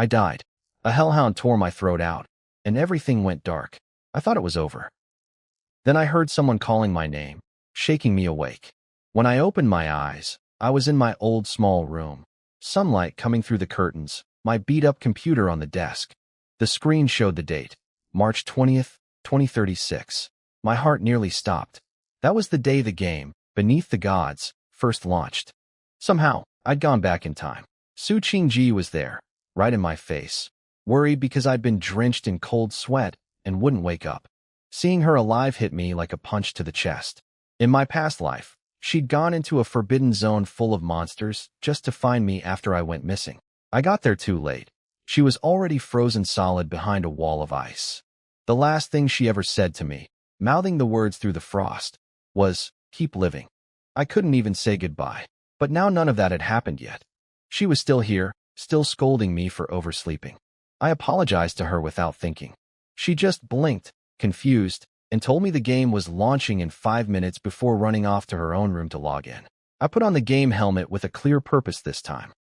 I died. A hellhound tore my throat out, and everything went dark. I thought it was over. Then I heard someone calling my name, shaking me awake. When I opened my eyes, I was in my old small room. Sunlight coming through the curtains, my beat-up computer on the desk. The screen showed the date, March 20th, 2036. My heart nearly stopped. That was the day the game, Beneath the Gods, first launched. Somehow, I'd gone back in time. Su Qingji was there, right in my face, worried because I'd been drenched in cold sweat and wouldn't wake up. Seeing her alive hit me like a punch to the chest. In my past life, she'd gone into a forbidden zone full of monsters just to find me after I went missing. I got there too late. She was already frozen solid behind a wall of ice. The last thing she ever said to me, mouthing the words through the frost, was, "Keep living." I couldn't even say goodbye. But now none of that had happened yet. She was still here, still scolding me for oversleeping. I apologized to her without thinking. She just blinked, confused, and told me the game was launching in 5 minutes before running off to her own room to log in. I put on the game helmet with a clear purpose this time.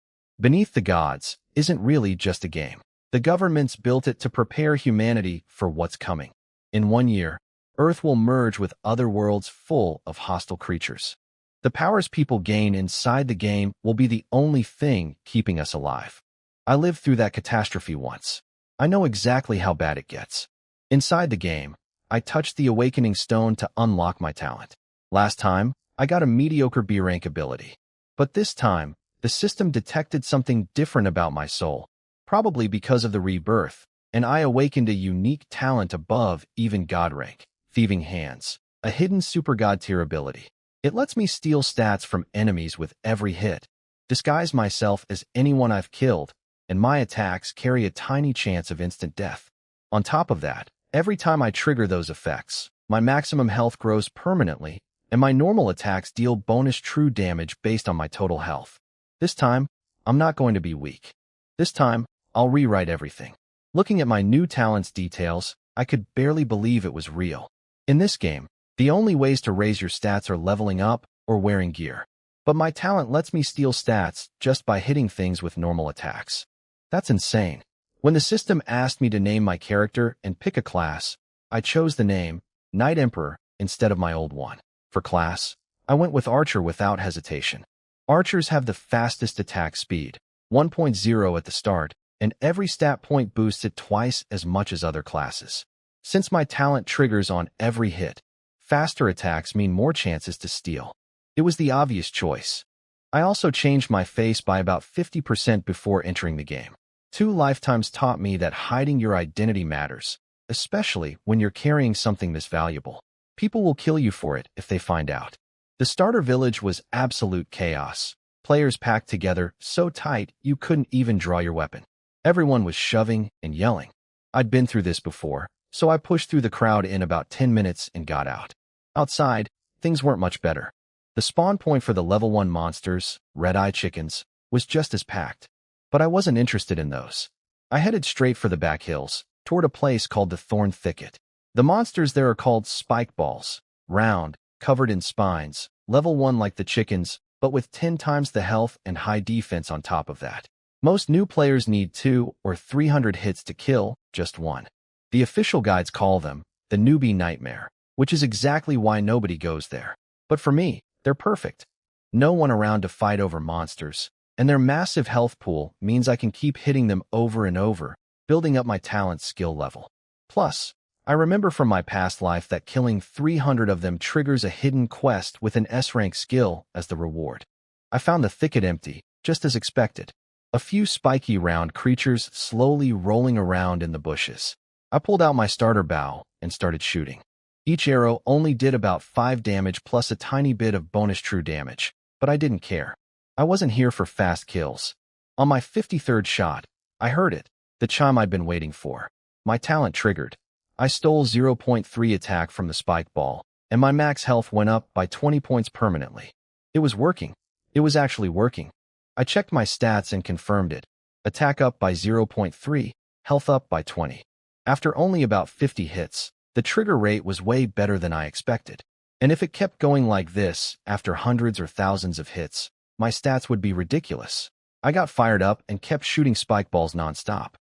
Beneath the Gods isn't really just a game. The government's built it to prepare humanity for what's coming. In 1 year, Earth will merge with other worlds full of hostile creatures. The powers people gain inside the game will be the only thing keeping us alive. I lived through that catastrophe once. I know exactly how bad it gets. Inside the game, I touched the Awakening Stone to unlock my talent. Last time, I got a mediocre B rank ability. But this time, the system detected something different about my soul, probably because of the rebirth, and I awakened a unique talent above even God rank, Thieving Hands, a hidden super god tier ability. It lets me steal stats from enemies with every hit, disguise myself as anyone I've killed, and my attacks carry a tiny chance of instant death. On top of that, every time I trigger those effects, my maximum health grows permanently, and my normal attacks deal bonus true damage based on my total health. This time, I'm not going to be weak. This time, I'll rewrite everything. Looking at my new talent's details, I could barely believe it was real. In this game, the only ways to raise your stats are leveling up or wearing gear. But my talent lets me steal stats just by hitting things with normal attacks. That's insane. When the system asked me to name my character and pick a class, I chose the name Night Emperor instead of my old one. For class, I went with Archer without hesitation. Archers have the fastest attack speed, 1.0 at the start, and every stat point boosts it twice as much as other classes. Since my talent triggers on every hit, faster attacks mean more chances to steal. It was the obvious choice. I also changed my face by about 50% before entering the game. 2 lifetimes taught me that hiding your identity matters, especially when you're carrying something this valuable. People will kill you for it if they find out. The starter village was absolute chaos. Players packed together so tight you couldn't even draw your weapon. Everyone was shoving and yelling. I'd been through this before, so I pushed through the crowd in about 10 minutes and got out. Outside, things weren't much better. The spawn point for the level 1 monsters, red-eye chickens, was just as packed. But I wasn't interested in those. I headed straight for the back hills, toward a place called the Thorn Thicket. The monsters there are called spike balls, round, covered in spines, level 1 like the chickens, but with 10 times the health and high defense on top of that. Most new players need 200 or 300 hits to kill just one. The official guides call them the newbie nightmare, which is exactly why nobody goes there. But for me, they're perfect. No one around to fight over monsters, and their massive health pool means I can keep hitting them over and over, building up my talent skill level. Plus, I remember from my past life that killing 300 of them triggers a hidden quest with an S-rank skill as the reward. I found the thicket empty, just as expected. A few spiky round creatures slowly rolling around in the bushes. I pulled out my starter bow and started shooting. Each arrow only did about 5 damage plus a tiny bit of bonus true damage, but I didn't care. I wasn't here for fast kills. On my 53rd shot, I heard it, the chime I'd been waiting for. My talent triggered. I stole 0.3 attack from the spike ball, and my max health went up by 20 points permanently. It was working. It was actually working. I checked my stats and confirmed it. Attack up by 0.3, health up by 20. After only about 50 hits, the trigger rate was way better than I expected. And if it kept going like this, after hundreds or thousands of hits, my stats would be ridiculous. I got fired up and kept shooting spike balls nonstop.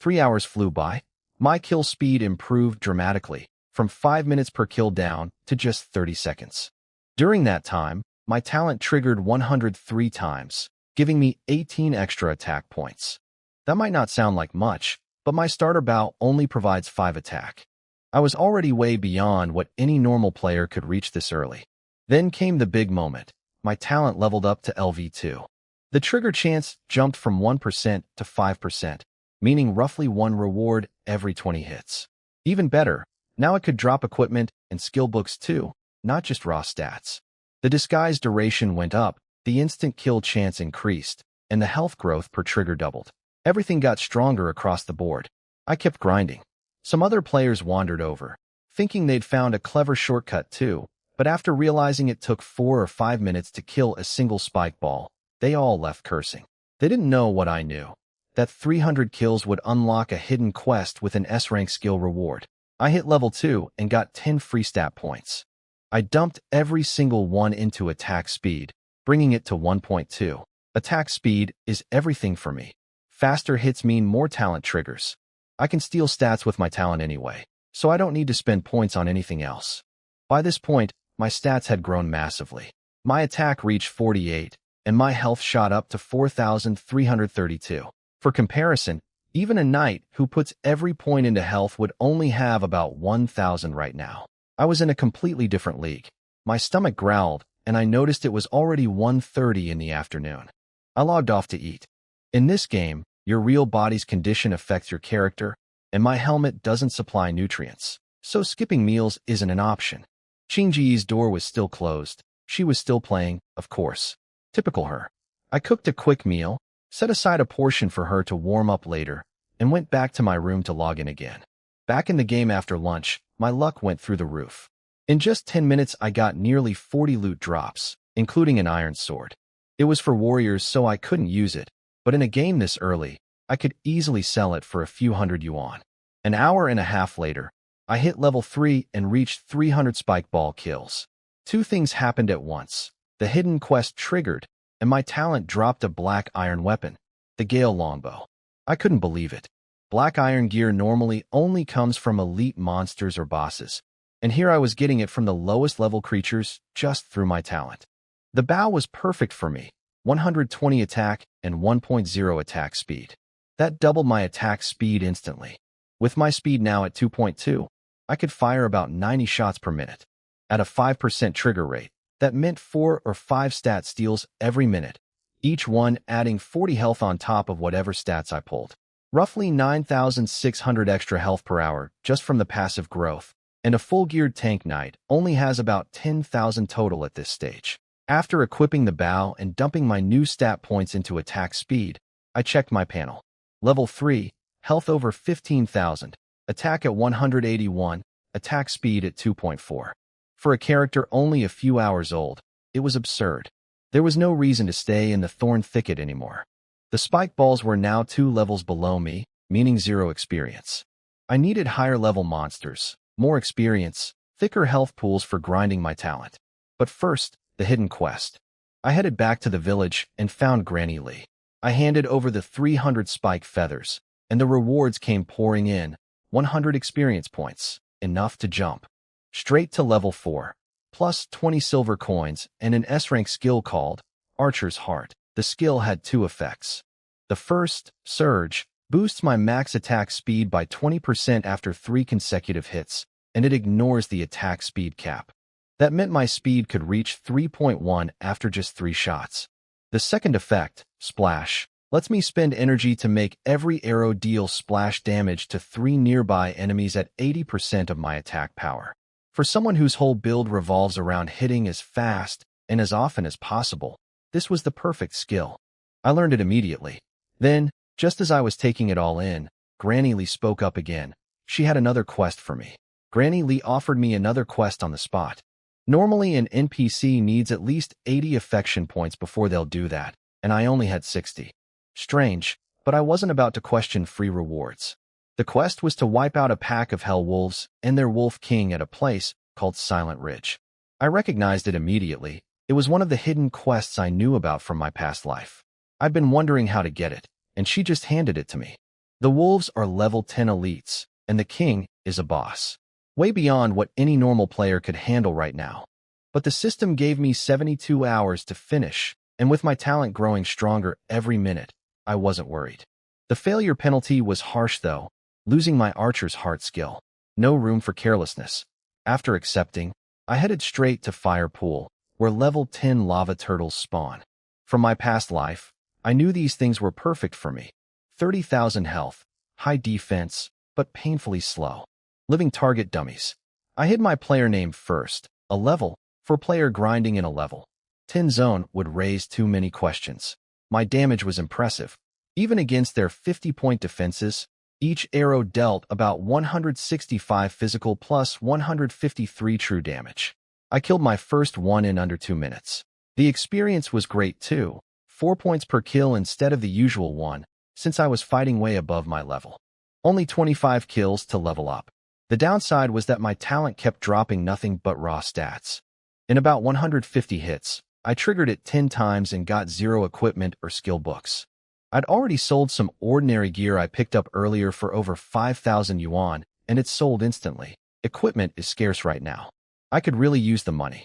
3 hours flew by. My kill speed improved dramatically, from 5 minutes per kill down to just 30 seconds. During that time, my talent triggered 103 times, giving me 18 extra attack points. That might not sound like much, but my starter bow only provides 5 attack. I was already way beyond what any normal player could reach this early. Then came the big moment. My talent leveled up to LV2. The trigger chance jumped from 1% to 5%, meaning roughly 1 reward every 20 hits. Even better, now it could drop equipment and skill books too, not just raw stats. The disguise duration went up, the instant kill chance increased, and the health growth per trigger doubled. Everything got stronger across the board. I kept grinding. Some other players wandered over, thinking they'd found a clever shortcut too, but after realizing it took 4 or 5 minutes to kill a single spike ball, they all left cursing. They didn't know what I knew. That 300 kills would unlock a hidden quest with an S-rank skill reward. I hit level 2 and got 10 free stat points. I dumped every single one into attack speed, bringing it to 1.2. Attack speed is everything for me. Faster hits mean more talent triggers. I can steal stats with my talent anyway, so I don't need to spend points on anything else. By this point, my stats had grown massively. My attack reached 48, and my health shot up to 4,332. For comparison, even a knight who puts every point into health would only have about 1,000 right now. I was in a completely different league. My stomach growled, and I noticed it was already 1:30 in the afternoon. I logged off to eat. In this game, your real body's condition affects your character, and my helmet doesn't supply nutrients, so skipping meals isn't an option. Qingji's door was still closed. She was still playing, of course. Typical her. I cooked a quick meal, set aside a portion for her to warm up later, and went back to my room to log in again. Back in the game after lunch, my luck went through the roof. In just 10 minutes, I got nearly 40 loot drops, including an iron sword. It was for warriors, so I couldn't use it, but in a game this early, I could easily sell it for a few hundred yuan. An hour and a half later, I hit level 3 and reached 300 spike ball kills. 2 things happened at once. The hidden quest triggered, and my talent dropped a black iron weapon, the Gale longbow. I couldn't believe it. Black iron gear normally only comes from elite monsters or bosses, and here I was getting it from the lowest level creatures just through my talent. The bow was perfect for me, 120 attack and 1.0 attack speed. That doubled my attack speed instantly. With my speed now at 2.2, I could fire about 90 shots per minute. At a 5% trigger rate, that meant 4 or 5 stat steals every minute, each one adding 40 health on top of whatever stats I pulled. Roughly 9,600 extra health per hour just from the passive growth, and a full-geared tank knight only has about 10,000 total at this stage. After equipping the bow and dumping my new stat points into attack speed, I checked my panel. Level 3, health over 15,000, attack at 181, attack speed at 2.4. For a character only a few hours old, it was absurd. There was no reason to stay in the thorn thicket anymore. The spike balls were now 2 levels below me, meaning 0 experience. I needed higher level monsters, more experience, thicker health pools for grinding my talent. But first, the hidden quest. I headed back to the village and found Granny Lee. I handed over the 300 spike feathers, and the rewards came pouring in, 100 experience points, enough to jump straight to level 4, plus 20 silver coins and an S-rank skill called Archer's Heart. The skill had 2 effects. The first, Surge, boosts my max attack speed by 20% after 3 consecutive hits, and it ignores the attack speed cap. That meant my speed could reach 3.1 after just 3 shots. The second effect, Splash, lets me spend energy to make every arrow deal splash damage to 3 nearby enemies at 80% of my attack power. For someone whose whole build revolves around hitting as fast and as often as possible, this was the perfect skill. I learned it immediately. Then, just as I was taking it all in, Granny Lee spoke up again. She had another quest for me. Granny Lee offered me another quest on the spot. Normally, an NPC needs at least 80 affection points before they'll do that, and I only had 60. Strange, but I wasn't about to question free rewards. The quest was to wipe out a pack of hell wolves and their wolf king at a place called Silent Ridge. I recognized it immediately. It was one of the hidden quests I knew about from my past life. I'd been wondering how to get it, and she just handed it to me. The wolves are level 10 elites, and the king is a boss. Way beyond what any normal player could handle right now. But the system gave me 72 hours to finish, and with my talent growing stronger every minute, I wasn't worried. The failure penalty was harsh though, losing my archer's heart skill. No room for carelessness. After accepting, I headed straight to Fire Pool, where level 10 lava turtles spawn. From my past life, I knew these things were perfect for me. 30,000 health, high defense, but painfully slow. Living target dummies. I hid my player name first, a level, for player grinding in a level 10 zone would raise too many questions. My damage was impressive. Even against their 50-point defenses, each arrow dealt about 165 physical plus 153 true damage. I killed my first one in under 2 minutes. The experience was great too, 4 points per kill instead of the usual one, since I was fighting way above my level. Only 25 kills to level up. The downside was that my talent kept dropping nothing but raw stats. In about 150 hits, I triggered it 10 times and got 0 equipment or skill books. I'd already sold some ordinary gear I picked up earlier for over 5,000 yuan, and it sold instantly. Equipment is scarce right now. I could really use the money.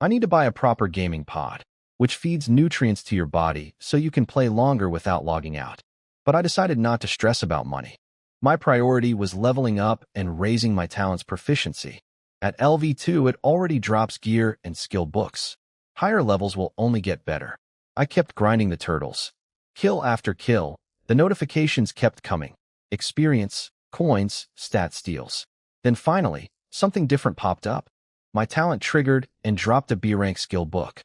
I need to buy a proper gaming pod, which feeds nutrients to your body so you can play longer without logging out. But I decided not to stress about money. My priority was leveling up and raising my talent's proficiency. At LV2, it already drops gear and skill books. Higher levels will only get better. I kept grinding the turtles. Kill after kill, the notifications kept coming. Experience, coins, stat steals. Then finally, something different popped up. My talent triggered and dropped a B-rank skill book.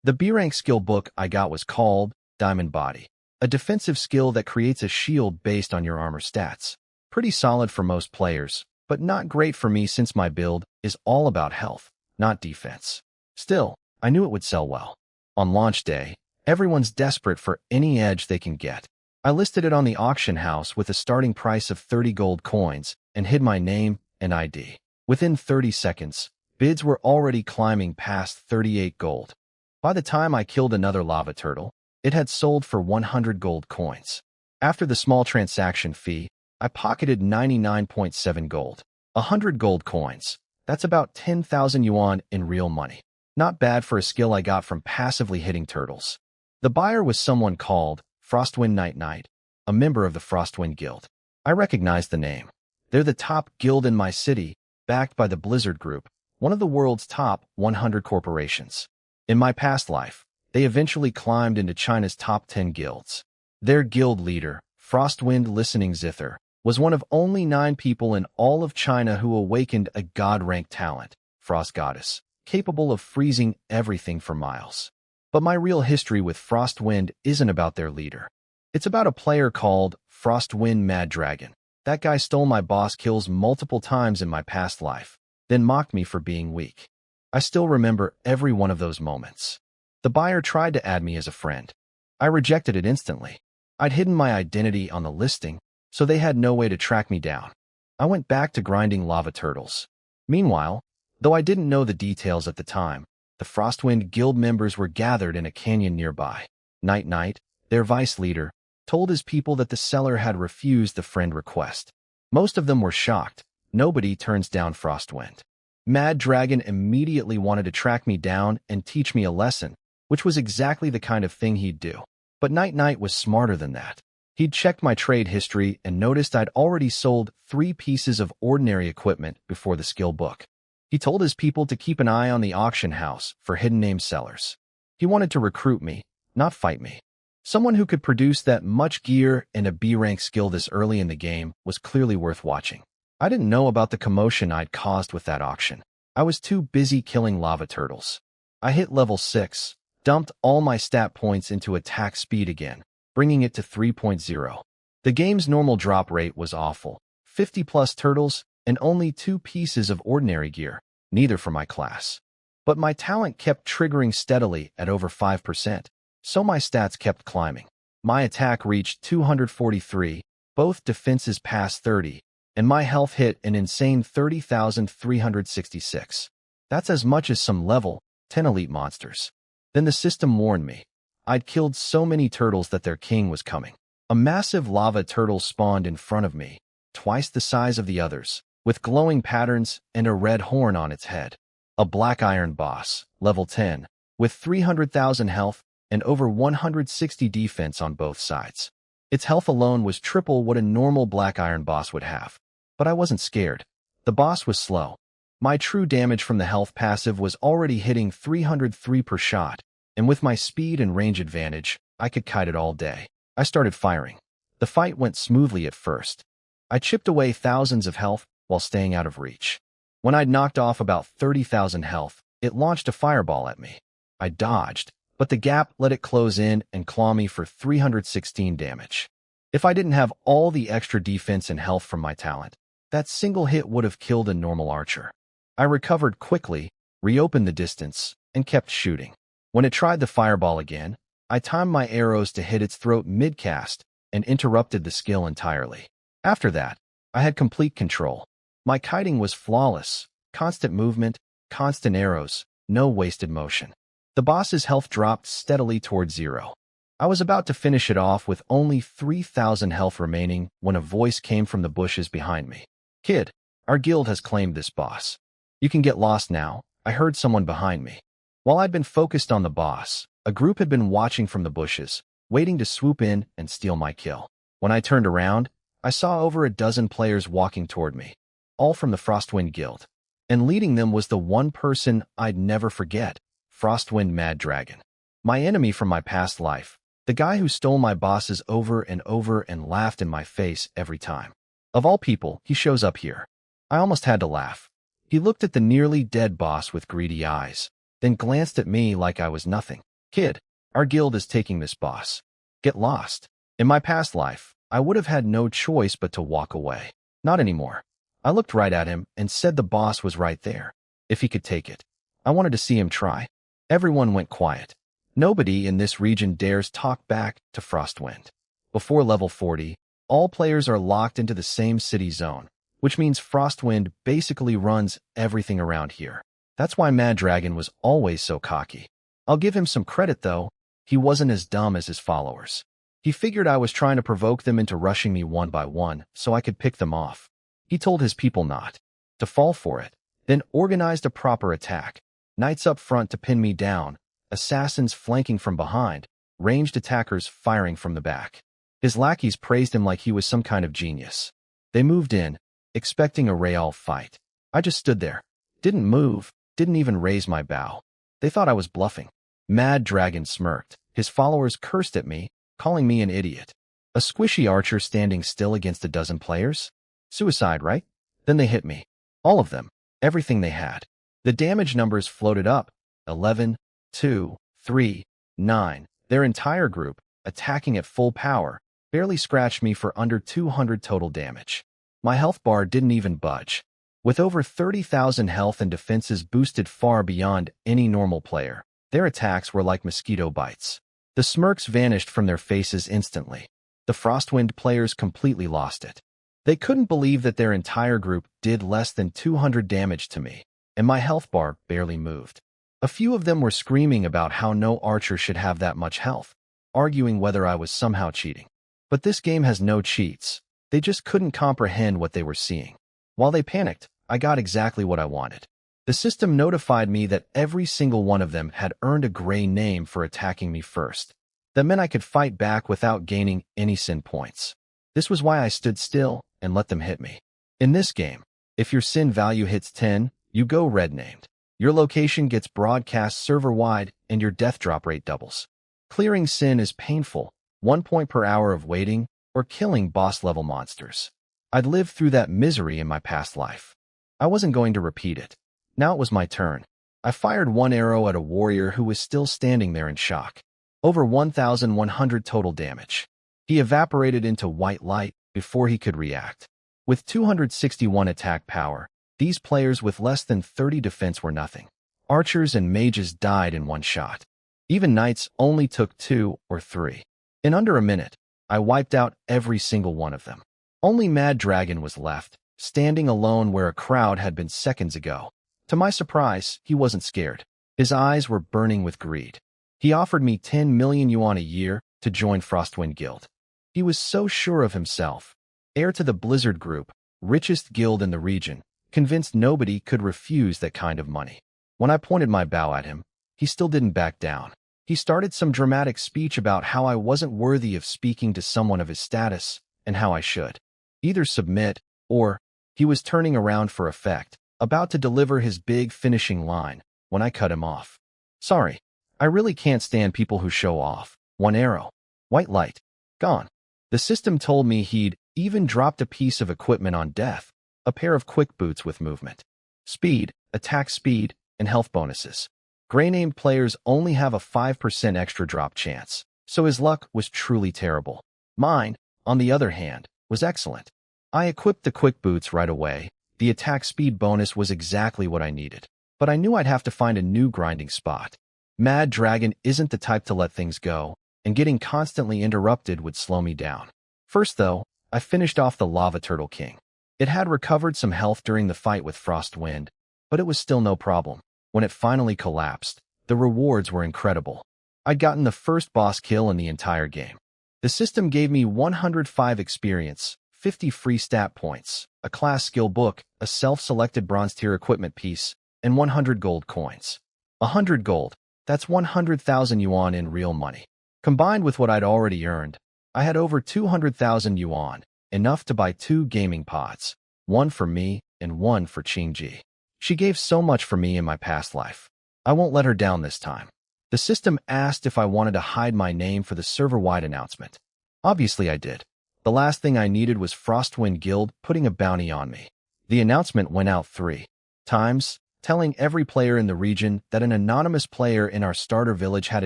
The B-rank skill book I got was called Diamond Body, a defensive skill that creates a shield based on your armor stats. Pretty solid for most players, but not great for me since my build is all about health, not defense. Still, I knew it would sell well. On launch day, everyone's desperate for any edge they can get. I listed it on the auction house with a starting price of 30 gold coins and hid my name and ID. Within 30 seconds, bids were already climbing past 38 gold. By the time I killed another lava turtle, it had sold for 100 gold coins. After the small transaction fee, I pocketed 99.7 gold. 100 gold coins. That's about 10,000 yuan in real money. Not bad for a skill I got from passively hitting turtles. The buyer was someone called Frostwind Night, a member of the Frostwind Guild. I recognized the name. They're the top guild in my city, backed by the Blizzard Group, one of the world's top 100 corporations. In my past life, they eventually climbed into China's top 10 guilds. Their guild leader, Frostwind Listening Zither, was one of only 9 people in all of China who awakened a god-ranked talent, Frost Goddess, capable of freezing everything for miles. But my real history with Frostwind isn't about their leader. It's about a player called Frostwind Mad Dragon. That guy stole my boss kills multiple times in my past life, then mocked me for being weak. I still remember every one of those moments. The buyer tried to add me as a friend. I rejected it instantly. I'd hidden my identity on the listing, so they had no way to track me down. I went back to grinding lava turtles. Meanwhile, though I didn't know the details at the time, the Frostwind Guild members were gathered in a canyon nearby. Night, their vice leader, told his people that the seller had refused the friend request. Most of them were shocked. Nobody turns down Frostwind. Mad Dragon immediately wanted to track me down and teach me a lesson, which was exactly the kind of thing he'd do. But Night was smarter than that. He'd checked my trade history and noticed I'd already sold 3 pieces of ordinary equipment before the skill book. He told his people to keep an eye on the auction house for hidden name sellers. He wanted to recruit me, not fight me. Someone who could produce that much gear and a B-rank skill this early in the game was clearly worth watching. I didn't know about the commotion I'd caused with that auction. I was too busy killing lava turtles. I hit level 6, dumped all my stat points into attack speed again, bringing it to 3.0. The game's normal drop rate was awful. 50 plus turtles and only 2 pieces of ordinary gear, neither for my class. But my talent kept triggering steadily at over 5%, so my stats kept climbing. My attack reached 243, both defenses passed 30, and my health hit an insane 30,366. That's as much as some level 10 elite monsters. Then the system warned me. I'd killed so many turtles that their king was coming. A massive lava turtle spawned in front of me, twice the size of the others, with glowing patterns and a red horn on its head. A black iron boss, level 10, with 300,000 health and over 160 defense on both sides. Its health alone was triple what a normal black iron boss would have. But I wasn't scared. The boss was slow. My true damage from the health passive was already hitting 303 per shot, and with my speed and range advantage, I could kite it all day. I started firing. The fight went smoothly at first. I chipped away thousands of health while staying out of reach. When I'd knocked off about 30,000 health, it launched a fireball at me. I dodged, but the gap let it close in and claw me for 316 damage. If I didn't have all the extra defense and health from my talent, that single hit would have killed a normal archer. I recovered quickly, reopened the distance, and kept shooting. When it tried the fireball again, I timed my arrows to hit its throat mid-cast and interrupted the skill entirely. After that, I had complete control. My kiting was flawless, constant movement, constant arrows, no wasted motion. The boss's health dropped steadily toward 0. I was about to finish it off with only 3,000 health remaining when a voice came from the bushes behind me. "Kid, our guild has claimed this boss. You can get lost now," I heard someone behind me. While I'd been focused on the boss, a group had been watching from the bushes, waiting to swoop in and steal my kill. When I turned around, I saw over a dozen players walking toward me, all from the Frostwind Guild. And leading them was the one person I'd never forget, Frostwind Mad Dragon. My enemy from my past life, the guy who stole my bosses over and laughed in my face every time. Of all people, he shows up here. I almost had to laugh. He looked at the nearly dead boss with greedy eyes, then glanced at me like I was nothing. "Kid, our guild is taking this boss. Get lost." In my past life, I would have had no choice but to walk away. Not anymore. I looked right at him and said the boss was right there. If he could take it. I wanted to see him try. Everyone went quiet. Nobody in this region dares talk back to Frostwind. Before level 40, all players are locked into the same city zone, which means Frostwind basically runs everything around here. That's why Mad Dragon was always so cocky. I'll give him some credit though, he wasn't as dumb as his followers. He figured I was trying to provoke them into rushing me one by one so I could pick them off. He told his people not to fall for it, then organized a proper attack. Knights up front to pin me down, assassins flanking from behind, ranged attackers firing from the back. His lackeys praised him like he was some kind of genius. They moved in, expecting a real fight. I just stood there, didn't move, didn't even raise my bow. They thought I was bluffing. Mad Dragon smirked. His followers cursed at me, calling me an idiot. A squishy archer standing still against a dozen players? Suicide, right? Then they hit me. All of them. Everything they had. The damage numbers floated up. 11, 2, 3, 9. Their entire group, attacking at full power, barely scratched me for under 200 total damage. My health bar didn't even budge. With over 30,000 health and defenses boosted far beyond any normal player, their attacks were like mosquito bites. The smirks vanished from their faces instantly. The Frostwind players completely lost it. They couldn't believe that their entire group did less than 200 damage to me, and my health bar barely moved. A few of them were screaming about how no archer should have that much health, arguing whether I was somehow cheating. But this game has no cheats. They just couldn't comprehend what they were seeing. While they panicked, I got exactly what I wanted. The system notified me that every single one of them had earned a gray name for attacking me first. That meant I could fight back without gaining any sin points. This was why I stood still and let them hit me. In this game, if your sin value hits 10, you go red named. Your location gets broadcast server-wide and your death drop rate doubles. Clearing sin is painful, 1 point per hour of waiting, or killing boss-level monsters. I'd lived through that misery in my past life. I wasn't going to repeat it. Now it was my turn. I fired one arrow at a warrior who was still standing there in shock. Over 1,100 total damage. He evaporated into white light before he could react. With 261 attack power, these players with less than 30 defense were nothing. Archers and mages died in one shot. Even knights only took 2 or 3. In under a minute, I wiped out every single one of them. Only Mad Dragon was left, standing alone where a crowd had been seconds ago. To my surprise, he wasn't scared. His eyes were burning with greed. He offered me 10 million yuan a year to join Frostwind Guild. He was so sure of himself. Heir to the Blizzard Group, richest guild in the region, convinced nobody could refuse that kind of money. When I pointed my bow at him, he still didn't back down. He started some dramatic speech about how I wasn't worthy of speaking to someone of his status and how I should either submit or he was turning around for effect, about to deliver his big finishing line when I cut him off. Sorry, I really can't stand people who show off. One arrow. White light. Gone. The system told me he'd even dropped a piece of equipment on death, a pair of quick boots with movement, speed, attack speed, and health bonuses. Gray-named players only have a 5% extra drop chance, so his luck was truly terrible. Mine, on the other hand, was excellent. I equipped the quick boots right away. The attack speed bonus was exactly what I needed, but I knew I'd have to find a new grinding spot. Mad Dragon isn't the type to let things go, and getting constantly interrupted would slow me down. First, though, I finished off the Lava Turtle King. It had recovered some health during the fight with Frostwind, but it was still no problem. When it finally collapsed, the rewards were incredible. I'd gotten the first boss kill in the entire game. The system gave me 105 experience, 50 free stat points, a class skill book, a self-selected bronze tier equipment piece, and 100 gold coins. 100 gold, that's 100,000 yuan in real money. Combined with what I'd already earned, I had over 200,000 yuan, enough to buy 2 gaming pods, one for me and one for Qingji. She gave so much for me in my past life. I won't let her down this time. The system asked if I wanted to hide my name for the server-wide announcement. Obviously I did. The last thing I needed was Frostwind Guild putting a bounty on me. The announcement went out 3 times, telling every player in the region that an anonymous player in our starter village had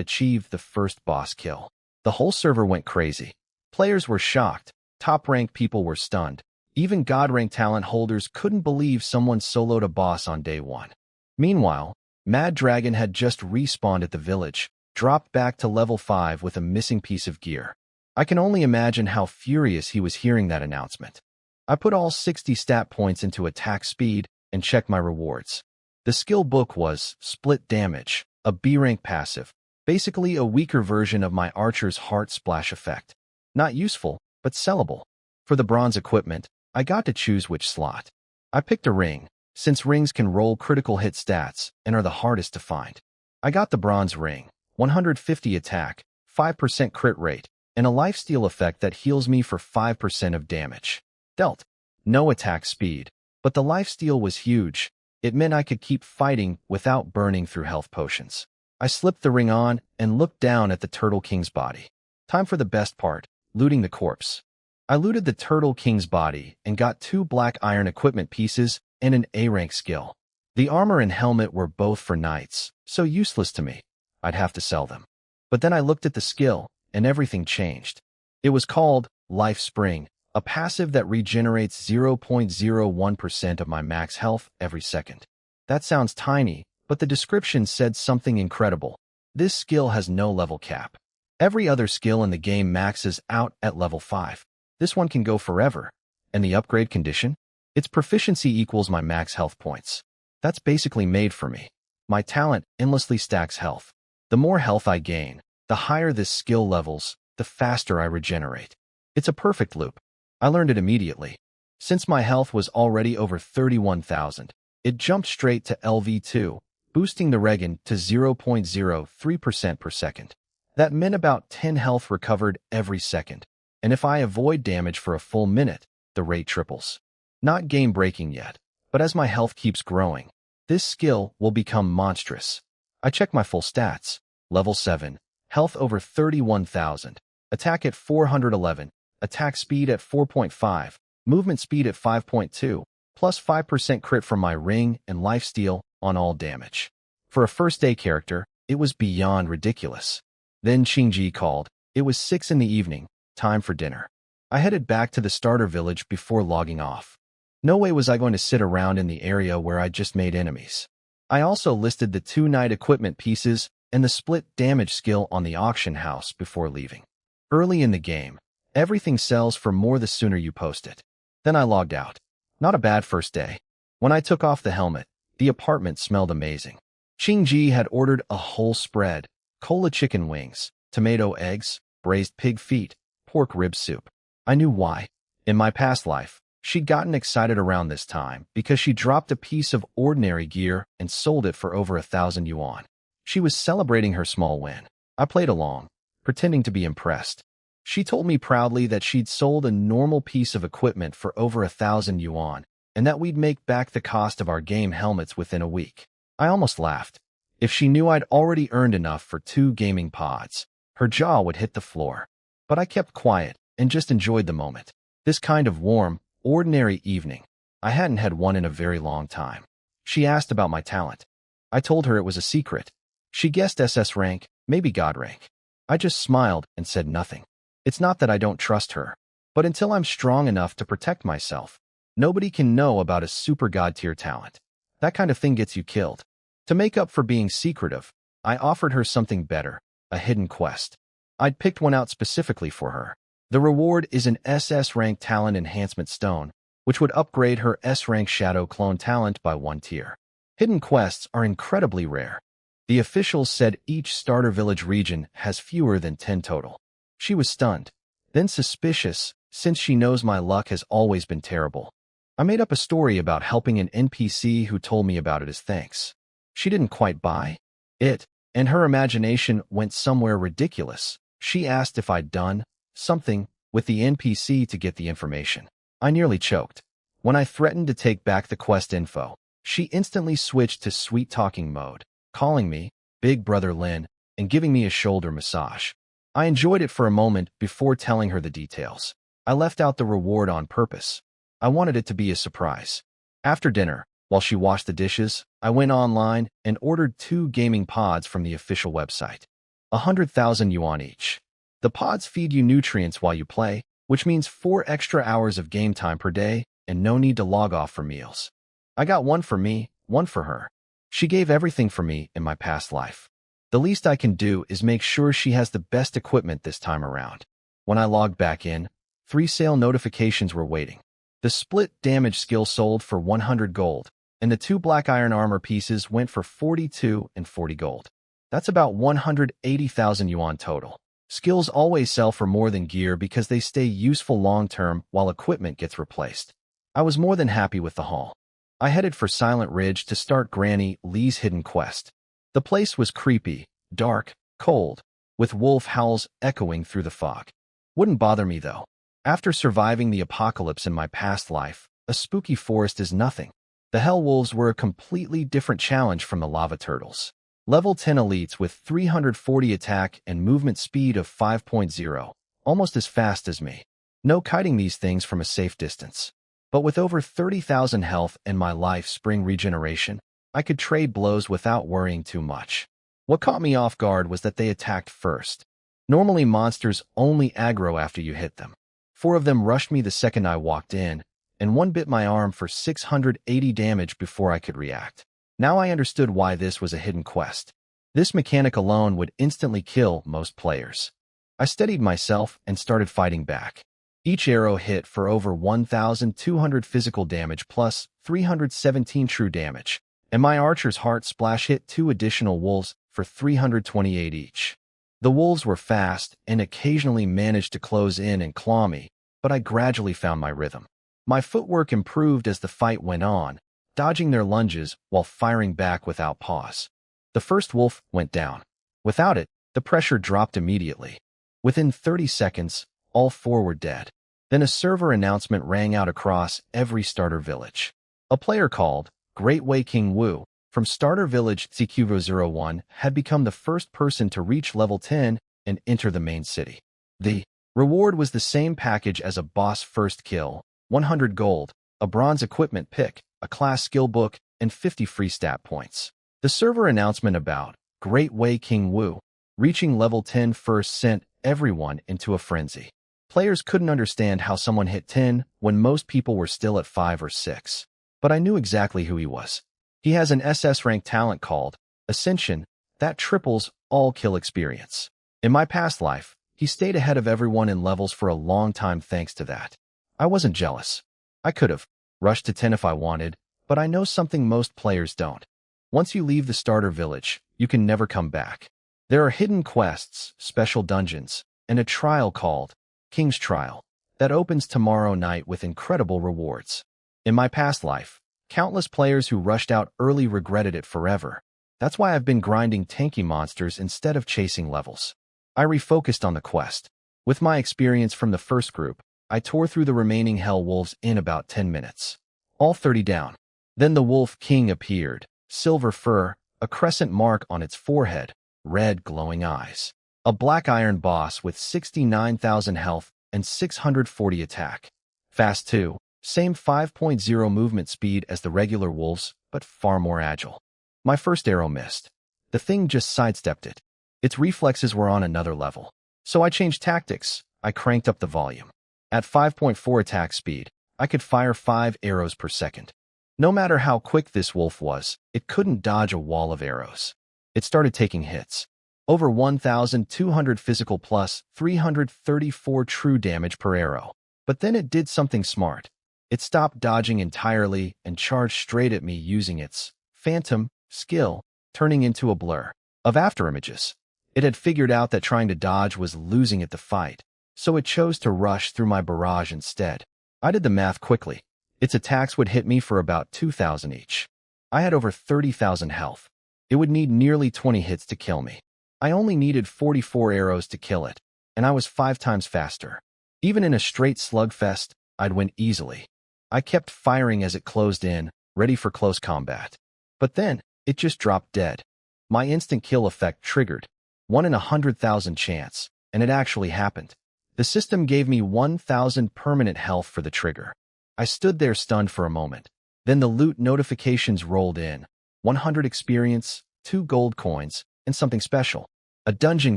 achieved the first boss kill. The whole server went crazy. Players were shocked. Top-ranked people were stunned. Even God-rank talent holders couldn't believe someone soloed a boss on day 1. Meanwhile, Mad Dragon had just respawned at the village, dropped back to level 5 with a missing piece of gear. I can only imagine how furious he was hearing that announcement. I put all 60 stat points into attack speed and checked my rewards. The skill book was Split Damage, a B-rank passive, basically a weaker version of my Archer's Heart Splash effect. Not useful, but sellable. For the bronze equipment, I got to choose which slot. I picked a ring, since rings can roll critical hit stats and are the hardest to find. I got the bronze ring, 150 attack, 5% crit rate, and a lifesteal effect that heals me for 5% of damage. Dealt. No attack speed, but the lifesteal was huge. It meant I could keep fighting without burning through health potions. I slipped the ring on and looked down at the Turtle King's body. Time for the best part, looting the corpse. I looted the Turtle King's body and got 2 black iron equipment pieces and an A-rank skill. The armor and helmet were both for knights, so useless to me. I'd have to sell them. But then I looked at the skill, and everything changed. It was called Life Spring, a passive that regenerates 0.01% of my max health every second. That sounds tiny, but the description said something incredible. This skill has no level cap. Every other skill in the game maxes out at level 5. This one can go forever. And the upgrade condition? Its proficiency equals my max health points. That's basically made for me. My talent endlessly stacks health. The more health I gain, the higher this skill levels, the faster I regenerate. It's a perfect loop. I learned it immediately. Since my health was already over 31,000, it jumped straight to LV2, boosting the regen to 0.03% per second. That meant about 10 health recovered every second. And if I avoid damage for a full minute, the rate triples. Not game-breaking yet, but as my health keeps growing, this skill will become monstrous. I check my full stats. Level 7, health over 31,000, attack at 411, attack speed at 4.5, movement speed at 5.2, plus 5% crit from my ring and lifesteal on all damage. For a first-day character, it was beyond ridiculous. Then Qingji called. It was 6 in the evening, time for dinner. I headed back to the starter village before logging off. No way was I going to sit around in the area where I just made enemies. I also listed the 2 knight equipment pieces and the split damage skill on the auction house before leaving. Early in the game, everything sells for more the sooner you post it. Then I logged out. Not a bad first day. When I took off the helmet, the apartment smelled amazing. Qingji had ordered a whole spread, cola chicken wings, tomato eggs, braised pig feet, pork rib soup. I knew why. In my past life, she'd gotten excited around this time because she dropped a piece of ordinary gear and sold it for over 1,000 yuan. She was celebrating her small win. I played along, pretending to be impressed. She told me proudly that she'd sold a normal piece of equipment for over 1,000 yuan, and that we'd make back the cost of our game helmets within a week. I almost laughed. If she knew I'd already earned enough for 2 gaming pods, her jaw would hit the floor. But I kept quiet and just enjoyed the moment. This kind of warm, ordinary evening. I hadn't had one in a very long time. She asked about my talent. I told her it was a secret. She guessed SS rank, maybe God rank. I just smiled and said nothing. It's not that I don't trust her, but until I'm strong enough to protect myself, nobody can know about a super god tier talent. That kind of thing gets you killed. To make up for being secretive, I offered her something better, a hidden quest. I'd picked one out specifically for her. The reward is an SS rank talent enhancement stone, which would upgrade her S rank shadow clone talent by 1 tier. Hidden quests are incredibly rare. The officials said each starter village region has fewer than 10 total. She was stunned, then suspicious, since she knows my luck has always been terrible. I made up a story about helping an NPC who told me about it as thanks. She didn't quite buy it, and her imagination went somewhere ridiculous. She asked if I'd done something with the NPC to get the information. I nearly choked. When I threatened to take back the quest info, she instantly switched to sweet-talking mode, calling me Big Brother Lin and giving me a shoulder massage. I enjoyed it for a moment before telling her the details. I left out the reward on purpose. I wanted it to be a surprise. After dinner, while she washed the dishes, I went online and ordered 2 gaming pods from the official website. 100,000 yuan each. The pods feed you nutrients while you play, which means 4 extra hours of game time per day and no need to log off for meals. I got 1 for me, 1 for her. She gave everything for me in my past life. The least I can do is make sure she has the best equipment this time around. When I logged back in, 3 sale notifications were waiting. The split damage skill sold for 100 gold, and the 2 black iron armor pieces went for 42 and 40 gold. That's about 180,000 yuan total. Skills always sell for more than gear because they stay useful long-term while equipment gets replaced. I was more than happy with the haul. I headed for Silent Ridge to start Granny Lee's hidden quest. The place was creepy, dark, cold, with wolf howls echoing through the fog. Wouldn't bother me though. After surviving the apocalypse in my past life, a spooky forest is nothing. The Hell Wolves were a completely different challenge from the lava turtles. Level 10 elites with 340 attack and movement speed of 5.0, almost as fast as me. No kiting these things from a safe distance. But with over 30,000 health and my life spring regeneration, I could trade blows without worrying too much. What caught me off guard was that they attacked first. Normally monsters only aggro after you hit them. 4 of them rushed me the second I walked in, and 1 bit my arm for 680 damage before I could react. Now I understood why this was a hidden quest. This mechanic alone would instantly kill most players. I steadied myself and started fighting back. Each arrow hit for over 1,200 physical damage plus 317 true damage, and my archer's heart splash hit 2 additional wolves for 328 each. The wolves were fast and occasionally managed to close in and claw me, but I gradually found my rhythm. My footwork improved as the fight went on, dodging their lunges while firing back without pause. The first wolf went down. Without it, the pressure dropped immediately. Within 30 seconds, all 4 were dead. Then a server announcement rang out across every starter village. A player called Great Wei King Wu from starter village CQ01 had become the first person to reach level 10 and enter the main city. The reward was the same package as a boss first kill, 100 gold, a bronze equipment pick, a class skill book, and 50 free stat points. The server announcement about Great Wei King Wu reaching level 10 first sent everyone into a frenzy. Players couldn't understand how someone hit 10 when most people were still at 5 or 6. But I knew exactly who he was. He has an SS rank talent called Ascension that triples all kill experience. In my past life, he stayed ahead of everyone in levels for a long time thanks to that. I wasn't jealous. I could have rushed to 10 if I wanted, but I know something most players don't. Once you leave the starter village, you can never come back. There are hidden quests, special dungeons, and a trial called King's Trial that opens tomorrow night with incredible rewards. In my past life, countless players who rushed out early regretted it forever. That's why I've been grinding tanky monsters instead of chasing levels. I refocused on the quest. With my experience from the first group, I tore through the remaining Hell Wolves in about 10 minutes. All 30 down. Then the Wolf King appeared, silver fur, a crescent mark on its forehead, red glowing eyes. A black iron boss with 69,000 health and 640 attack. Fast too, same 5.0 movement speed as the regular wolves, but far more agile. My first arrow missed. The thing just sidestepped it. Its reflexes were on another level. So I changed tactics. I cranked up the volume. At 5.4 attack speed, I could fire 5 arrows per second. No matter how quick this wolf was, it couldn't dodge a wall of arrows. It started taking hits. Over 1,200 physical plus 334 true damage per arrow. But then it did something smart. It stopped dodging entirely and charged straight at me using its phantom skill, turning into a blur of afterimages. It had figured out that trying to dodge was losing at the fight, so it chose to rush through my barrage instead. I did the math quickly. Its attacks would hit me for about 2,000 each. I had over 30,000 health. It would need nearly 20 hits to kill me. I only needed 44 arrows to kill it, and I was 5 times faster. Even in a straight slugfest, I'd win easily. I kept firing as it closed in, ready for close combat. But then, it just dropped dead. My instant kill effect triggered. 1 in 100,000 chance, and it actually happened. The system gave me 1,000 permanent health for the trigger. I stood there stunned for a moment. Then the loot notifications rolled in. 100 experience, 2 gold coins, and something special. A dungeon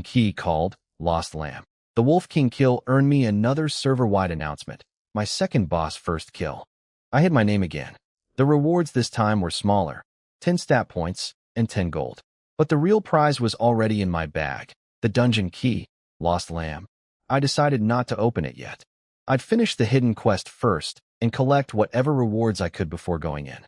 key called Lost Lamb. The Wolf King kill earned me another server-wide announcement. My second boss first kill. I hit my name again. The rewards this time were smaller. 10 stat points and 10 gold. But the real prize was already in my bag. The dungeon key, Lost Lamb. I decided not to open it yet. I'd finish the hidden quest first and collect whatever rewards I could before going in.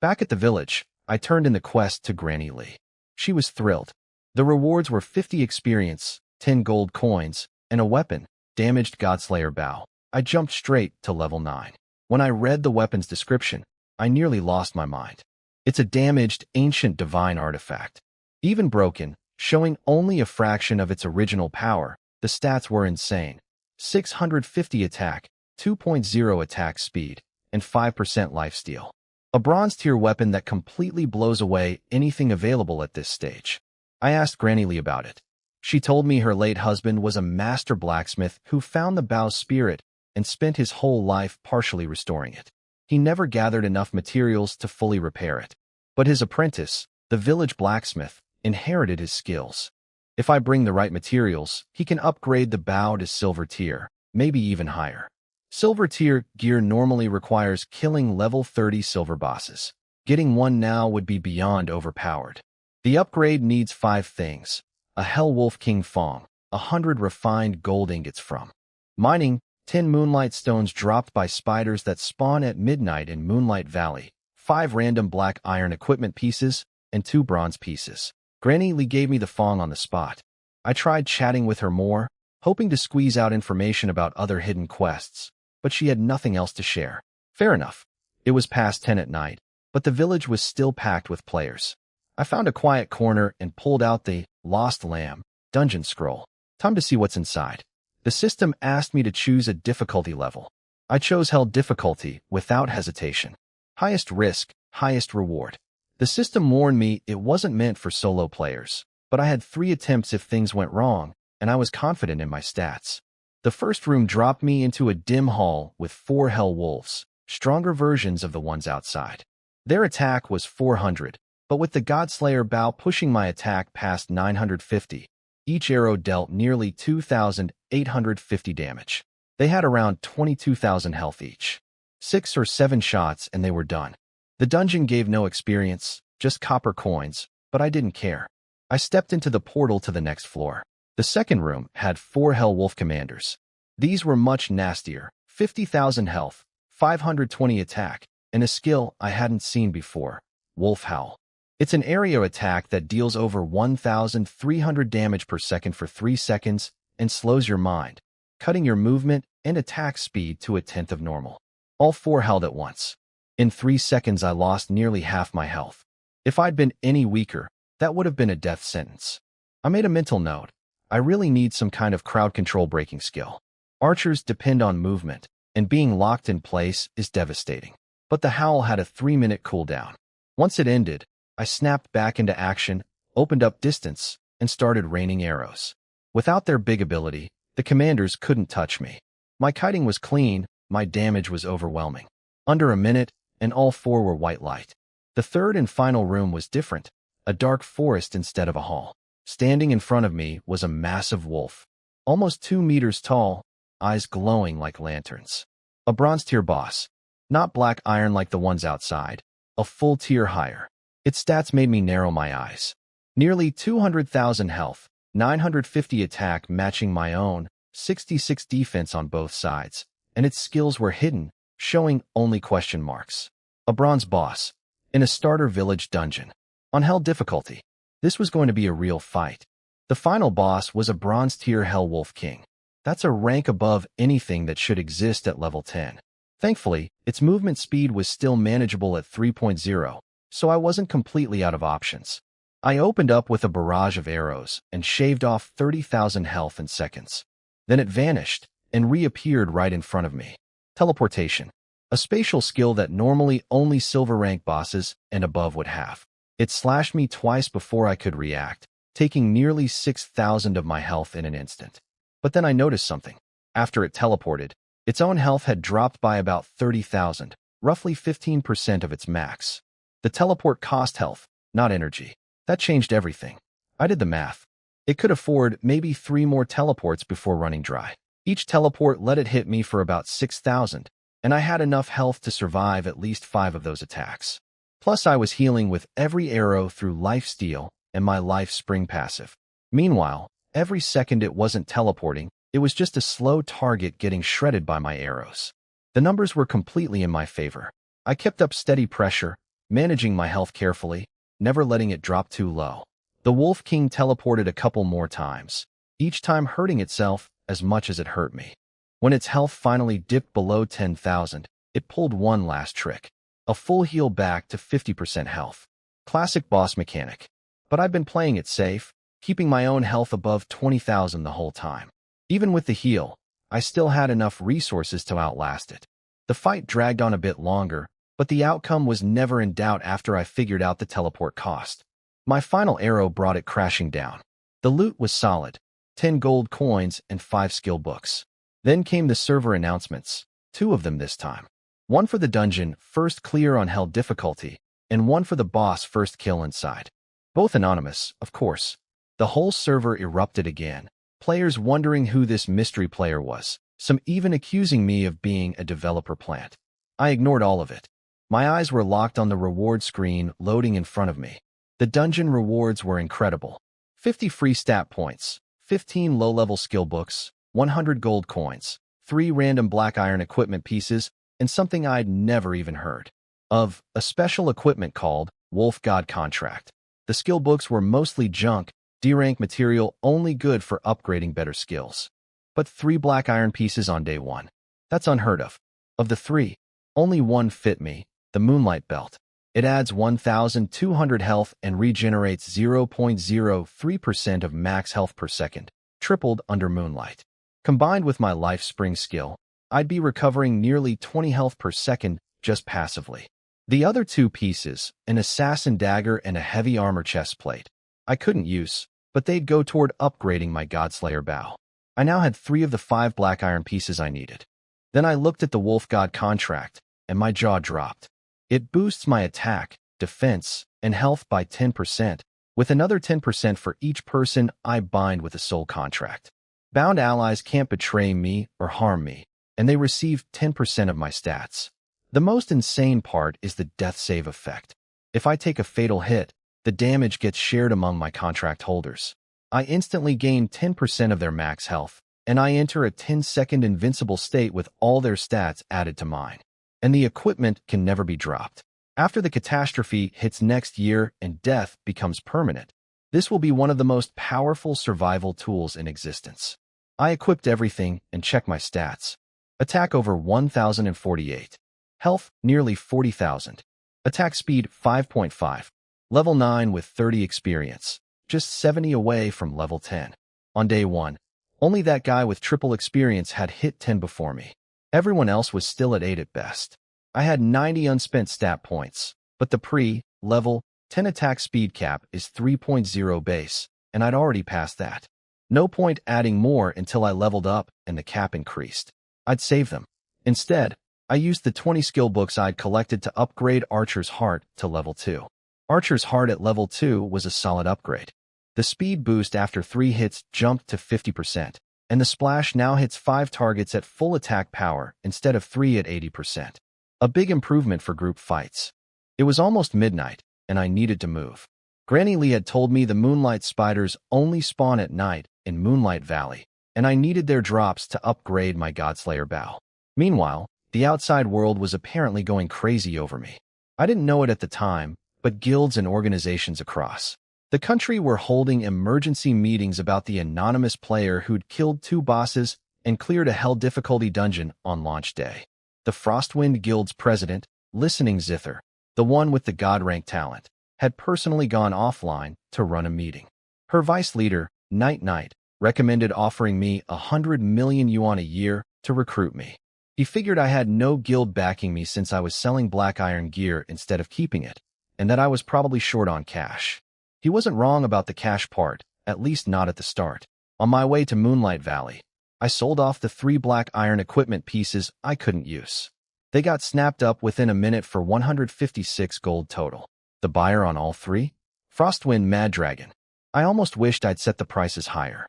Back at the village, I turned in the quest to Granny Lee. She was thrilled. The rewards were 50 experience, 10 gold coins, and a weapon, damaged Godslayer bow. I jumped straight to level 9. When I read the weapon's description, I nearly lost my mind. It's a damaged, ancient divine artifact. Even broken, showing only a fraction of its original power, the stats were insane. 650 attack, 2.0 attack speed, and 5% lifesteal. A bronze-tier weapon that completely blows away anything available at this stage. I asked Granny Lee about it. She told me her late husband was a master blacksmith who found the bow's spirit and spent his whole life partially restoring it. He never gathered enough materials to fully repair it. But his apprentice, the village blacksmith, inherited his skills. If I bring the right materials, he can upgrade the bow to silver tier, maybe even higher. Silver tier gear normally requires killing level 30 silver bosses. Getting one now would be beyond overpowered. The upgrade needs 5 things. A Hell Wolf King Fong, 100 refined gold ingots from mining, 10 moonlight stones dropped by spiders that spawn at midnight in Moonlight Valley, 5 random black iron equipment pieces, and 2 bronze pieces. Granny Lee gave me the Fong on the spot. I tried chatting with her more, hoping to squeeze out information about other hidden quests, but she had nothing else to share. Fair enough. It was past 10 at night, but the village was still packed with players. I found a quiet corner and pulled out the Lost Lamb dungeon scroll. Time to see what's inside. The system asked me to choose a difficulty level. I chose Hell difficulty without hesitation. Highest risk, highest reward. The system warned me it wasn't meant for solo players, but I had 3 attempts if things went wrong, and I was confident in my stats. The first room dropped me into a dim hall with 4 Hell Wolves, stronger versions of the ones outside. Their attack was 400, but with the Godslayer bow pushing my attack past 950, each arrow dealt nearly 2,850 damage. They had around 22,000 health each. 6 or 7 shots and they were done. The dungeon gave no experience, just copper coins, but I didn't care. I stepped into the portal to the next floor. The second room had 4 Hell Wolf commanders. These were much nastier, 50,000 health, 520 attack, and a skill I hadn't seen before, Wolf Howl. It's an area attack that deals over 1,300 damage per second for 3 seconds and slows your mind, cutting your movement and attack speed to 1/10 of normal. All 4 held at once. In 3 seconds, I lost nearly half my health. If I'd been any weaker, that would have been a death sentence. I made a mental note. I really need some kind of crowd control breaking skill. Archers depend on movement, and being locked in place is devastating. But the howl had a 3-minute cooldown. Once it ended, I snapped back into action, opened up distance, and started raining arrows. Without their big ability, the commanders couldn't touch me. My kiting was clean, my damage was overwhelming. Under a minute, and all 4 were white light. The third and final room was different, a dark forest instead of a hall. Standing in front of me was a massive wolf, almost 2 meters tall, eyes glowing like lanterns. A bronze tier boss, not black iron like the ones outside, a full tier higher. Its stats made me narrow my eyes. Nearly 200,000 health, 950 attack matching my own, 66 defense on both sides, and its skills were hidden, showing only question marks. A bronze boss, in a starter village dungeon. On hell difficulty, this was going to be a real fight. The final boss was a bronze tier Hell Wolf King. That's a rank above anything that should exist at level 10. Thankfully, its movement speed was still manageable at 3.0, so I wasn't completely out of options. I opened up with a barrage of arrows and shaved off 30,000 health in seconds. Then it vanished and reappeared right in front of me. Teleportation, a spatial skill that normally only silver rank bosses and above would have. It slashed me twice before I could react, taking nearly 6,000 of my health in an instant. But then I noticed something. After it teleported, its own health had dropped by about 30,000, roughly 15% of its max. The teleport cost health, not energy. That changed everything. I did the math. It could afford maybe 3 more teleports before running dry. Each teleport let it hit me for about 6,000, and I had enough health to survive at least 5 of those attacks. Plus, I was healing with every arrow through Lifesteal and my Life Spring passive. Meanwhile, every second it wasn't teleporting, it was just a slow target getting shredded by my arrows. The numbers were completely in my favor. I kept up steady pressure, managing my health carefully, never letting it drop too low. The Wolf King teleported a couple more times, each time hurting itself as much as it hurt me. When its health finally dipped below 10,000, it pulled one last trick. A full heal back to 50% health. Classic boss mechanic. But I've been playing it safe, keeping my own health above 20,000 the whole time. Even with the heal, I still had enough resources to outlast it. The fight dragged on a bit longer, but the outcome was never in doubt after I figured out the teleport cost. My final arrow brought it crashing down. The loot was solid, 10 gold coins and 5 skill books. Then came the server announcements, 2 of them this time. One for the dungeon, first clear on hell difficulty, and one for the boss, first kill inside. Both anonymous, of course. The whole server erupted again, players wondering who this mystery player was, some even accusing me of being a developer plant. I ignored all of it. My eyes were locked on the reward screen loading in front of me. The dungeon rewards were incredible. 50 free stat points, 15 low-level skill books, 100 gold coins, 3 random black iron equipment pieces, and something I'd never even heard of, a special equipment called Wolf God Contract. The skill books were mostly junk, D-rank material only good for upgrading better skills. But 3 black iron pieces on day 1. That's unheard of. Of the 3, only one fit me, the Moonlight Belt. It adds 1,200 health and regenerates 0.03% of max health per second, tripled under Moonlight. Combined with my Life Spring skill, I'd be recovering nearly 20 health per second just passively. The other 2 pieces, an assassin dagger and a heavy armor chest plate, I couldn't use, but they'd go toward upgrading my Godslayer bow. I now had 3 of the 5 black iron pieces I needed. Then I looked at the Wolf God Contract, and my jaw dropped. It boosts my attack, defense, and health by 10%, with another 10% for each person I bind with a soul contract. Bound allies can't betray me or harm me, and they receive 10% of my stats. The most insane part is the death save effect. If I take a fatal hit, the damage gets shared among my contract holders. I instantly gain 10% of their max health, and I enter a 10-second invincible state with all their stats added to mine. And the equipment can never be dropped. After the catastrophe hits next year and death becomes permanent, this will be one of the most powerful survival tools in existence. I equipped everything and checked my stats. Attack over 1,048. Health nearly 40,000. Attack speed 5.5. Level 9 with 30 experience. Just 70 away from level 10. On day 1, only that guy with triple experience had hit 10 before me. Everyone else was still at 8 at best. I had 90 unspent stat points, but the pre-level 10 attack speed cap is 3.0 base, and I'd already passed that. No point adding more until I leveled up and the cap increased. I'd save them. Instead, I used the 20 skill books I'd collected to upgrade Archer's Heart to level 2. Archer's Heart at level 2 was a solid upgrade. The speed boost after 3 hits jumped to 50%, and the splash now hits 5 targets at full attack power instead of 3 at 80%. A big improvement for group fights. It was almost midnight, and I needed to move. Granny Lee had told me the Moonlight Spiders only spawn at night in Moonlight Valley, and I needed their drops to upgrade my Godslayer bow. Meanwhile, the outside world was apparently going crazy over me. I didn't know it at the time, but guilds and organizations across the country were holding emergency meetings about the anonymous player who'd killed 2 bosses and cleared a hell difficulty dungeon on launch day. The Frostwind Guild's president, Listening Zither, the one with the god-rank talent, had personally gone offline to run a meeting. Her vice leader, Night Knight, recommended offering me 100 million yuan a year to recruit me. He figured I had no guild backing me since I was selling black iron gear instead of keeping it, and that I was probably short on cash. He wasn't wrong about the cash part, at least not at the start. On my way to Moonlight Valley, I sold off the 3 black iron equipment pieces I couldn't use. They got snapped up within a minute for 156 gold total. The buyer on all 3? Frostwind Mad Dragon. I almost wished I'd set the prices higher.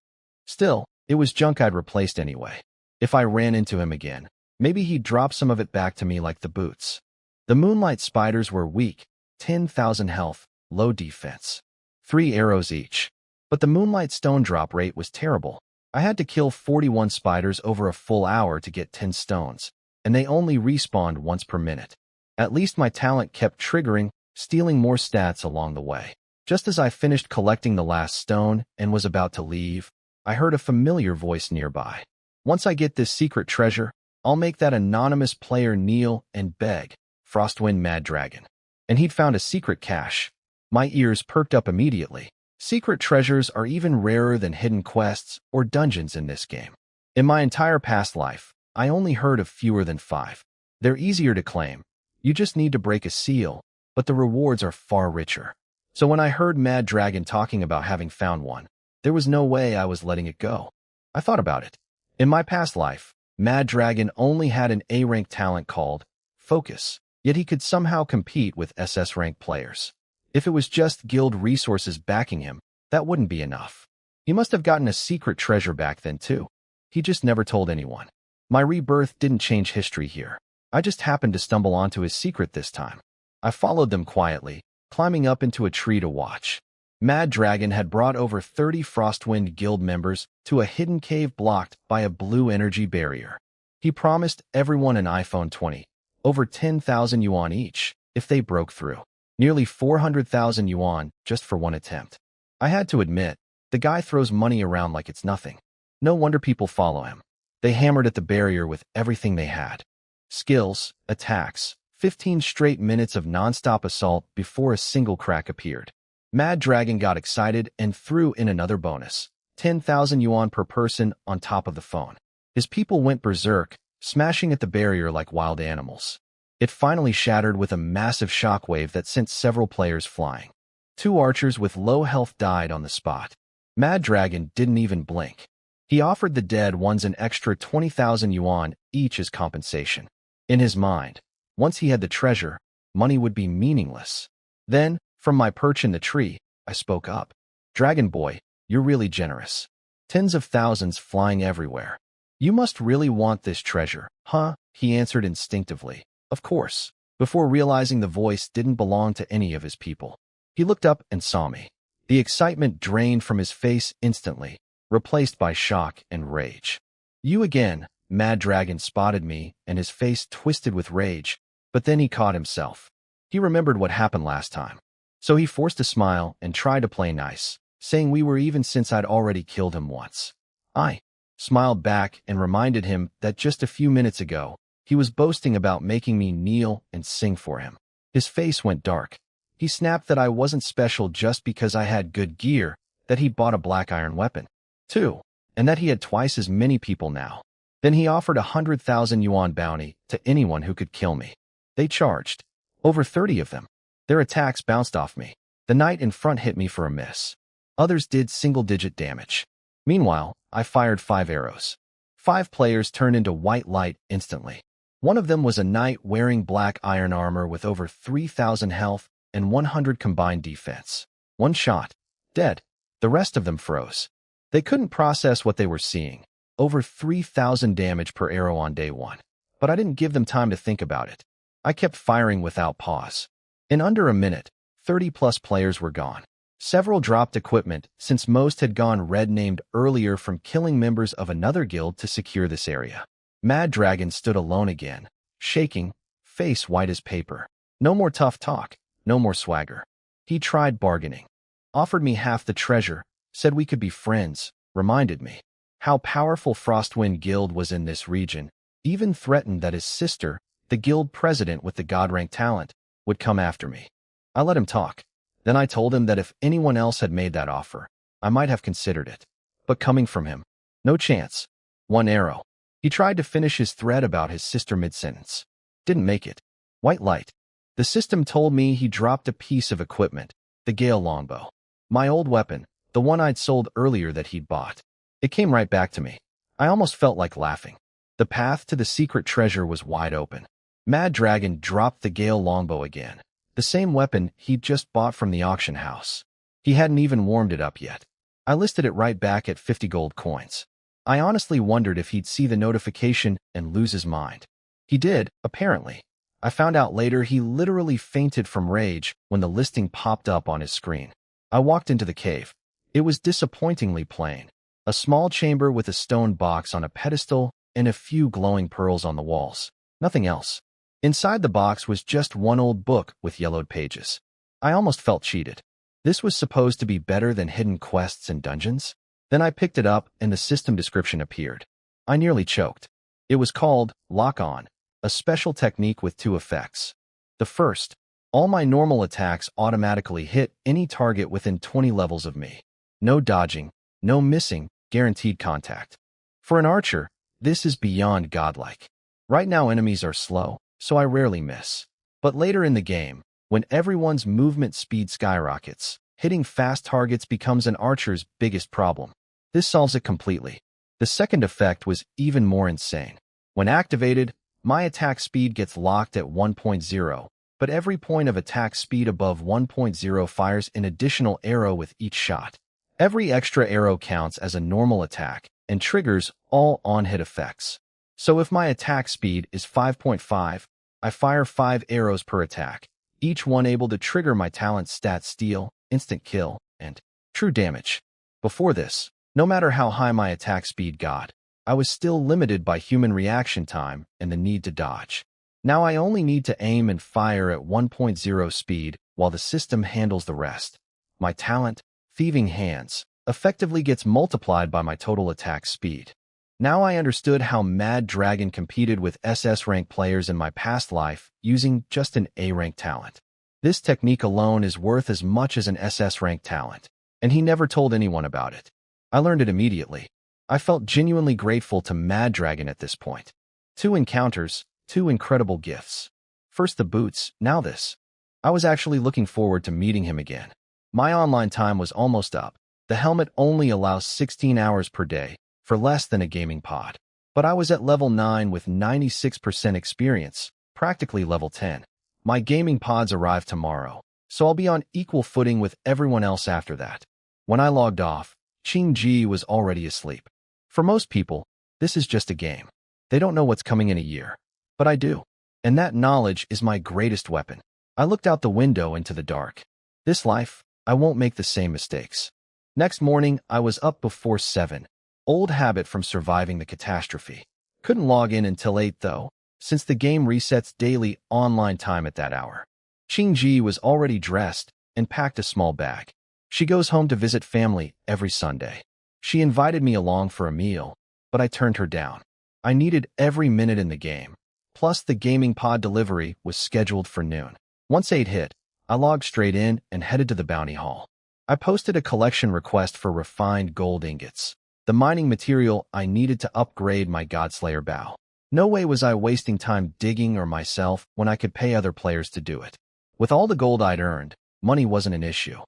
Still, it was junk I'd replaced anyway. If I ran into him again, maybe he'd drop some of it back to me like the boots. The Moonlight Spiders were weak, 10,000 health, low defense. 3 arrows each. But the Moonlight Stone drop rate was terrible. I had to kill 41 spiders over a full hour to get 10 stones, and they only respawned once per minute. At least my talent kept triggering, stealing more stats along the way. Just as I finished collecting the last stone and was about to leave, I heard a familiar voice nearby. Once I get this secret treasure, I'll make that anonymous player kneel and beg, Frostwind Mad Dragon. And he'd found a secret cache. My ears perked up immediately. Secret treasures are even rarer than hidden quests or dungeons in this game. In my entire past life, I only heard of fewer than 5. They're easier to claim. You just need to break a seal, but the rewards are far richer. So when I heard Mad Dragon talking about having found one, there was no way I was letting it go. I thought about it. In my past life, Mad Dragon only had an A-rank talent called Focus, yet he could somehow compete with SS-rank players. If it was just guild resources backing him, that wouldn't be enough. He must have gotten a secret treasure back then too. He just never told anyone. My rebirth didn't change history here. I just happened to stumble onto his secret this time. I followed them quietly, climbing up into a tree to watch. Mad Dragon had brought over 30 Frostwind Guild members to a hidden cave blocked by a blue energy barrier. He promised everyone an iPhone 20, over 10,000 yuan each, if they broke through. Nearly 400,000 yuan just for one attempt. I had to admit, the guy throws money around like it's nothing. No wonder people follow him. They hammered at the barrier with everything they had. Skills, attacks, 15 straight minutes of non-stop assault before a single crack appeared. Mad Dragon got excited and threw in another bonus, 10,000 yuan per person on top of the phone. His people went berserk, smashing at the barrier like wild animals. It finally shattered with a massive shockwave that sent several players flying. 2 archers with low health died on the spot. Mad Dragon didn't even blink. He offered the dead ones an extra 20,000 yuan each as compensation. In his mind, once he had the treasure, money would be meaningless. Then, from my perch in the tree, I spoke up. Dragon Boy, you're really generous. Tens of thousands flying everywhere. You must really want this treasure, huh? He answered instinctively. Of course, before realizing the voice didn't belong to any of his people. He looked up and saw me. The excitement drained from his face instantly, replaced by shock and rage. You again, Mad Dragon spotted me, and his face twisted with rage, but then he caught himself. He remembered what happened last time. So he forced a smile and tried to play nice, saying we were even since I'd already killed him once. I smiled back and reminded him that just a few minutes ago, he was boasting about making me kneel and sing for him. His face went dark. He snapped that I wasn't special just because I had good gear, that he bought a black iron weapon, too, and that he had twice as many people now. Then he offered 100,000 yuan bounty to anyone who could kill me. They charged. Over 30 of them. Their attacks bounced off me. The knight in front hit me for a miss. Others did single-digit damage. Meanwhile, I fired 5 arrows. 5 players turned into white light instantly. One of them was a knight wearing black iron armor with over 3,000 health and 100 combined defense. 1 shot. Dead. The rest of them froze. They couldn't process what they were seeing. Over 3,000 damage per arrow on day 1. But I didn't give them time to think about it. I kept firing without pause. In under a minute, 30-plus players were gone. Several dropped equipment since most had gone red named earlier from killing members of another guild to secure this area. Mad Dragon stood alone again, shaking, face white as paper. No more tough talk, no more swagger. He tried bargaining. Offered me half the treasure, said we could be friends, reminded me how powerful Frostwind Guild was in this region, even threatened that his sister, the guild president with the god-rank talent, would come after me. I let him talk. Then I told him that if anyone else had made that offer, I might have considered it. But coming from him, no chance. 1 arrow. He tried to finish his thread about his sister mid-sentence. Didn't make it. White light. The system told me he dropped a piece of equipment, the Gale longbow. My old weapon, the one I'd sold earlier that he'd bought. It came right back to me. I almost felt like laughing. The path to the secret treasure was wide open. Mad Dragon dropped the Gale longbow again, the same weapon he'd just bought from the auction house. He hadn't even warmed it up yet. I listed it right back at 50 gold coins. I honestly wondered if he'd see the notification and lose his mind. He did, apparently. I found out later he literally fainted from rage when the listing popped up on his screen. I walked into the cave. It was disappointingly plain. A small chamber with a stone box on a pedestal and a few glowing pearls on the walls. Nothing else. Inside the box was just one old book with yellowed pages. I almost felt cheated. This was supposed to be better than hidden quests and dungeons? Then I picked it up and the system description appeared. I nearly choked. It was called Lock On, a special technique with 2 effects. The first, all my normal attacks automatically hit any target within 20 levels of me. No dodging, no missing, guaranteed contact. For an archer, this is beyond godlike. Right now enemies are slow, so I rarely miss. But later in the game, when everyone's movement speed skyrockets, hitting fast targets becomes an archer's biggest problem. This solves it completely. The second effect was even more insane. When activated, my attack speed gets locked at 1.0, but every point of attack speed above 1.0 fires an additional arrow with each shot. Every extra arrow counts as a normal attack and triggers all on-hit effects. So if my attack speed is 5.5, I fire 5 arrows per attack, each one able to trigger my talent stat steal, instant kill, and true damage. Before this, no matter how high my attack speed got, I was still limited by human reaction time and the need to dodge. Now I only need to aim and fire at 1.0 speed while the system handles the rest. My talent, Thieving Hands, effectively gets multiplied by my total attack speed. Now I understood how Mad Dragon competed with SS rank players in my past life using just an A rank talent. This technique alone is worth as much as an SS rank talent, and he never told anyone about it. I learned it immediately. I felt genuinely grateful to Mad Dragon at this point. 2 encounters, 2 incredible gifts. First the boots, now this. I was actually looking forward to meeting him again. My online time was almost up. The helmet only allows 16 hours per day, for less than a gaming pod. But I was at level 9 with 96% experience, practically level 10. My gaming pods arrive tomorrow, so I'll be on equal footing with everyone else after that. When I logged off, Qing Ji was already asleep. For most people, this is just a game. They don't know what's coming in a year. But I do. And that knowledge is my greatest weapon. I looked out the window into the dark. This life, I won't make the same mistakes. Next morning, I was up before 7. Old habit from surviving the catastrophe. Couldn't log in until 8 though, since the game resets daily online time at that hour. Qingji was already dressed and packed a small bag. She goes home to visit family every Sunday. She invited me along for a meal, but I turned her down. I needed every minute in the game. Plus, the gaming pod delivery was scheduled for noon. Once 8 hit, I logged straight in and headed to the bounty hall. I posted a collection request for refined gold ingots, the mining material I needed to upgrade my Godslayer bow. No way was I wasting time digging or myself when I could pay other players to do it. With all the gold I'd earned, money wasn't an issue.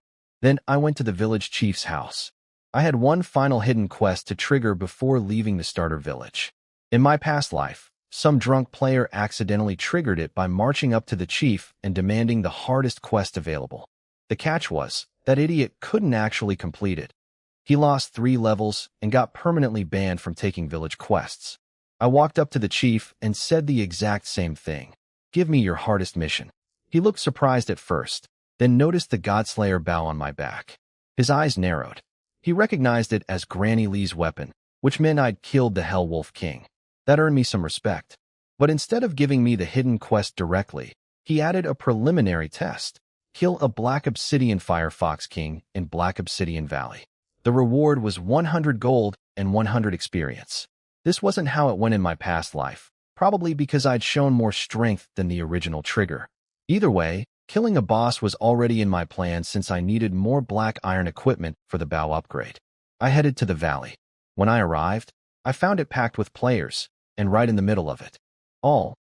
Then I went to the village chief's house. I had one final hidden quest to trigger before leaving the starter village. In my past life, some drunk player accidentally triggered it by marching up to the chief and demanding the hardest quest available. The catch was, that idiot couldn't actually complete it. He lost 3 levels and got permanently banned from taking village quests. I walked up to the chief and said the exact same thing. Give me your hardest mission. He looked surprised at first, then noticed the Godslayer bow on my back. His eyes narrowed. He recognized it as Granny Lee's weapon, which meant I'd killed the Hell Wolf King. That earned me some respect. But instead of giving me the hidden quest directly, he added a preliminary test. Kill a Black Obsidian Firefox King in Black Obsidian Valley. The reward was 100 gold and 100 experience. This wasn't how it went in my past life, probably because I'd shown more strength than the original trigger. Either way, killing a boss was already in my plan since I needed more black iron equipment for the bow upgrade. I headed to the valley. When I arrived, I found it packed with players, and right in the middle of it,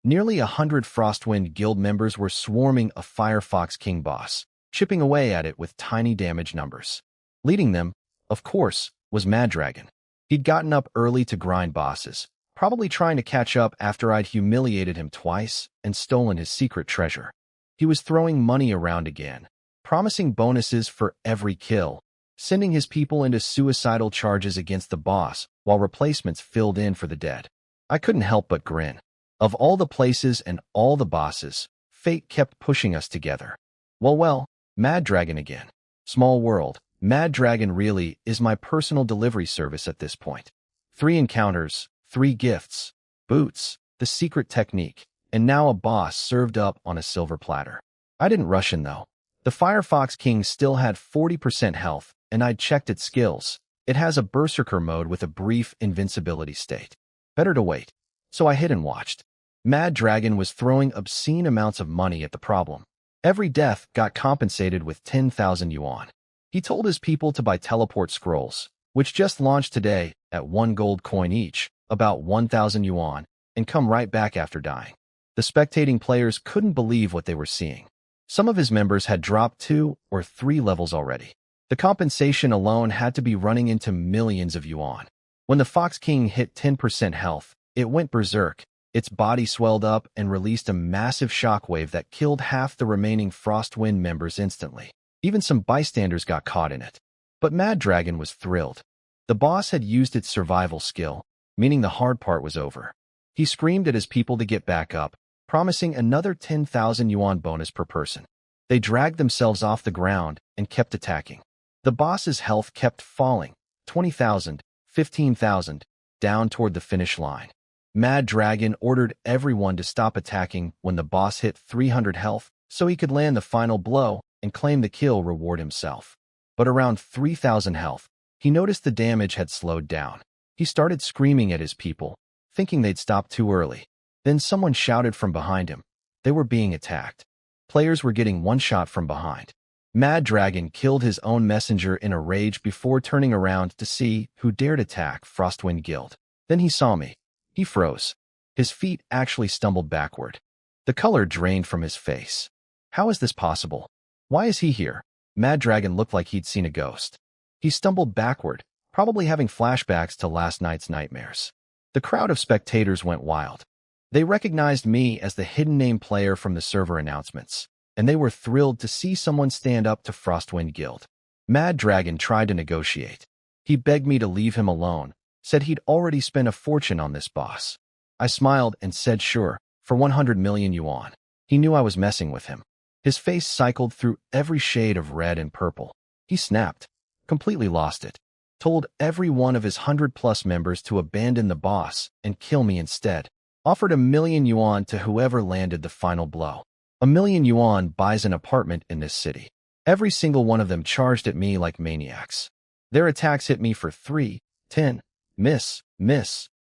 nearly 100 Frostwind Guild members were swarming a Firefox King boss, chipping away at it with tiny damage numbers. Leading them, of course, was Mad Dragon. He'd gotten up early to grind bosses, probably trying to catch up after I'd humiliated him twice and stolen his secret treasure. He was throwing money around again, promising bonuses for every kill, sending his people into suicidal charges against the boss while replacements filled in for the dead. I couldn't help but grin. Of all the places and all the bosses, fate kept pushing us together. Well, Mad Dragon again. Small world, Mad Dragon really is my personal delivery service at this point. 3 encounters, 3 gifts, boots, the secret technique, and now a boss served up on a silver platter. I didn't rush in though. The Firefox King still had 40% health, and I'd checked its skills. It has a Berserker mode with a brief invincibility state. Better to wait. So I hid and watched. Mad Dragon was throwing obscene amounts of money at the problem. Every death got compensated with 10,000 yuan. He told his people to buy teleport scrolls, which just launched today at 1 gold coin each, about 1,000 yuan, and come right back after dying. The spectating players couldn't believe what they were seeing. Some of his members had dropped 2 or 3 levels already. The compensation alone had to be running into millions of yuan. When the Fox King hit 10% health, it went berserk. Its body swelled up and released a massive shockwave that killed half the remaining Frostwind members instantly. Even some bystanders got caught in it. But Mad Dragon was thrilled. The boss had used its survival skill, meaning the hard part was over. He screamed at his people to get back up, promising another 10,000 yuan bonus per person. They dragged themselves off the ground and kept attacking. The boss's health kept falling, 20,000, 15,000, down toward the finish line. Mad Dragon ordered everyone to stop attacking when the boss hit 300 health so he could land the final blow and claim the kill reward himself. But around 3,000 health, he noticed the damage had slowed down. He started screaming at his people, thinking they'd stopped too early. Then someone shouted from behind him. They were being attacked. Players were getting one shot from behind. Mad Dragon killed his own messenger in a rage before turning around to see who dared attack Frostwind Guild. Then he saw me. He froze. His feet actually stumbled backward. The color drained from his face. How is this possible? Why is he here? Mad Dragon looked like he'd seen a ghost. He stumbled backward, probably having flashbacks to last night's nightmares. The crowd of spectators went wild. They recognized me as the hidden name player from the server announcements, and they were thrilled to see someone stand up to Frostwind Guild. Mad Dragon tried to negotiate. He begged me to leave him alone, said he'd already spent a fortune on this boss. I smiled and said sure, for 100 million yuan. He knew I was messing with him. His face cycled through every shade of red and purple. He snapped, completely lost it, told every one of his 100+ members to abandon the boss and kill me instead, offered 1 million yuan to whoever landed the final blow. 1 million yuan buys an apartment in this city. Every single one of them charged at me like maniacs. Their attacks hit me for 3, 10, miss,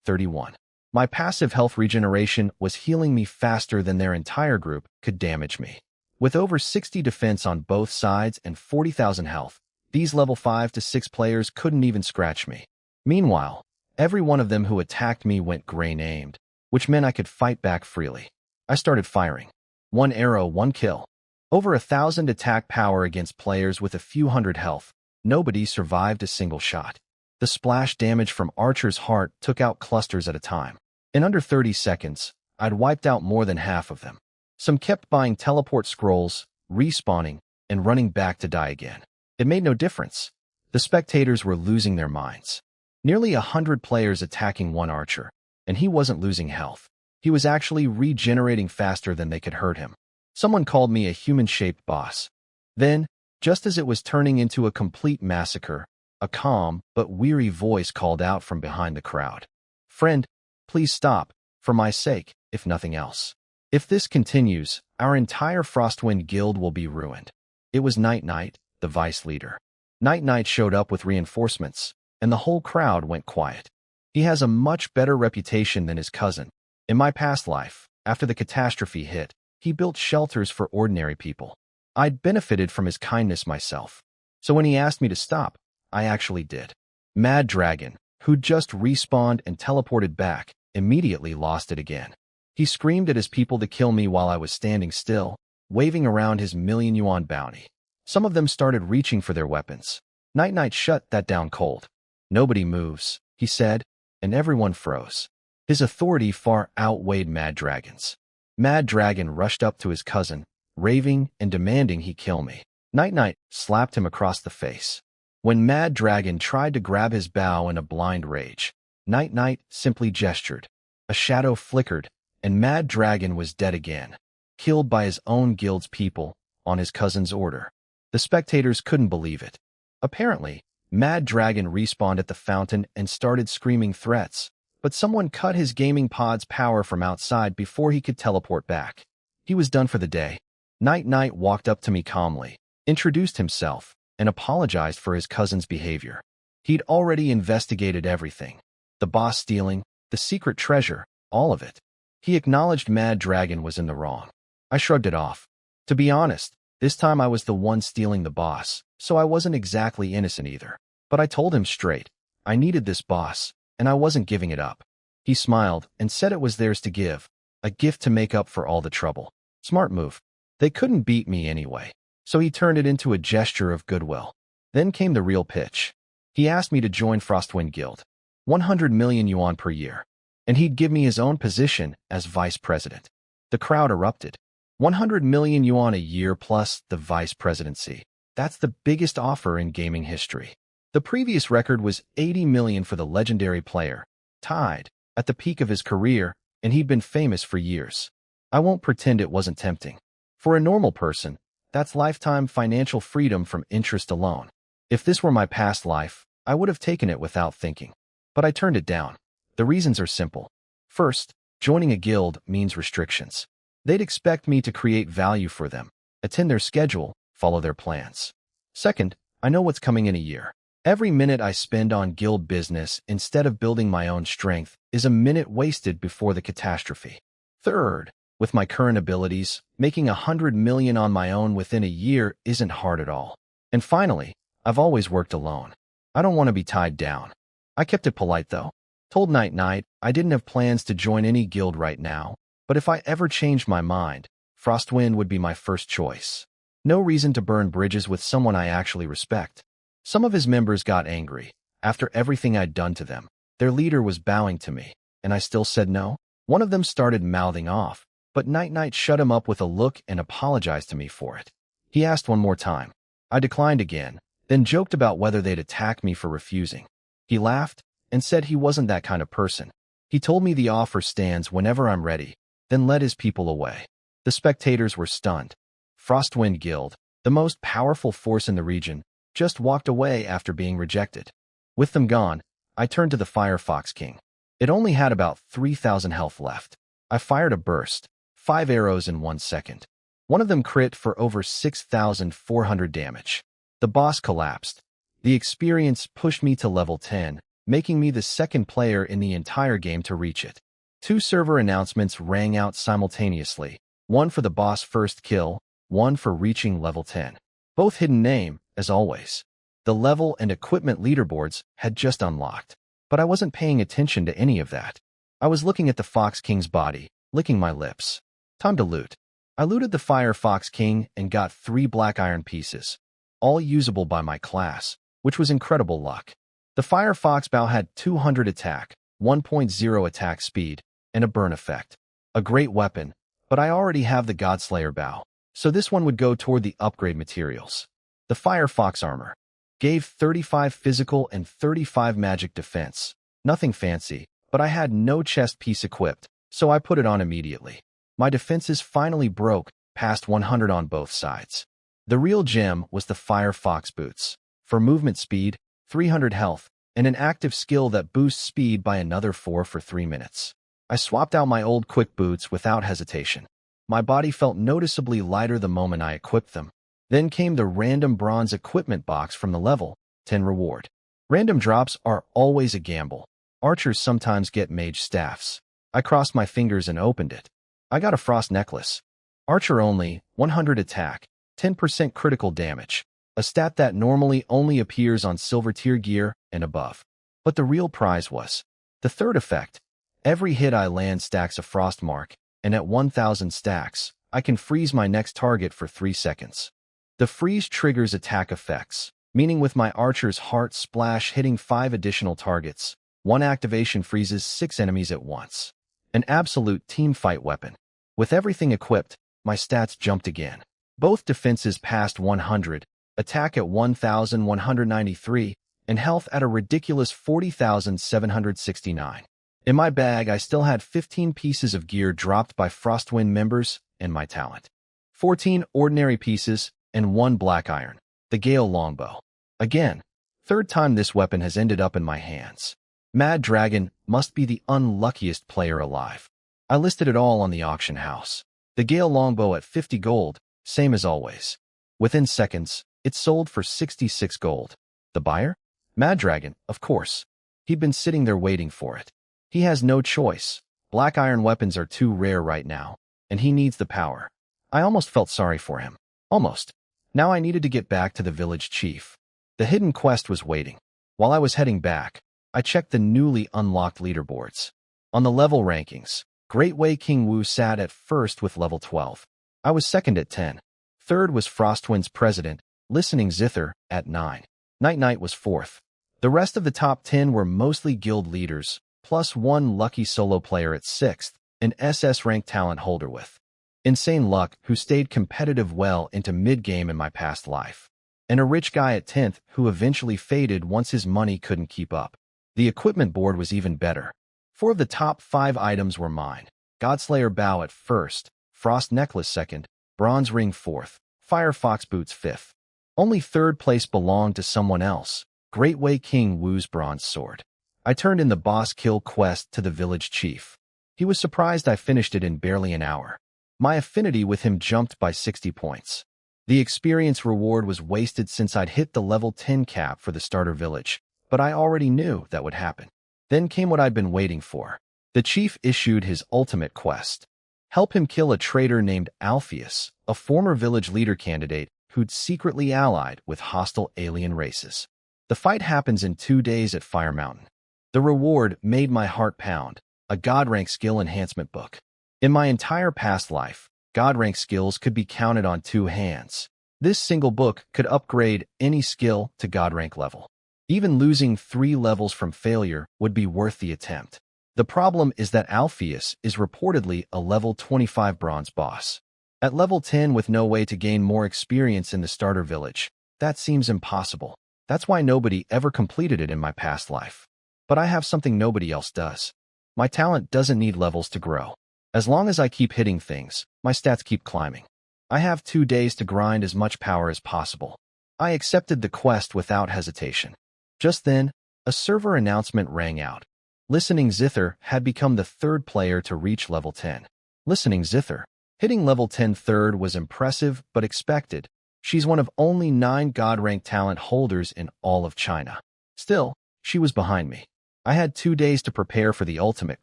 31. My passive health regeneration was healing me faster than their entire group could damage me. With over 60 defense on both sides and 40,000 health, these level 5 to 6 players couldn't even scratch me. Meanwhile, every one of them who attacked me went grain-aimed, which meant I could fight back freely. I started firing. 1 arrow, 1 kill. Over 1,000 attack power against players with a few hundred health. Nobody survived a single shot. The splash damage from Archer's heart took out clusters at a time. In under 30 seconds, I'd wiped out more than half of them. Some kept buying teleport scrolls, respawning, and running back to die again. It made no difference. The spectators were losing their minds. Nearly 100 players attacking one Archer, and he wasn't losing health. He was actually regenerating faster than they could hurt him. Someone called me a human-shaped boss. Then, just as it was turning into a complete massacre, a calm but weary voice called out from behind the crowd. "Friend, please stop, for my sake, if nothing else. If this continues, our entire Frostwind guild will be ruined." It was Night Knight, the vice leader. Night Knight showed up with reinforcements, and the whole crowd went quiet. He has a much better reputation than his cousin. In my past life, after the catastrophe hit, he built shelters for ordinary people. I'd benefited from his kindness myself. So when he asked me to stop, I actually did. Mad Dragon, who'd just respawned and teleported back, immediately lost it again. He screamed at his people to kill me while I was standing still, waving around his 1 million yuan bounty. Some of them started reaching for their weapons. Night Knight shut that down cold. "Nobody moves," he said, and everyone froze. His authority far outweighed Mad Dragon's. Mad Dragon rushed up to his cousin, raving and demanding he kill me. Night Knight slapped him across the face. When Mad Dragon tried to grab his bow in a blind rage, Night Knight simply gestured. A shadow flickered, and Mad Dragon was dead again, killed by his own guild's people on his cousin's order. The spectators couldn't believe it. Apparently, Mad Dragon respawned at the fountain and started screaming threats, but someone cut his gaming pod's power from outside before he could teleport back. He was done for the day. Night Knight walked up to me calmly, introduced himself, and apologized for his cousin's behavior. He'd already investigated everything. The boss stealing, the secret treasure, all of it. He acknowledged Mad Dragon was in the wrong. I shrugged it off. To be honest, this time I was the one stealing the boss, so I wasn't exactly innocent either. But I told him straight, I needed this boss, and I wasn't giving it up. He smiled and said it was theirs to give, a gift to make up for all the trouble. Smart move. They couldn't beat me anyway, so he turned it into a gesture of goodwill. Then came the real pitch. He asked me to join Frostwind Guild, 100 million yuan per year, and he'd give me his own position as vice president. The crowd erupted. 100 million yuan a year plus the vice presidency. That's the biggest offer in gaming history. The previous record was 80 million for the legendary player, tied, at the peak of his career, and he'd been famous for years. I won't pretend it wasn't tempting. For a normal person, that's lifetime financial freedom from interest alone. If this were my past life, I would have taken it without thinking. But I turned it down. The reasons are simple. First, joining a guild means restrictions. They'd expect me to create value for them, attend their schedule, follow their plans. Second, I know what's coming in a year. Every minute I spend on guild business instead of building my own strength is a minute wasted before the catastrophe. Third, with my current abilities, making 100 million on my own within a year isn't hard at all. And finally, I've always worked alone. I don't want to be tied down. I kept it polite though. Told Night Knight I didn't have plans to join any guild right now, but if I ever changed my mind, Frostwind would be my first choice. No reason to burn bridges with someone I actually respect. Some of his members got angry. After everything I'd done to them, their leader was bowing to me, and I still said no. One of them started mouthing off, but Night Knight shut him up with a look and apologized to me for it. He asked one more time. I declined again, then joked about whether they'd attack me for refusing. He laughed and said he wasn't that kind of person. He told me the offer stands whenever I'm ready, then led his people away. The spectators were stunned. Frostwind Guild, the most powerful force in the region, just walked away after being rejected. With them gone, I turned to the Firefox King. It only had about 3,000 health left. I fired a burst, 5 arrows in 1 second. One of them crit for over 6,400 damage. The boss collapsed. The experience pushed me to level 10, making me the second player in the entire game to reach it. 2 server announcements rang out simultaneously, one for the boss first kill, one for reaching level 10. Both hidden name, as always. The level and equipment leaderboards had just unlocked, but I wasn't paying attention to any of that. I was looking at the Fox King's body, licking my lips. Time to loot. I looted the Fire Fox King and got 3 black iron pieces, all usable by my class, which was incredible luck. The Fire Fox bow had 200 attack, 1.0 attack speed, and a burn effect. A great weapon, but I already have the Godslayer bow, so this one would go toward the upgrade materials. The Fire Fox armor gave 35 physical and 35 magic defense. Nothing fancy, but I had no chest piece equipped, so I put it on immediately. My defenses finally broke past 100 on both sides. The real gem was the Fire Fox boots. For movement speed, 300 health, and an active skill that boosts speed by another 4 for 3 minutes. I swapped out my old quick boots without hesitation. My body felt noticeably lighter the moment I equipped them. Then came the random bronze equipment box from the level 10 reward. Random drops are always a gamble. Archers sometimes get mage staffs. I crossed my fingers and opened it. I got a frost necklace. Archer only, 100 attack, 10% critical damage. A stat that normally only appears on silver tier gear and above. But the real prize was the third effect. Every hit I land stacks a frost mark, and at 1,000 stacks, I can freeze my next target for 3 seconds. The freeze triggers attack effects, meaning with my archer's heart splash hitting 5 additional targets, one activation freezes 6 enemies at once. An absolute teamfight weapon. With everything equipped, my stats jumped again. Both defenses passed 100, attack at 1,193, and health at a ridiculous 40,769. In my bag, I still had 15 pieces of gear dropped by Frostwind members and my talent. 14 ordinary pieces and 1 black iron, the Gale longbow. Again, third time this weapon has ended up in my hands. Mad Dragon must be the unluckiest player alive. I listed it all on the auction house. The Gale longbow at 50 gold, same as always. Within seconds, it sold for 66 gold. The buyer? Mad Dragon, of course. He'd been sitting there waiting for it. He has no choice. Black iron weapons are too rare right now, and he needs the power. I almost felt sorry for him. Almost. Now I needed to get back to the village chief. The hidden quest was waiting. While I was heading back, I checked the newly unlocked leaderboards. On the level rankings, Great Wei King Wu sat at first with level 12. I was second at 10. Third was Frostwind's president, Listening Zither, at 9. Night Knight was fourth. The rest of the top 10 were mostly guild leaders, plus 1 lucky solo player at 6th, an SS rank talent holder with insane luck who stayed competitive well into mid-game in my past life, and a rich guy at 10th who eventually faded once his money couldn't keep up. The equipment board was even better. 4 of the top 5 items were mine. Godslayer bow at first, Frost necklace second, Bronze ring fourth, Fire Fox boots fifth. Only third place belonged to someone else, Great Wei King Wu's bronze sword. I turned in the boss kill quest to the village chief. He was surprised I finished it in barely an hour. My affinity with him jumped by 60 points. The experience reward was wasted since I'd hit the level 10 cap for the starter village, but I already knew that would happen. Then came what I'd been waiting for. The chief issued his ultimate quest. Help him kill a traitor named Alpheus, a former village leader candidate who'd secretly allied with hostile alien races. The fight happens in 2 days at Fire Mountain. The reward made my heart pound, a God rank skill enhancement book. In my entire past life, God rank skills could be counted on 2 hands. This single book could upgrade any skill to God rank level. Even losing 3 levels from failure would be worth the attempt. The problem is that Alpheus is reportedly a level 25 bronze boss. At level 10 with no way to gain more experience in the starter village, that seems impossible. That's why nobody ever completed it in my past life. But I have something nobody else does. My talent doesn't need levels to grow. As long as I keep hitting things, my stats keep climbing. I have 2 days to grind as much power as possible. I accepted the quest without hesitation. Just then, a server announcement rang out. Listening Zither had become the 3rd player to reach level 10. Listening Zither. Hitting level 10 third was impressive but expected. She's one of only 9 God-ranked talent holders in all of China. Still, she was behind me. I had 2 days to prepare for the ultimate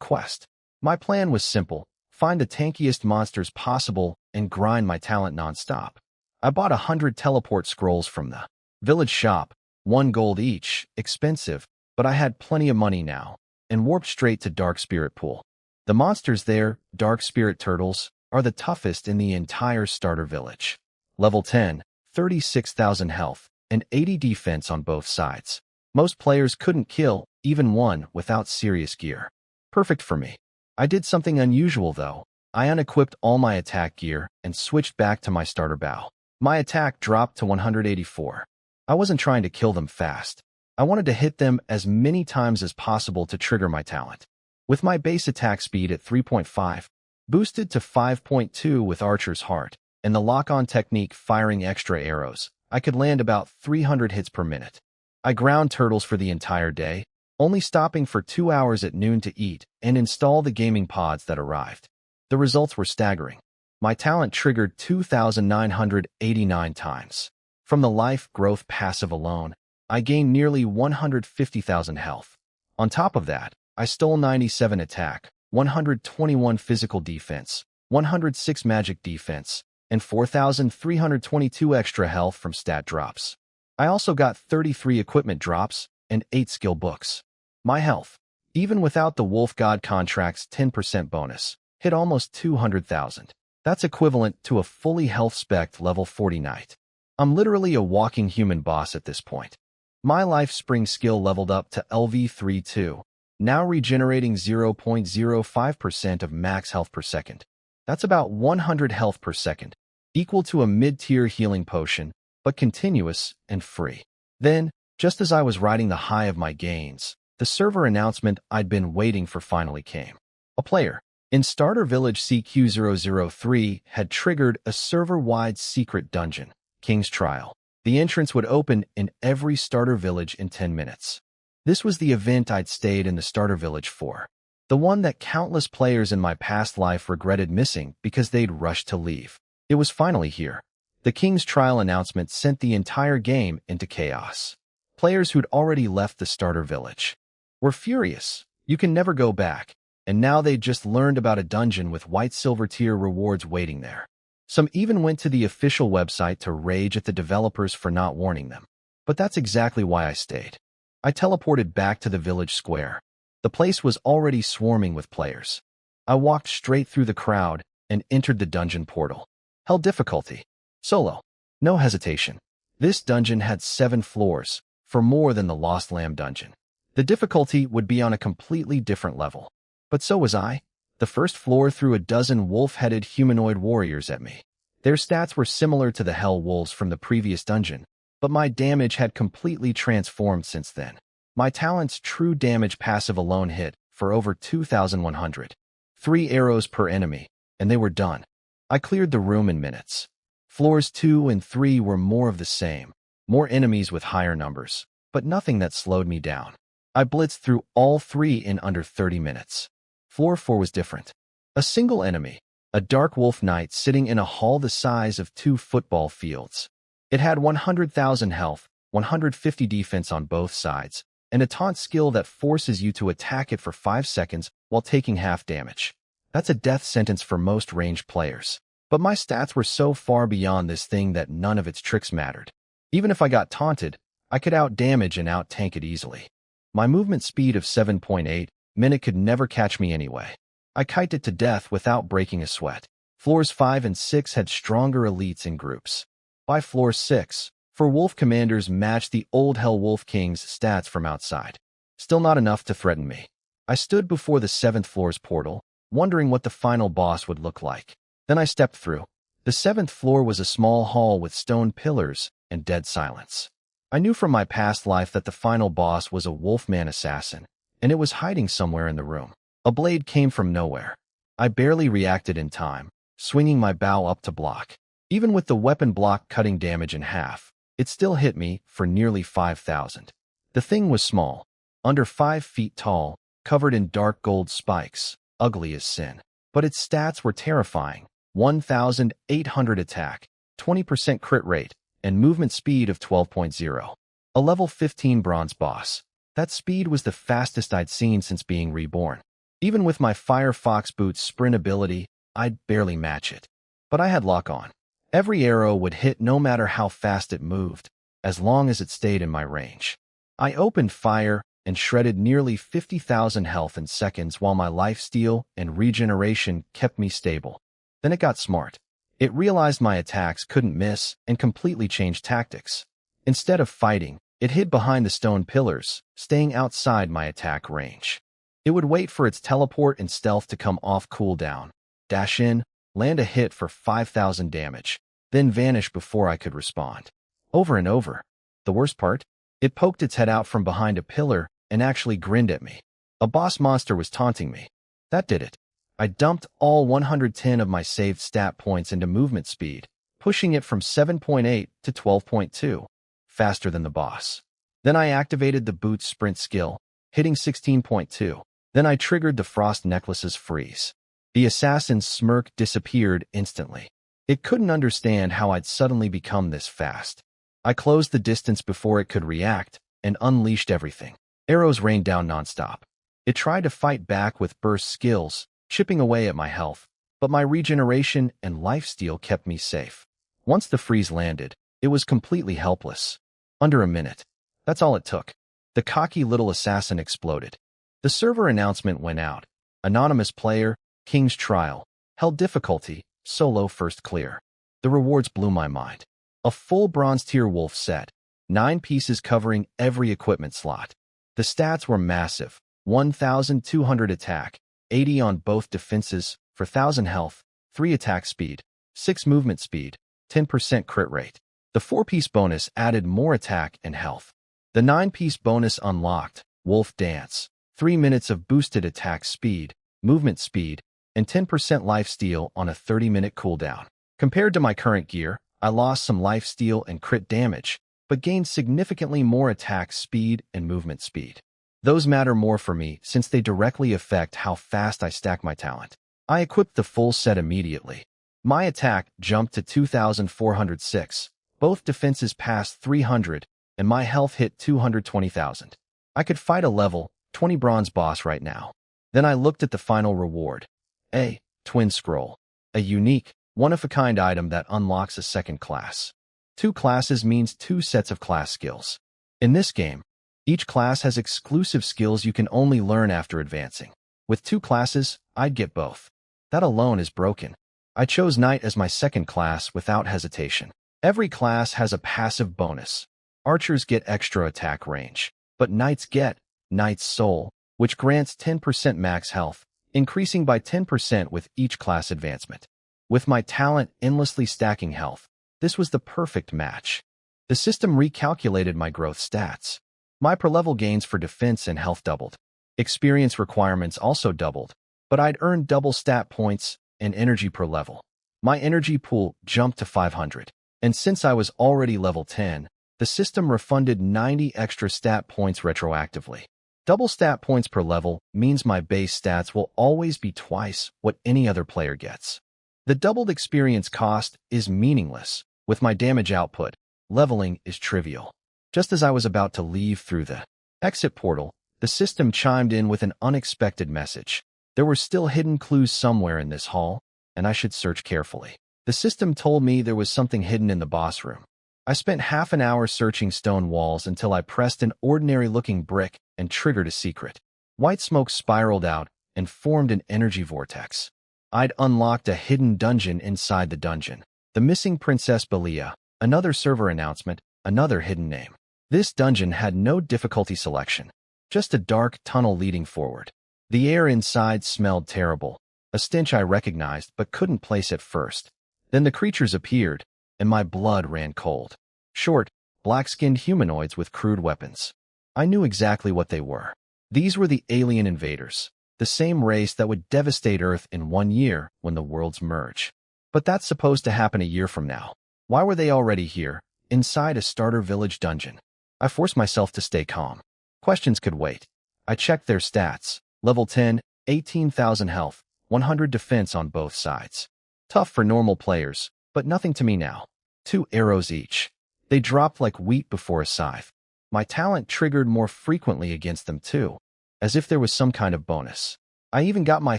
quest. My plan was simple: find the tankiest monsters possible and grind my talent non-stop. I bought 100 teleport scrolls from the village shop, 1 gold each, expensive, but I had plenty of money now, and warped straight to Dark Spirit Pool. The monsters there, Dark Spirit Turtles, are the toughest in the entire starter village. Level 10, 36,000 health, and 80 defense on both sides. Most players couldn't kill even one without serious gear. Perfect for me. I did something unusual though. I unequipped all my attack gear and switched back to my starter bow. My attack dropped to 184. I wasn't trying to kill them fast. I wanted to hit them as many times as possible to trigger my talent. With my base attack speed at 3.5, boosted to 5.2 with Archer's Heart, and the lock-on technique firing extra arrows, I could land about 300 hits per minute. I ground turtles for the entire day, only stopping for 2 hours at noon to eat and install the gaming pods that arrived. The results were staggering. My talent triggered 2,989 times. From the life growth passive alone, I gained nearly 150,000 health. On top of that, I stole 97 attack, 121 physical defense, 106 magic defense, and 4,322 extra health from stat drops. I also got 33 equipment drops and 8 skill books. My health, even without the Wolf God contract's 10% bonus, hit almost 200,000. That's equivalent to a fully health spec level 40 knight. I'm literally a walking human boss at this point. My life spring skill leveled up to LV32, now regenerating 0.05% of max health per second. That's about 100 health per second, equal to a mid-tier healing potion, but continuous and free. Then, just as I was riding the high of my gains, the server announcement I'd been waiting for finally came. A player in Starter Village CQ003 had triggered a server-wide secret dungeon, King's Trial. The entrance would open in every starter village in 10 minutes. This was the event I'd stayed in the starter village for. The one that countless players in my past life regretted missing because they'd rushed to leave. It was finally here. The King's Trial announcement sent the entire game into chaos. Players who'd already left the starter village were furious. You can never go back. And now they'd just learned about a dungeon with white silver tier rewards waiting there. Some even went to the official website to rage at the developers for not warning them. But that's exactly why I stayed. I teleported back to the village square. The place was already swarming with players. I walked straight through the crowd and entered the dungeon portal. Hell difficulty. Solo. No hesitation. This dungeon had 7 floors, for more than the Lost Lamb dungeon. The difficulty would be on a completely different level. But so was I. The first floor threw a dozen wolf-headed humanoid warriors at me. Their stats were similar to the Hell Wolves from the previous dungeon, but my damage had completely transformed since then. My talent's true damage passive alone hit for over 2,100. 3 arrows per enemy, and they were done. I cleared the room in minutes. Floors 2 and 3 were more of the same, more enemies with higher numbers, but nothing that slowed me down. I blitzed through all 3 in under 30 minutes. Floor 4 was different. A single enemy, a dark wolf knight sitting in a hall the size of 2 football fields. It had 100,000 health, 150 defense on both sides, and a taunt skill that forces you to attack it for 5 seconds while taking half damage. That's a death sentence for most ranged players. But my stats were so far beyond this thing that none of its tricks mattered. Even if I got taunted, I could out-damage and out-tank it easily. My movement speed of 7.8 minute could never catch me anyway. I kited it to death without breaking a sweat. Floors 5 and 6 had stronger elites in groups. By floor 6, for wolf commanders matched the old Hell Wolf King's stats from outside. Still not enough to threaten me. I stood before the 7th floor's portal, wondering what the final boss would look like. Then I stepped through. The 7th floor was a small hall with stone pillars and dead silence. I knew from my past life that the final boss was a wolfman assassin, and it was hiding somewhere in the room. A blade came from nowhere. I barely reacted in time, swinging my bow up to block. Even with the weapon block cutting damage in half, it still hit me for nearly 5,000. The thing was small, under 5 feet tall, covered in dark gold spikes, ugly as sin. But its stats were terrifying. 1,800 attack, 20% crit rate, and movement speed of 12.0. A level 15 bronze boss. That speed was the fastest I'd seen since being reborn. Even with my Firefox Boots sprint ability, I'd barely match it. But I had lock on. Every arrow would hit no matter how fast it moved, as long as it stayed in my range. I opened fire and shredded nearly 50,000 health in seconds while my lifesteal and regeneration kept me stable. Then it got smart. It realized my attacks couldn't miss and completely changed tactics. Instead of fighting, it hid behind the stone pillars, staying outside my attack range. It would wait for its teleport and stealth to come off cooldown, dash in, land a hit for 5,000 damage, then vanish before I could respond. Over and over. The worst part? It poked its head out from behind a pillar and actually grinned at me. A boss monster was taunting me. That did it. I dumped all 110 of my saved stat points into movement speed, pushing it from 7.8 to 12.2, faster than the boss. Then I activated the boot sprint skill, hitting 16.2. Then I triggered the Frost Necklace's freeze. The assassin's smirk disappeared instantly. It couldn't understand how I'd suddenly become this fast. I closed the distance before it could react and unleashed everything. Arrows rained down nonstop. It tried to fight back with burst skills, chipping away at my health, but my regeneration and lifesteal kept me safe. Once the freeze landed, it was completely helpless. Under a minute. That's all it took. The cocky little assassin exploded. The server announcement went out. Anonymous player, King's Trial, held difficulty, solo first clear. The rewards blew my mind. A full bronze tier wolf set, 9 pieces covering every equipment slot. The stats were massive, 1,200 attack, 80 on both defenses, for 1,000 health, 3 attack speed, 6 movement speed, 10% crit rate. The 4-piece bonus added more attack and health. The 9-piece bonus unlocked, Wolf Dance, 3 minutes of boosted attack speed, movement speed, and 10% lifesteal on a 30-minute cooldown. Compared to my current gear, I lost some lifesteal and crit damage, but gained significantly more attack speed and movement speed. Those matter more for me since they directly affect how fast I stack my talent. I equipped the full set immediately. My attack jumped to 2,406, both defenses passed 300, and my health hit 220,000. I could fight a level 20 bronze boss right now. Then I looked at the final reward. A Twin Scroll. A unique, one-of-a-kind item that unlocks a second class. 2 classes means 2 sets of class skills. In this game, each class has exclusive skills you can only learn after advancing. With 2 classes, I'd get both. That alone is broken. I chose Knight as my second class without hesitation. Every class has a passive bonus. Archers get extra attack range, but Knights get Knight's Soul, which grants 10% max health, increasing by 10% with each class advancement. With my talent endlessly stacking health, this was the perfect match. The system recalculated my growth stats. My per-level gains for defense and health doubled. Experience requirements also doubled, but I'd earned double stat points and energy per level. My energy pool jumped to 500, and since I was already level 10, the system refunded 90 extra stat points retroactively. Double stat points per level means my base stats will always be twice what any other player gets. The doubled experience cost is meaningless. With my damage output, leveling is trivial. Just as I was about to leave through the exit portal, the system chimed in with an unexpected message. There were still hidden clues somewhere in this hall, and I should search carefully. The system told me there was something hidden in the boss room. I spent half an hour searching stone walls until I pressed an ordinary-looking brick and triggered a secret. White smoke spiraled out and formed an energy vortex. I'd unlocked a hidden dungeon inside the dungeon. The Missing Princess Belia, another server announcement, another hidden name. This dungeon had no difficulty selection, just a dark tunnel leading forward. The air inside smelled terrible, a stench I recognized but couldn't place at first. Then the creatures appeared, and my blood ran cold. Short, black-skinned humanoids with crude weapons. I knew exactly what they were. These were the alien invaders, the same race that would devastate Earth in 1 year when the worlds merge. But that's supposed to happen a year from now. Why were they already here, inside a starter village dungeon? I forced myself to stay calm. Questions could wait. I checked their stats. Level 10, 18,000 health, 100 defense on both sides. Tough for normal players, but nothing to me now. 2 arrows each. They dropped like wheat before a scythe. My talent triggered more frequently against them too, as if there was some kind of bonus. I even got my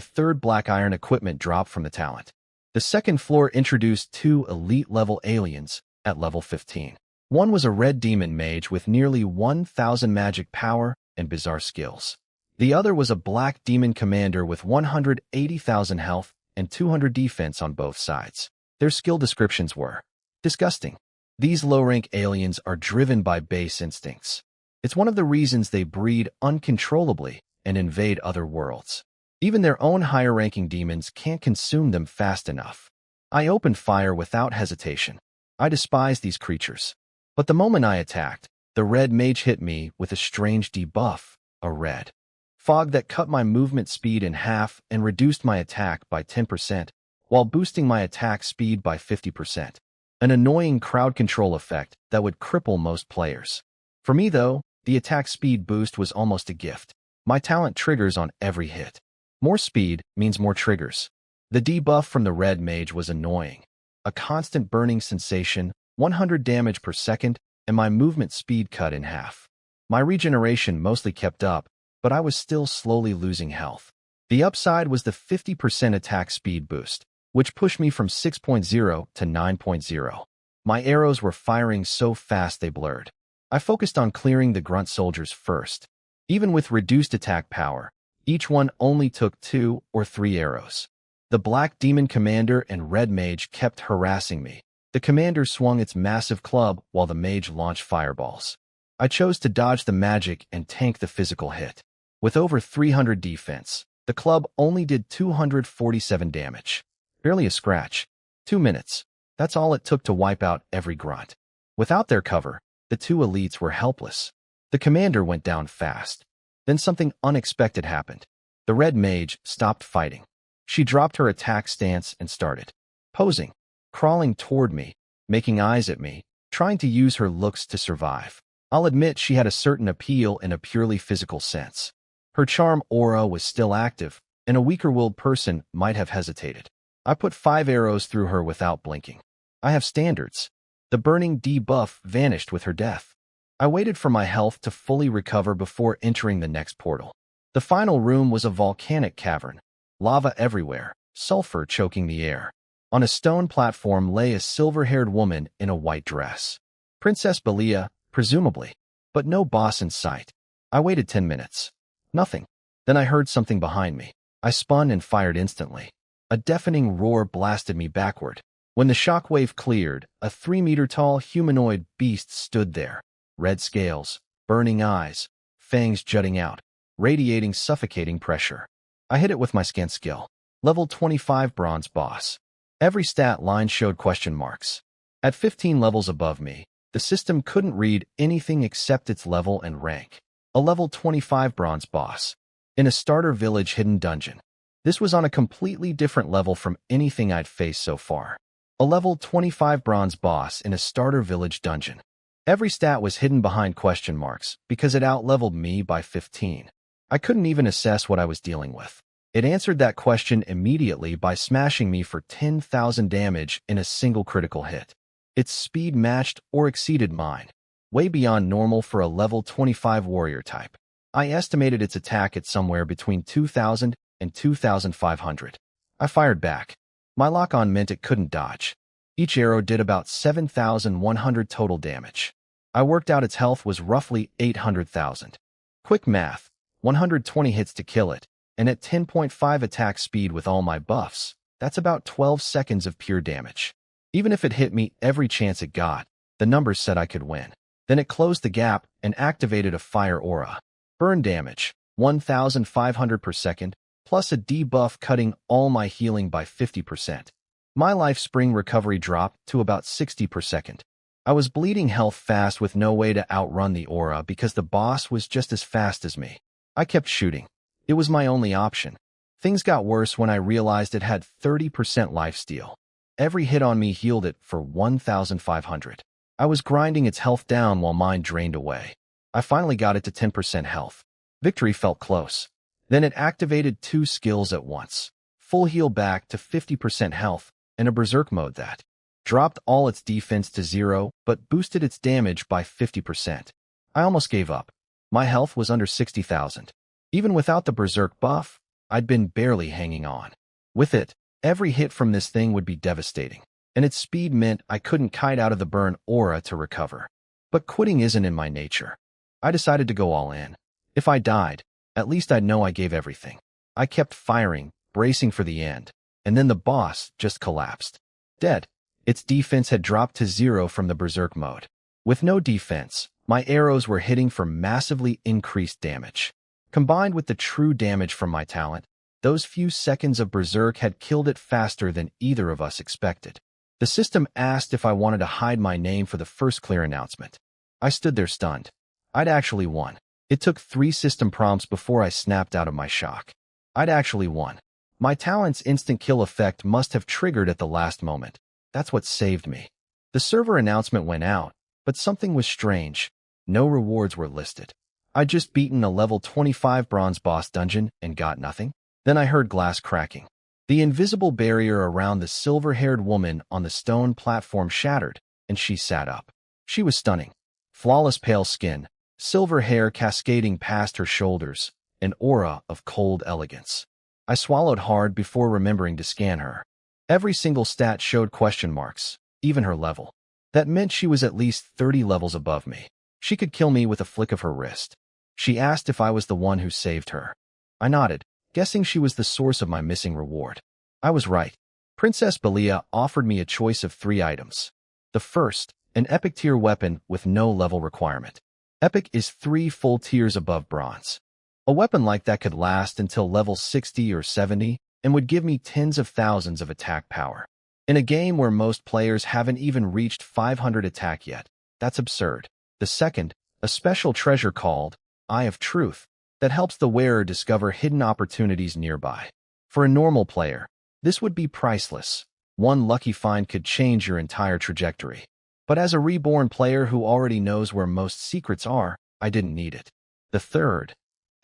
3rd black iron equipment drop from the talent. The 2nd floor introduced 2 elite-level aliens at level 15. One was a red demon mage with nearly 1,000 magic power and bizarre skills. The other was a black demon commander with 180,000 health and 200 defense on both sides. Their skill descriptions were disgusting. These low-rank aliens are driven by base instincts. It's one of the reasons they breed uncontrollably and invade other worlds. Even their own higher-ranking demons can't consume them fast enough. I opened fire without hesitation. I despise these creatures. But the moment I attacked, the red mage hit me with a strange debuff, a red fog that cut my movement speed in half and reduced my attack by 10%, while boosting my attack speed by 50%. An annoying crowd control effect that would cripple most players. For me, though, the attack speed boost was almost a gift. My talent triggers on every hit. More speed means more triggers. The debuff from the red mage was annoying. A constant burning sensation, 100 damage per second, and my movement speed cut in half. My regeneration mostly kept up, but I was still slowly losing health. The upside was the 50% attack speed boost, which pushed me from 6.0 to 9.0. My arrows were firing so fast they blurred. I focused on clearing the grunt soldiers first. Even with reduced attack power, each one only took 2 or 3 arrows. The black demon commander and red mage kept harassing me. The commander swung its massive club while the mage launched fireballs. I chose to dodge the magic and tank the physical hit. With over 300 defense, the club only did 247 damage. Barely a scratch. 2 minutes. That's all it took to wipe out every grunt. Without their cover, the 2 elites were helpless. The commander went down fast. Then something unexpected happened. The red mage stopped fighting. She dropped her attack stance and started posing, crawling toward me, making eyes at me, trying to use her looks to survive. I'll admit she had a certain appeal in a purely physical sense. Her charm aura was still active, and a weaker-willed person might have hesitated. I put 5 arrows through her without blinking. I have standards. The burning debuff vanished with her death. I waited for my health to fully recover before entering the next portal. The final room was a volcanic cavern. Lava everywhere, sulfur choking the air. On a stone platform lay a silver-haired woman in a white dress. Princess Belia, presumably, but no boss in sight. I waited 10 minutes. Nothing. Then I heard something behind me. I spun and fired instantly. A deafening roar blasted me backward. When the shockwave cleared, a 3-meter-tall humanoid beast stood there. Red scales, burning eyes, fangs jutting out, radiating suffocating pressure. I hit it with my scant skill. Level 25 bronze boss. Every stat line showed question marks. At 15 levels above me, the system couldn't read anything except its level and rank. A level 25 bronze boss. In a starter village hidden dungeon. This was on a completely different level from anything I'd faced so far. A level 25 bronze boss in a starter village dungeon. Every stat was hidden behind question marks because it outleveled me by 15. I couldn't even assess what I was dealing with. It answered that question immediately by smashing me for 10,000 damage in a single critical hit. Its speed matched or exceeded mine, way beyond normal for a level 25 warrior type. I estimated its attack at somewhere between 2,000 and 2,500. I fired back. My lock-on meant it couldn't dodge. Each arrow did about 7,100 total damage. I worked out its health was roughly 800,000. Quick math, 120 hits to kill it, and at 10.5 attack speed with all my buffs, that's about 12 seconds of pure damage. Even if it hit me every chance it got, the numbers said I could win. Then it closed the gap and activated a fire aura. Burn damage, 1,500 per second, plus a debuff cutting all my healing by 50%. My life spring recovery dropped to about 60 per second. I was bleeding health fast with no way to outrun the aura because the boss was just as fast as me. I kept shooting. It was my only option. Things got worse when I realized it had 30% lifesteal. Every hit on me healed it for 1,500. I was grinding its health down while mine drained away. I finally got it to 10% health. Victory felt close. Then it activated 2 skills at once. Full heal back to 50% health, and a berserk mode that dropped all its defense to 0 but boosted its damage by 50%. I almost gave up. My health was under 60,000. Even without the berserk buff, I'd been barely hanging on. With it, every hit from this thing would be devastating, and its speed meant I couldn't kite out of the burn aura to recover. But quitting isn't in my nature. I decided to go all in. If I died, at least I'd know I gave everything. I kept firing, bracing for the end, and then the boss just collapsed. Dead. Its defense had dropped to 0 from the berserk mode. With no defense, my arrows were hitting for massively increased damage. Combined with the true damage from my talent, those few seconds of berserk had killed it faster than either of us expected. The system asked if I wanted to hide my name for the first clear announcement. I stood there stunned. I'd actually won. It took 3 system prompts before I snapped out of my shock. I'd actually won. My talent's instant kill effect must have triggered at the last moment. That's what saved me. The server announcement went out, but something was strange. No rewards were listed. I'd just beaten a level 25 bronze boss dungeon and got nothing. Then I heard glass cracking. The invisible barrier around the silver-haired woman on the stone platform shattered, and she sat up. She was stunning. Flawless pale skin, silver hair cascading past her shoulders, an aura of cold elegance. I swallowed hard before remembering to scan her. Every single stat showed question marks, even her level. That meant she was at least 30 levels above me. She could kill me with a flick of her wrist. She asked if I was the one who saved her. I nodded, guessing she was the source of my missing reward. I was right. Princess Belia offered me a choice of 3 items. The first, an epic tier weapon with no level requirement. Epic is 3 full tiers above bronze. A weapon like that could last until level 60 or 70 and would give me tens of thousands of attack power. In a game where most players haven't even reached 500 attack yet, that's absurd. The second, a special treasure called Eye of Truth, that helps the wearer discover hidden opportunities nearby. For a normal player, this would be priceless. One lucky find could change your entire trajectory. But as a reborn player who already knows where most secrets are, I didn't need it. The third,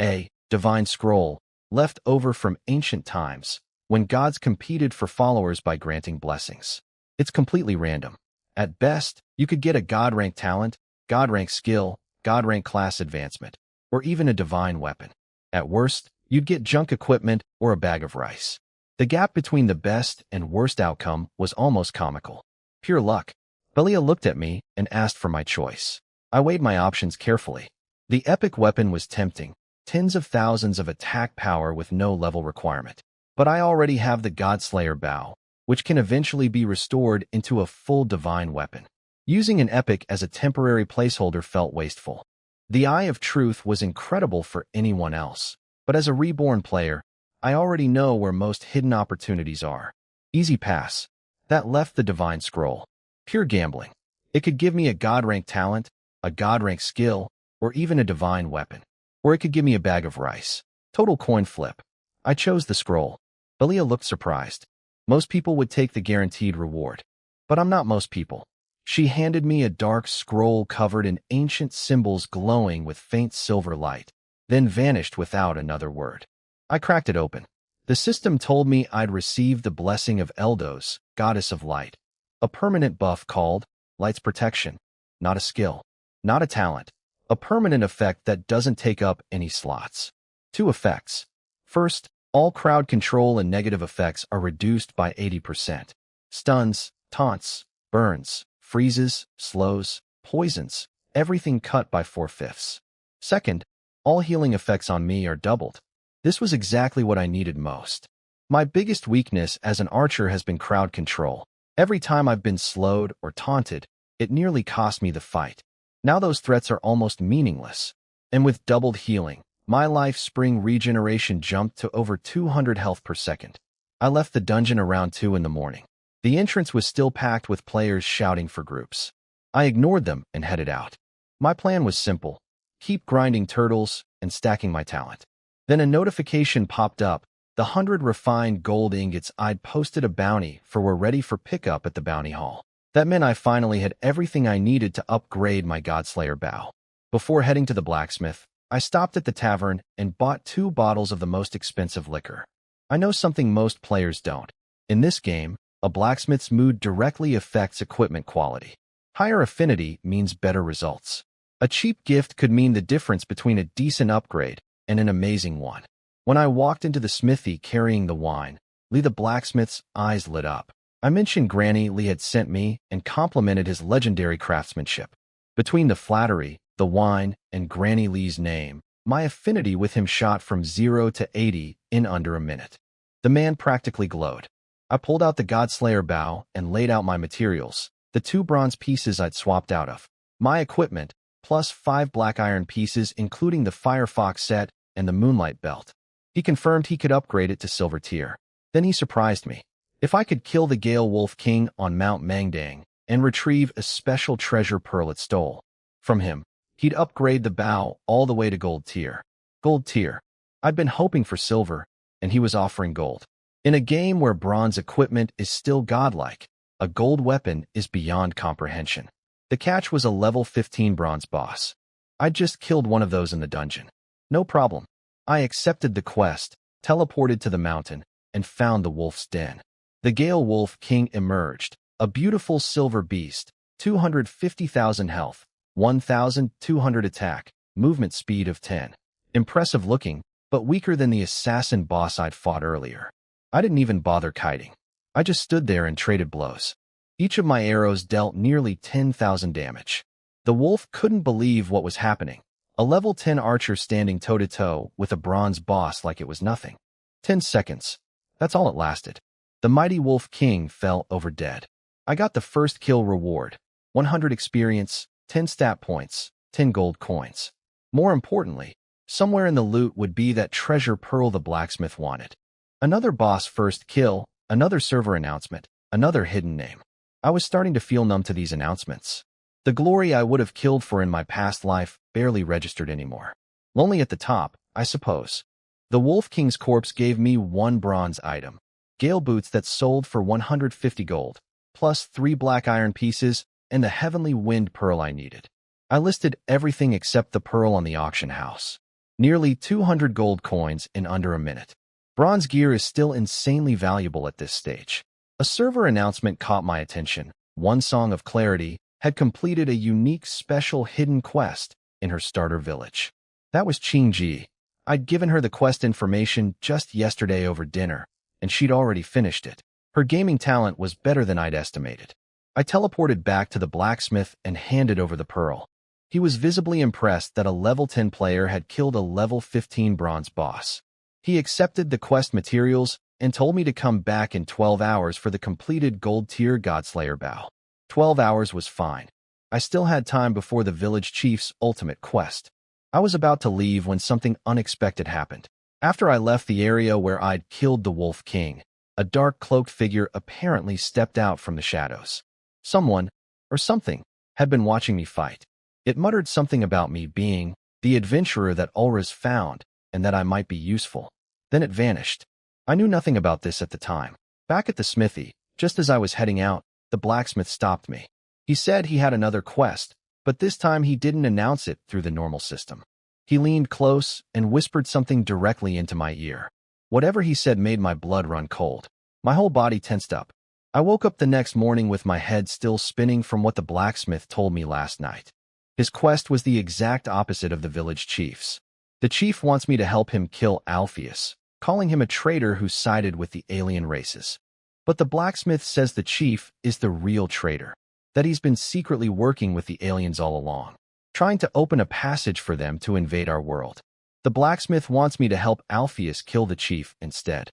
a divine scroll, left over from ancient times, when gods competed for followers by granting blessings. It's completely random. At best, you could get a god-rank talent, god-rank skill, god-rank class advancement, or even a divine weapon. At worst, you'd get junk equipment or a bag of rice. The gap between the best and worst outcome was almost comical. Pure luck. Belia looked at me and asked for my choice. I weighed my options carefully. The epic weapon was tempting, tens of thousands of attack power with no level requirement. But I already have the Godslayer bow, which can eventually be restored into a full divine weapon. Using an epic as a temporary placeholder felt wasteful. The Eye of Truth was incredible for anyone else, but as a reborn player, I already know where most hidden opportunities are. Easy pass. That left the divine scroll. Pure gambling. It could give me a god-rank talent, a god-rank skill, or even a divine weapon. Or it could give me a bag of rice. Total coin flip. I chose the scroll. Belia looked surprised. Most people would take the guaranteed reward. But I'm not most people. She handed me a dark scroll covered in ancient symbols glowing with faint silver light, then vanished without another word. I cracked it open. The system told me I'd received the blessing of Eldos, goddess of light. A permanent buff called Light's Protection. Not a skill. Not a talent. A permanent effect that doesn't take up any slots. 2 effects. First, all crowd control and negative effects are reduced by 80%. Stuns, taunts, burns, freezes, slows, poisons, everything cut by 4/5. Second, all healing effects on me are doubled. This was exactly what I needed most. My biggest weakness as an archer has been crowd control. Every time I've been slowed or taunted, it nearly cost me the fight. Now those threats are almost meaningless. And with doubled healing, my life spring regeneration jumped to over 200 health per second. I left the dungeon around 2 in the morning. The entrance was still packed with players shouting for groups. I ignored them and headed out. My plan was simple. Keep grinding turtles and stacking my talent. Then a notification popped up. The 100 refined gold ingots I'd posted a bounty for were ready for pickup at the bounty hall. That meant I finally had everything I needed to upgrade my Godslayer bow. Before heading to the blacksmith, I stopped at the tavern and bought 2 bottles of the most expensive liquor. I know something most players don't. In this game, A blacksmith's mood directly affects equipment quality. Higher affinity means better results. A cheap gift could mean the difference between a decent upgrade and an amazing one. When I walked into the smithy carrying the wine, Lee the blacksmith's eyes lit up. I mentioned Granny Lee had sent me and complimented his legendary craftsmanship. Between the flattery, the wine, and Granny Lee's name, my affinity with him shot from 0 to 80 in under a minute. The man practically glowed. I pulled out the Godslayer bow and laid out my materials, the 2 bronze pieces I'd swapped out of, my equipment, plus 5 black iron pieces including the Firefox set and the Moonlight belt. He confirmed he could upgrade it to silver tier. Then he surprised me. If I could kill the Gale Wolf King on Mount Mangdang and retrieve a special treasure pearl it stole from him, he'd upgrade the bow all the way to gold tier. Gold tier. I'd been hoping for silver, and he was offering gold. In a game where bronze equipment is still godlike, a gold weapon is beyond comprehension. The catch was a level 15 bronze boss. I'd just killed one of those in the dungeon. No problem. I accepted the quest, teleported to the mountain, and found the wolf's den. The Gale Wolf King emerged, a beautiful silver beast, 250,000 health, 1,200 attack, movement speed of 10. Impressive looking, but weaker than the assassin boss I'd fought earlier. I didn't even bother kiting. I just stood there and traded blows. Each of my arrows dealt nearly 10,000 damage. The wolf couldn't believe what was happening. A level 10 archer standing toe-to-toe with a bronze boss like it was nothing. 10 seconds. That's all it lasted. The mighty Wolf King fell over dead. I got the first kill reward. 100 experience, 10 stat points, 10 gold coins. More importantly, somewhere in the loot would be that treasure pearl the blacksmith wanted. Another boss first kill, another server announcement, another hidden name. I was starting to feel numb to these announcements. The glory I would have killed for in my past life barely registered anymore. Lonely at the top, I suppose. The Wolf King's corpse gave me 1 bronze item. Gale boots that sold for 150 gold, plus 3 black iron pieces and the heavenly wind pearl I needed. I listed everything except the pearl on the auction house. Nearly 200 gold coins in under a minute. Bronze gear is still insanely valuable at this stage. A server announcement caught my attention. One Song of Clarity had completed a unique special hidden quest in her starter village. That was Qingji. I'd given her the quest information just yesterday over dinner, and she'd already finished it. Her gaming talent was better than I'd estimated. I teleported back to the blacksmith and handed over the pearl. He was visibly impressed that a level 10 player had killed a level 15 bronze boss. He accepted the quest materials and told me to come back in 12 hours for the completed gold tier Godslayer bow. 12 hours was fine. I still had time before the village chief's ultimate quest. I was about to leave when something unexpected happened. After I left the area where I'd killed the Wolf King, a dark cloaked figure apparently stepped out from the shadows. Someone, or something, had been watching me fight. It muttered something about me being the adventurer that Ulra's found and that I might be useful. Then it vanished. I knew nothing about this at the time. Back at the smithy, just as I was heading out, the blacksmith stopped me. He said he had another quest, but this time he didn't announce it through the normal system. He leaned close and whispered something directly into my ear. Whatever he said made my blood run cold. My whole body tensed up. I woke up the next morning with my head still spinning from what the blacksmith told me last night. His quest was the exact opposite of the village chief's. The chief wants me to help him kill Alpheus, calling him a traitor who sided with the alien races. But the blacksmith says the chief is the real traitor, that he's been secretly working with the aliens all along, trying to open a passage for them to invade our world. The blacksmith wants me to help Alpheus kill the chief instead.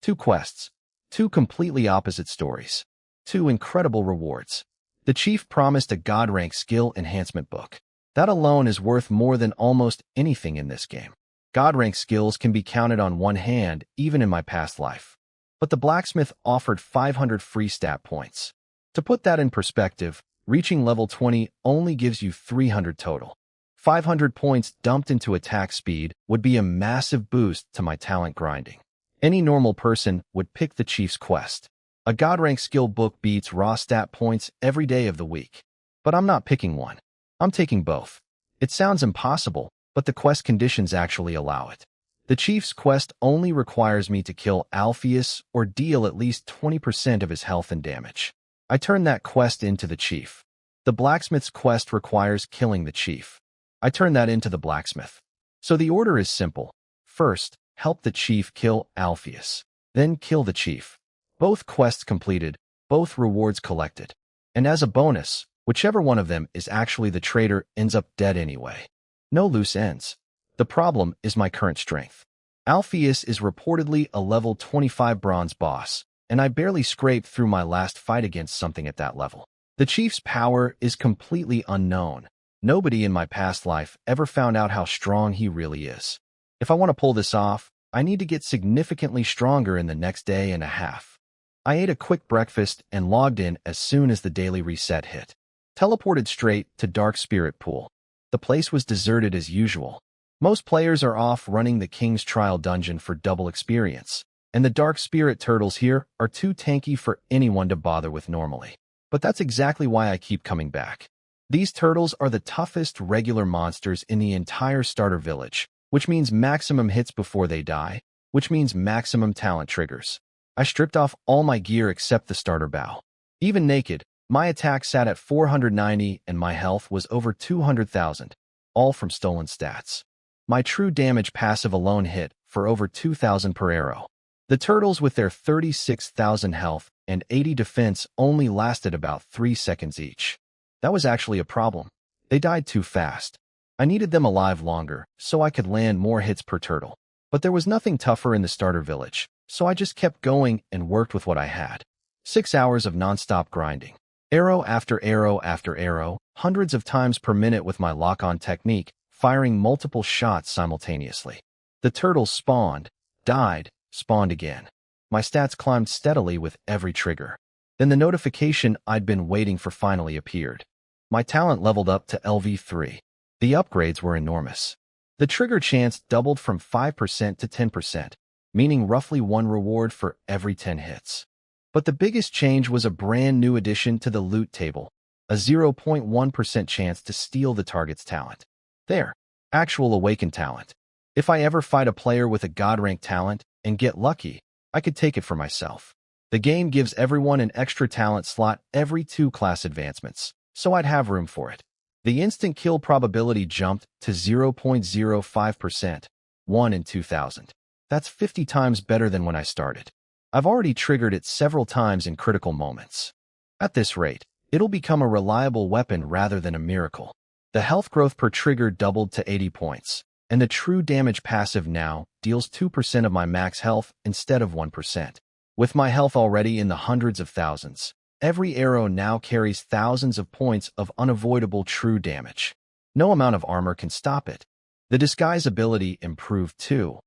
2 quests, 2 completely opposite stories, 2 incredible rewards. The chief promised a God rank skill enhancement book. That alone is worth more than almost anything in this game. God rank skills can be counted on one hand, even in my past life. But the blacksmith offered 500 free stat points. To put that in perspective, reaching level 20 only gives you 300 total. 500 points dumped into attack speed would be a massive boost to my talent grinding. Any normal person would pick the chief's quest. A God rank skill book beats raw stat points every day of the week. But I'm not picking one. I'm taking both. It sounds impossible, but the quest conditions actually allow it. The chief's quest only requires me to kill Alpheus or deal at least 20% of his health and damage. I turn that quest into the chief. The blacksmith's quest requires killing the chief. I turn that into the blacksmith. So the order is simple. First, help the chief kill Alpheus. Then kill the chief. Both quests completed, both rewards collected. And as a bonus, whichever one of them is actually the traitor ends up dead anyway. No loose ends. The problem is my current strength. Alpheus is reportedly a level 25 bronze boss, and I barely scraped through my last fight against something at that level. The chief's power is completely unknown. Nobody in my past life ever found out how strong he really is. If I want to pull this off, I need to get significantly stronger in the next day and a half. I ate a quick breakfast and logged in as soon as the daily reset hit. Teleported straight to Dark Spirit Pool. The place was deserted as usual. Most players are off running the King's Trial dungeon for double experience, and the Dark Spirit turtles here are too tanky for anyone to bother with normally. But that's exactly why I keep coming back. These turtles are the toughest regular monsters in the entire starter village, which means maximum hits before they die, which means maximum talent triggers. I stripped off all my gear except the starter bow. Even naked, my attack sat at 490 and my health was over 200,000, all from stolen stats. My true damage passive alone hit for over 2,000 per arrow. The turtles with their 36,000 health and 80 defense only lasted about 3 seconds each. That was actually a problem. They died too fast. I needed them alive longer so I could land more hits per turtle. But there was nothing tougher in the starter village, so I just kept going and worked with what I had. 6 hours of nonstop grinding. Arrow after arrow after arrow, hundreds of times per minute with my lock-on technique, firing multiple shots simultaneously. The turtles spawned, died, spawned again. My stats climbed steadily with every trigger. Then the notification I'd been waiting for finally appeared. My talent leveled up to LV3. The upgrades were enormous. The trigger chance doubled from 5% to 10%, meaning roughly 1 reward for every 10 hits. But the biggest change was a brand new addition to the loot table, a 0.1% chance to steal the target's talent. There, actual Awaken talent. If I ever fight a player with a God-rank talent and get lucky, I could take it for myself. The game gives everyone an extra talent slot every 2 class advancements, so I'd have room for it. The instant kill probability jumped to 0.05%, 1 in 2,000. That's 50 times better than when I started. I've already triggered it several times in critical moments. At this rate, it'll become a reliable weapon rather than a miracle. The health growth per trigger doubled to 80 points, and the true damage passive now deals 2% of my max health instead of 1%. With my health already in the hundreds of thousands, every arrow now carries thousands of points of unavoidable true damage. No amount of armor can stop it. The disguise ability improved too.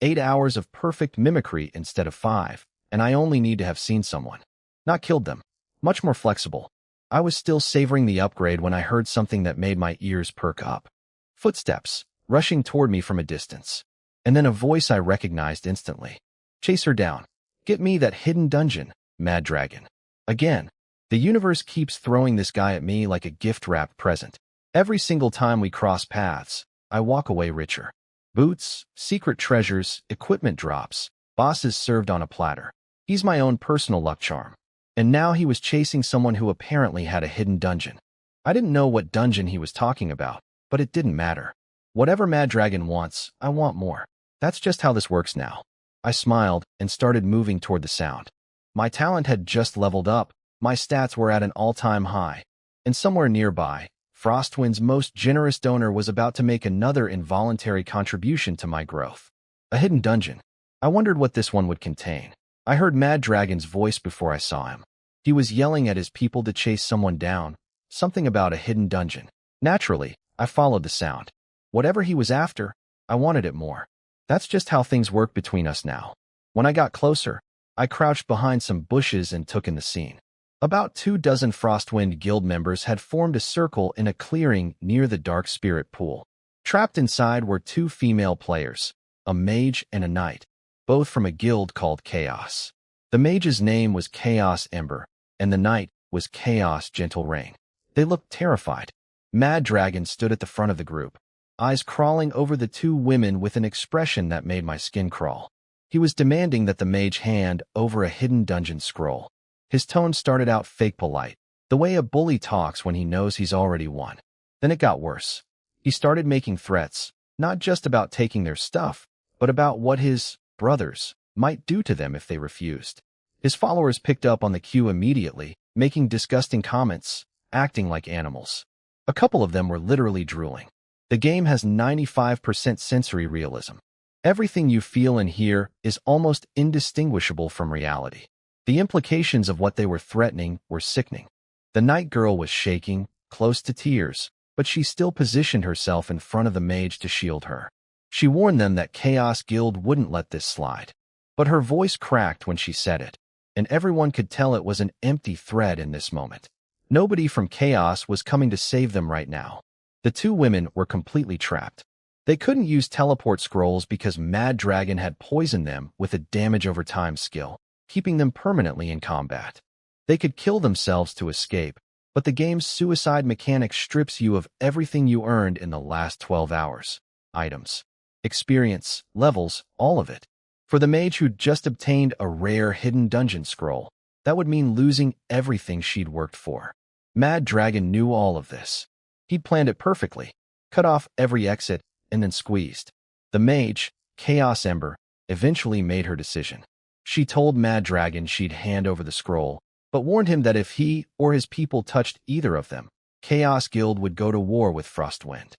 8 hours of perfect mimicry instead of 5, and I only need to have seen someone, not killed them. Much more flexible. I was still savoring the upgrade when I heard something that made my ears perk up. Footsteps, rushing toward me from a distance. And then a voice I recognized instantly. Chase her down. Get me that hidden dungeon, Mad Dragon. Again, the universe keeps throwing this guy at me like a gift-wrapped present. Every single time we cross paths, I walk away richer. Boots, secret treasures, equipment drops, bosses served on a platter. He's my own personal luck charm. And now he was chasing someone who apparently had a hidden dungeon. I didn't know what dungeon he was talking about, but it didn't matter. Whatever Mad Dragon wants, I want more. That's just how this works now. I smiled and started moving toward the sound. My talent had just leveled up, my stats were at an all-time high, and somewhere nearby, Frostwind's most generous donor was about to make another involuntary contribution to my growth. A hidden dungeon. I wondered what this one would contain. I heard Mad Dragon's voice before I saw him. He was yelling at his people to chase someone down, something about a hidden dungeon. Naturally, I followed the sound. Whatever he was after, I wanted it more. That's just how things work between us now. When I got closer, I crouched behind some bushes and took in the scene. About 24 Frostwind Guild members had formed a circle in a clearing near the Dark Spirit Pool. Trapped inside were 2 female players, a mage and a knight, both from a guild called Chaos. The mage's name was Chaos Ember, and the knight was Chaos Gentle Rain. They looked terrified. Mad Dragon stood at the front of the group. eyes crawling over the two women with an expression that made my skin crawl. He was demanding that the mage hand over a hidden dungeon scroll. His tone started out fake polite, the way a bully talks when he knows he's already won. Then it got worse. He started making threats, not just about taking their stuff, but about what his brothers might do to them if they refused. His followers picked up on the cue immediately, making disgusting comments, acting like animals. A couple of them were literally drooling. The game has 95% sensory realism. Everything you feel and hear is almost indistinguishable from reality. The implications of what they were threatening were sickening. The night girl was shaking, close to tears, but she still positioned herself in front of the mage to shield her. She warned them that Chaos Guild wouldn't let this slide. But her voice cracked when she said it, and everyone could tell it was an empty threat in this moment. Nobody from Chaos was coming to save them right now. The two women were completely trapped. They couldn't use teleport scrolls because Mad Dragon had poisoned them with a damage over time skill, keeping them permanently in combat. They could kill themselves to escape, but the game's suicide mechanic strips you of everything you earned in the last 12 hours. Items, experience, levels, all of it. For the mage who'd just obtained a rare hidden dungeon scroll, that would mean losing everything she'd worked for. Mad Dragon knew all of this. He'd planned it perfectly, cut off every exit, and then squeezed. The mage, Chaos Ember, eventually made her decision. She told Mad Dragon she'd hand over the scroll, but warned him that if he or his people touched either of them, Chaos Guild would go to war with Frostwind.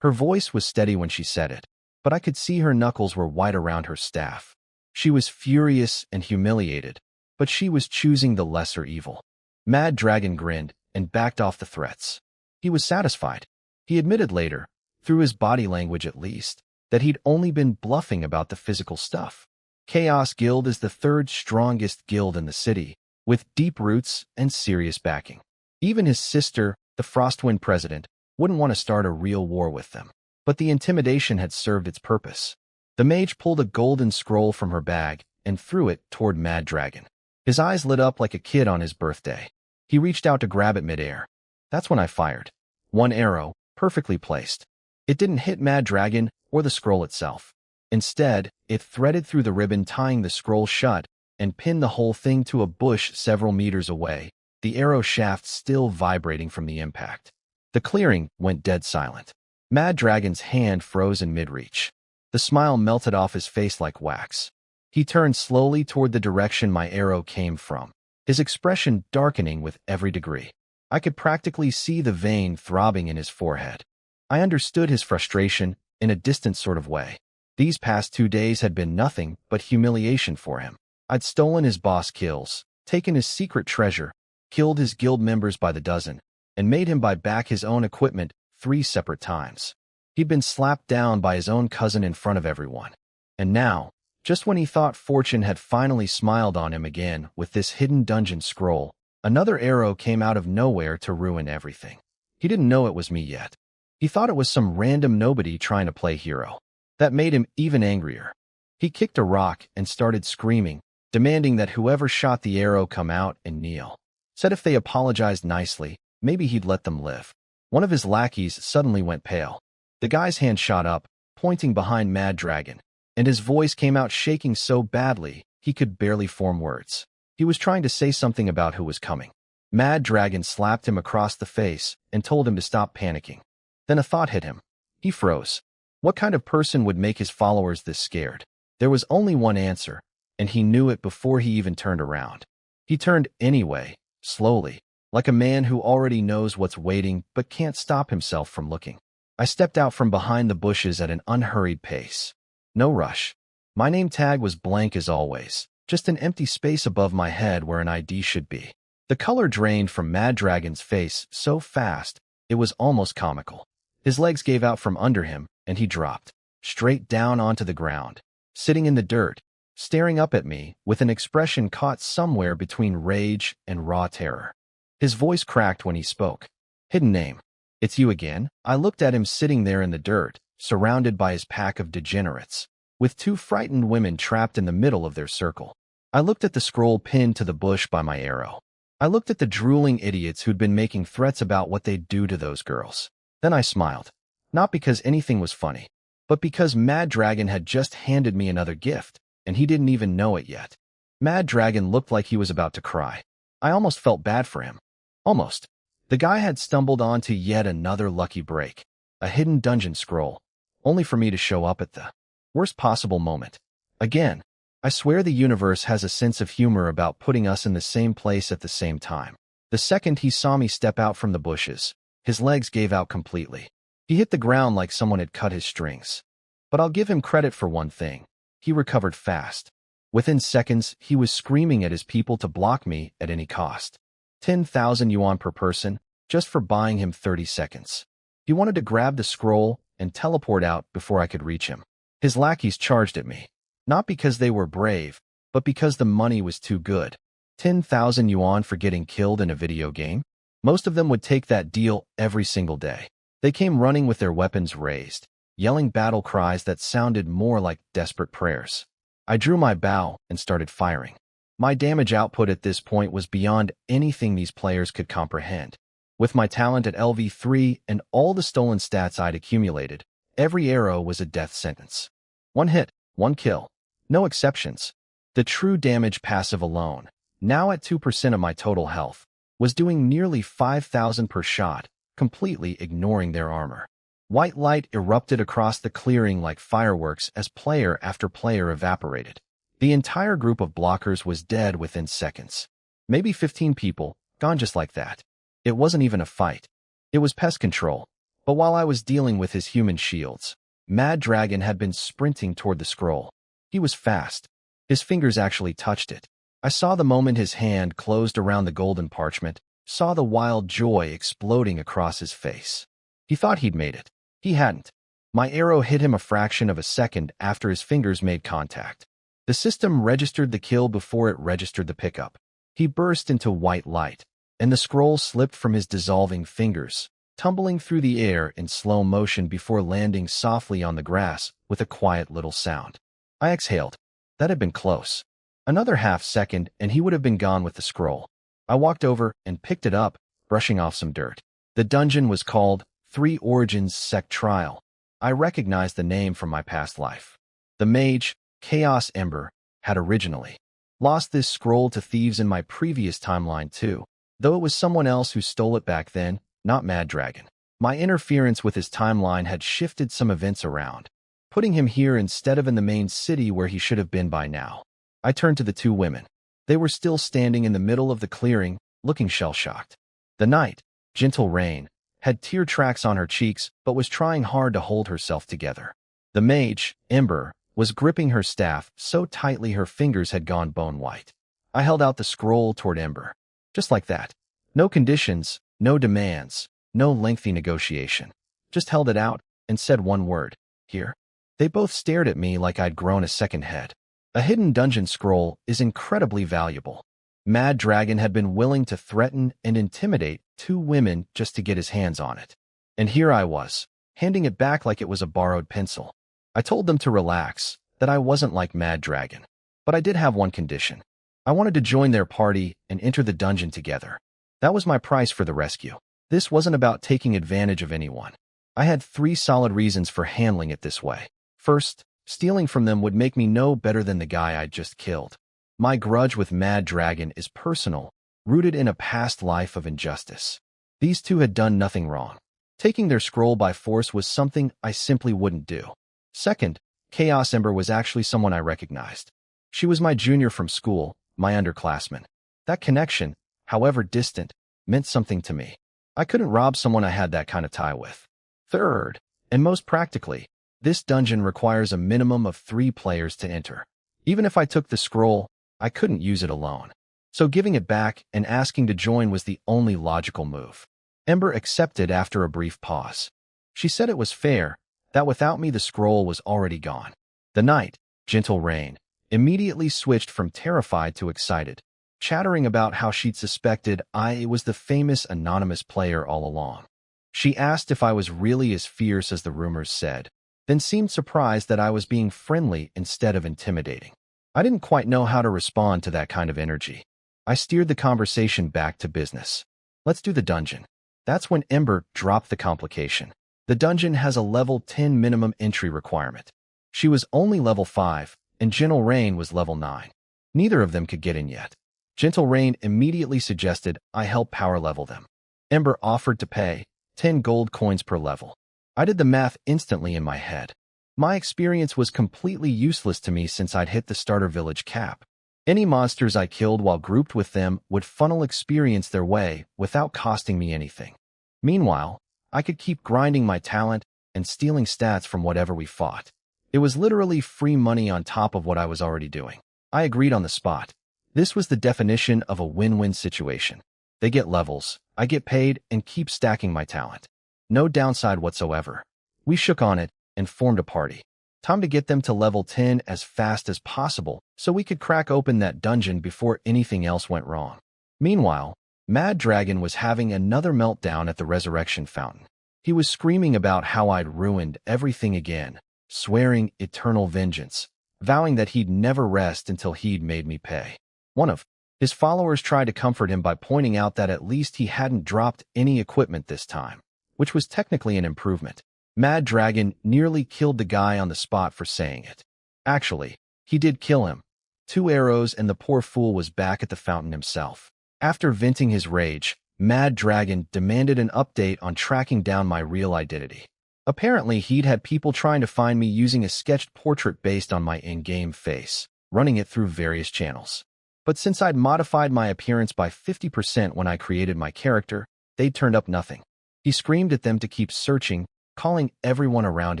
Her voice was steady when she said it, but I could see her knuckles were white around her staff. She was furious and humiliated, but she was choosing the lesser evil. Mad Dragon grinned and backed off the threats. He was satisfied. He admitted later, through his body language at least, that he'd only been bluffing about the physical stuff. Chaos Guild is the third strongest guild in the city, with deep roots and serious backing. Even his sister, the Frostwind president, wouldn't want to start a real war with them. But the intimidation had served its purpose. The mage pulled a golden scroll from her bag and threw it toward Mad Dragon. His eyes lit up like a kid on his birthday. He reached out to grab it midair. That's when I fired. One arrow, perfectly placed. It didn't hit Mad Dragon or the scroll itself. Instead, it threaded through the ribbon tying the scroll shut and pinned the whole thing to a bush several meters away, the arrow shaft still vibrating from the impact. The clearing went dead silent. Mad Dragon's hand froze in mid-reach. The smile melted off his face like wax. He turned slowly toward the direction my arrow came from, his expression darkening with every degree. I could practically see the vein throbbing in his forehead. I understood his frustration in a distant sort of way. These past 2 days had been nothing but humiliation for him. I'd stolen his boss kills, taken his secret treasure, killed his guild members by the dozen, and made him buy back his own equipment 3 separate times. He'd been slapped down by his own cousin in front of everyone. And now, just when he thought fortune had finally smiled on him again with this hidden dungeon scroll, another arrow came out of nowhere to ruin everything. He didn't know it was me yet. He thought it was some random nobody trying to play hero. That made him even angrier. He kicked a rock and started screaming, demanding that whoever shot the arrow come out and kneel. Said if they apologized nicely, maybe he'd let them live. One of his lackeys suddenly went pale. The guy's hand shot up, pointing behind Mad Dragon, and his voice came out shaking so badly he could barely form words. He was trying to say something about who was coming. Mad Dragon slapped him across the face and told him to stop panicking. Then a thought hit him. He froze. What kind of person would make his followers this scared? There was only one answer, and he knew it before he even turned around. He turned anyway, slowly, like a man who already knows what's waiting but can't stop himself from looking. I stepped out from behind the bushes at an unhurried pace. No rush. My name tag was blank as always, just an empty space above my head where an ID should be. The color drained from Mad Dragon's face so fast, it was almost comical. His legs gave out from under him, and he dropped, straight down onto the ground, sitting in the dirt, staring up at me with an expression caught somewhere between rage and raw terror. His voice cracked when he spoke. Hidden name. It's you again? I looked at him sitting there in the dirt, surrounded by his pack of degenerates, with 2 frightened women trapped in the middle of their circle. I looked at the scroll pinned to the bush by my arrow. I looked at the drooling idiots who'd been making threats about what they'd do to those girls. Then I smiled. Not because anything was funny, but because Mad Dragon had just handed me another gift, and he didn't even know it yet. Mad Dragon looked like he was about to cry. I almost felt bad for him. Almost. The guy had stumbled onto yet another lucky break, a hidden dungeon scroll, only for me to show up at the worst possible moment. Again, I swear the universe has a sense of humor about putting us in the same place at the same time. The second he saw me step out from the bushes, his legs gave out completely. He hit the ground like someone had cut his strings. But I'll give him credit for one thing. He recovered fast. Within seconds, he was screaming at his people to block me at any cost. 10,000 yuan per person, just for buying him 30 seconds. He wanted to grab the scroll and teleport out before I could reach him. His lackeys charged at me. Not because they were brave, but because the money was too good. 10,000 yuan for getting killed in a video game? Most of them would take that deal every single day. They came running with their weapons raised, yelling battle cries that sounded more like desperate prayers. I drew my bow and started firing. My damage output at this point was beyond anything these players could comprehend. With my talent at LV3 and all the stolen stats I'd accumulated, every arrow was a death sentence. One hit, one kill. No exceptions. The true damage passive alone, now at 2% of my total health, was doing nearly 5,000 per shot, completely ignoring their armor. White light erupted across the clearing like fireworks as player after player evaporated. The entire group of blockers was dead within seconds. Maybe 15 people, gone just like that. It wasn't even a fight. It was pest control. But while I was dealing with his human shields, Mad Dragon had been sprinting toward the scroll. He was fast. His fingers actually touched it. I saw the moment his hand closed around the golden parchment, saw the wild joy exploding across his face. He thought he'd made it. He hadn't. My arrow hit him a fraction of a second after his fingers made contact. The system registered the kill before it registered the pickup. He burst into white light, and the scroll slipped from his dissolving fingers, tumbling through the air in slow motion before landing softly on the grass with a quiet little sound. I exhaled. That had been close. Another half second and he would have been gone with the scroll. I walked over and picked it up, brushing off some dirt. The dungeon was called Three Origins Sect Trial. I recognized the name from my past life. The mage, Chaos Ember, had originally lost this scroll to thieves in my previous timeline too, though it was someone else who stole it back then, not Mad Dragon. My interference with his timeline had shifted some events around, putting him here instead of in the main city where he should have been by now. I turned to the two women. They were still standing in the middle of the clearing, looking shell-shocked. The knight, Gentle Rain, had tear tracks on her cheeks but was trying hard to hold herself together. The mage, Ember, was gripping her staff so tightly her fingers had gone bone-white. I held out the scroll toward Ember. Just like that. No conditions, no demands, no lengthy negotiation. Just held it out and said one word, "Here." They both stared at me like I'd grown a second head. A hidden dungeon scroll is incredibly valuable. Mad Dragon had been willing to threaten and intimidate two women just to get his hands on it. And here I was, handing it back like it was a borrowed pencil. I told them to relax, that I wasn't like Mad Dragon. But I did have one condition. I wanted to join their party and enter the dungeon together. That was my price for the rescue. This wasn't about taking advantage of anyone. I had 3 solid reasons for handling it this way. First, stealing from them would make me no better than the guy I'd just killed. My grudge with Mad Dragon is personal, rooted in a past life of injustice. These two had done nothing wrong. Taking their scroll by force was something I simply wouldn't do. Second, Chaos Ember was actually someone I recognized. She was my junior from school, my underclassman. That connection, however distant, meant something to me. I couldn't rob someone I had that kind of tie with. Third, and most practically, this dungeon requires a minimum of 3 players to enter. Even if I took the scroll, I couldn't use it alone. So giving it back and asking to join was the only logical move. Ember accepted after a brief pause. She said it was fair, that without me the scroll was already gone. The knight, Gentle Rain, immediately switched from terrified to excited, chattering about how she'd suspected I was the famous anonymous player all along. She asked if I was really as fierce as the rumors said, then seemed surprised that I was being friendly instead of intimidating. I didn't quite know how to respond to that kind of energy. I steered the conversation back to business. Let's do the dungeon. That's when Ember dropped the complication. The dungeon has a level 10 minimum entry requirement. She was only level 5, and Gentle Rain was level 9. Neither of them could get in yet. Gentle Rain immediately suggested I help power level them. Ember offered to pay 10 gold coins per level. I did the math instantly in my head. My experience was completely useless to me since I'd hit the starter village cap. Any monsters I killed while grouped with them would funnel experience their way without costing me anything. Meanwhile, I could keep grinding my talent and stealing stats from whatever we fought. It was literally free money on top of what I was already doing. I agreed on the spot. This was the definition of a win-win situation. They get levels, I get paid, and keep stacking my talent. No downside whatsoever. We shook on it and formed a party. Time to get them to level 10 as fast as possible so we could crack open that dungeon before anything else went wrong. Meanwhile, Mad Dragon was having another meltdown at the Resurrection Fountain. He was screaming about how I'd ruined everything again, swearing eternal vengeance, vowing that he'd never rest until he'd made me pay. One of his followers tried to comfort him by pointing out that at least he hadn't dropped any equipment this time, which was technically an improvement. Mad Dragon nearly killed the guy on the spot for saying it. Actually, he did kill him. 2 arrows and the poor fool was back at the fountain himself. After venting his rage, Mad Dragon demanded an update on tracking down my real identity. Apparently, he'd had people trying to find me using a sketched portrait based on my in-game face, running it through various channels. But since I'd modified my appearance by 50% when I created my character, they'd turned up nothing. He screamed at them to keep searching, calling everyone around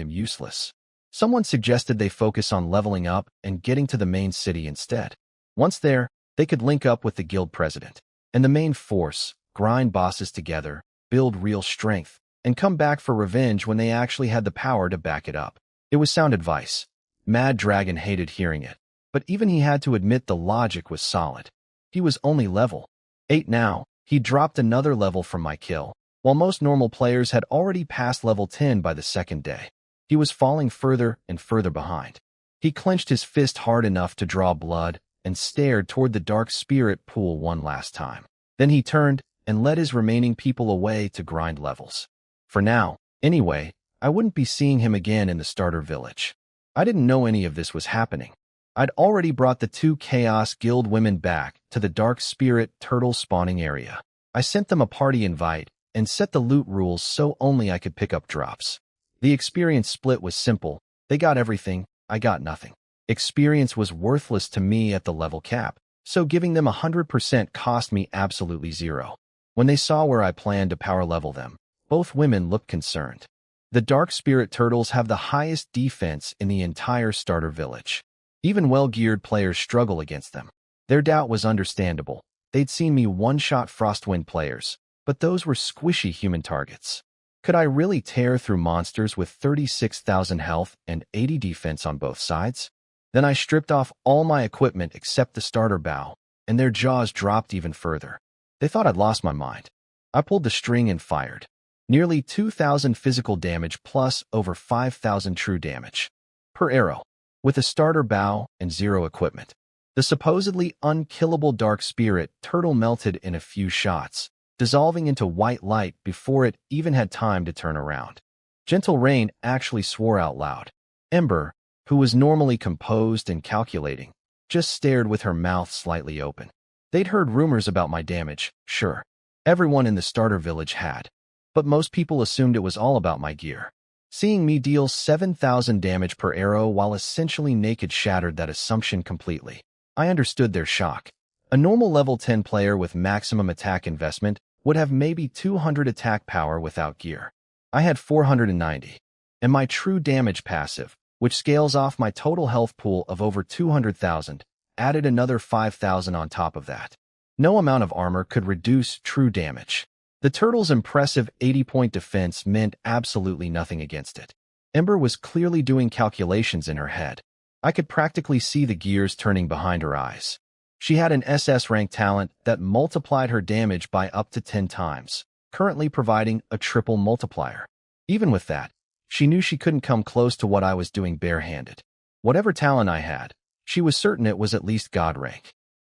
him useless. Someone suggested they focus on leveling up and getting to the main city instead. Once there, they could link up with the guild president and the main force, grind bosses together, build real strength, and come back for revenge when they actually had the power to back it up. It was sound advice. Mad Dragon hated hearing it, but even he had to admit the logic was solid. He was only level 8 now. He dropped another level from my kill, while most normal players had already passed level 10 by the second day. He was falling further and further behind. He clenched his fist hard enough to draw blood and stared toward the dark spirit pool one last time. Then he turned and led his remaining people away to grind levels. For now, anyway, I wouldn't be seeing him again in the starter village. I didn't know any of this was happening. I'd already brought the 2 Chaos Guild women back to the Dark Spirit Turtle spawning area. I sent them a party invite and set the loot rules so only I could pick up drops. The experience split was simple. They got everything, I got nothing. Experience was worthless to me at the level cap, so giving them 100% cost me absolutely zero. When they saw where I planned to power level them, both women looked concerned. The Dark Spirit Turtles have the highest defense in the entire starter village. Even well-geared players struggle against them. Their doubt was understandable. They'd seen me one-shot Frostwind players, but those were squishy human targets. Could I really tear through monsters with 36,000 health and 80 defense on both sides? Then I stripped off all my equipment except the starter bow, and their jaws dropped even further. They thought I'd lost my mind. I pulled the string and fired. Nearly 2,000 physical damage plus over 5,000 true damage per arrow, with a starter bow and 0 equipment. The supposedly unkillable Dark Spirit Turtle melted in a few shots, dissolving into white light before it even had time to turn around. Gentle Rain actually swore out loud. Ember, who was normally composed and calculating, just stared with her mouth slightly open. They'd heard rumors about my damage, sure. Everyone in the starter village had. But most people assumed it was all about my gear. Seeing me deal 7,000 damage per arrow while essentially naked shattered that assumption completely. I understood their shock. A normal level 10 player with maximum attack investment would have maybe 200 attack power without gear. I had 490. And my true damage passive, which scales off my total health pool of over 200,000, added another 5,000 on top of that. No amount of armor could reduce true damage. The turtle's impressive 80-point defense meant absolutely nothing against it. Ember was clearly doing calculations in her head. I could practically see the gears turning behind her eyes. She had an SS rank talent that multiplied her damage by up to 10 times, currently providing a triple multiplier. Even with that, she knew she couldn't come close to what I was doing barehanded. Whatever talent I had, she was certain it was at least God rank.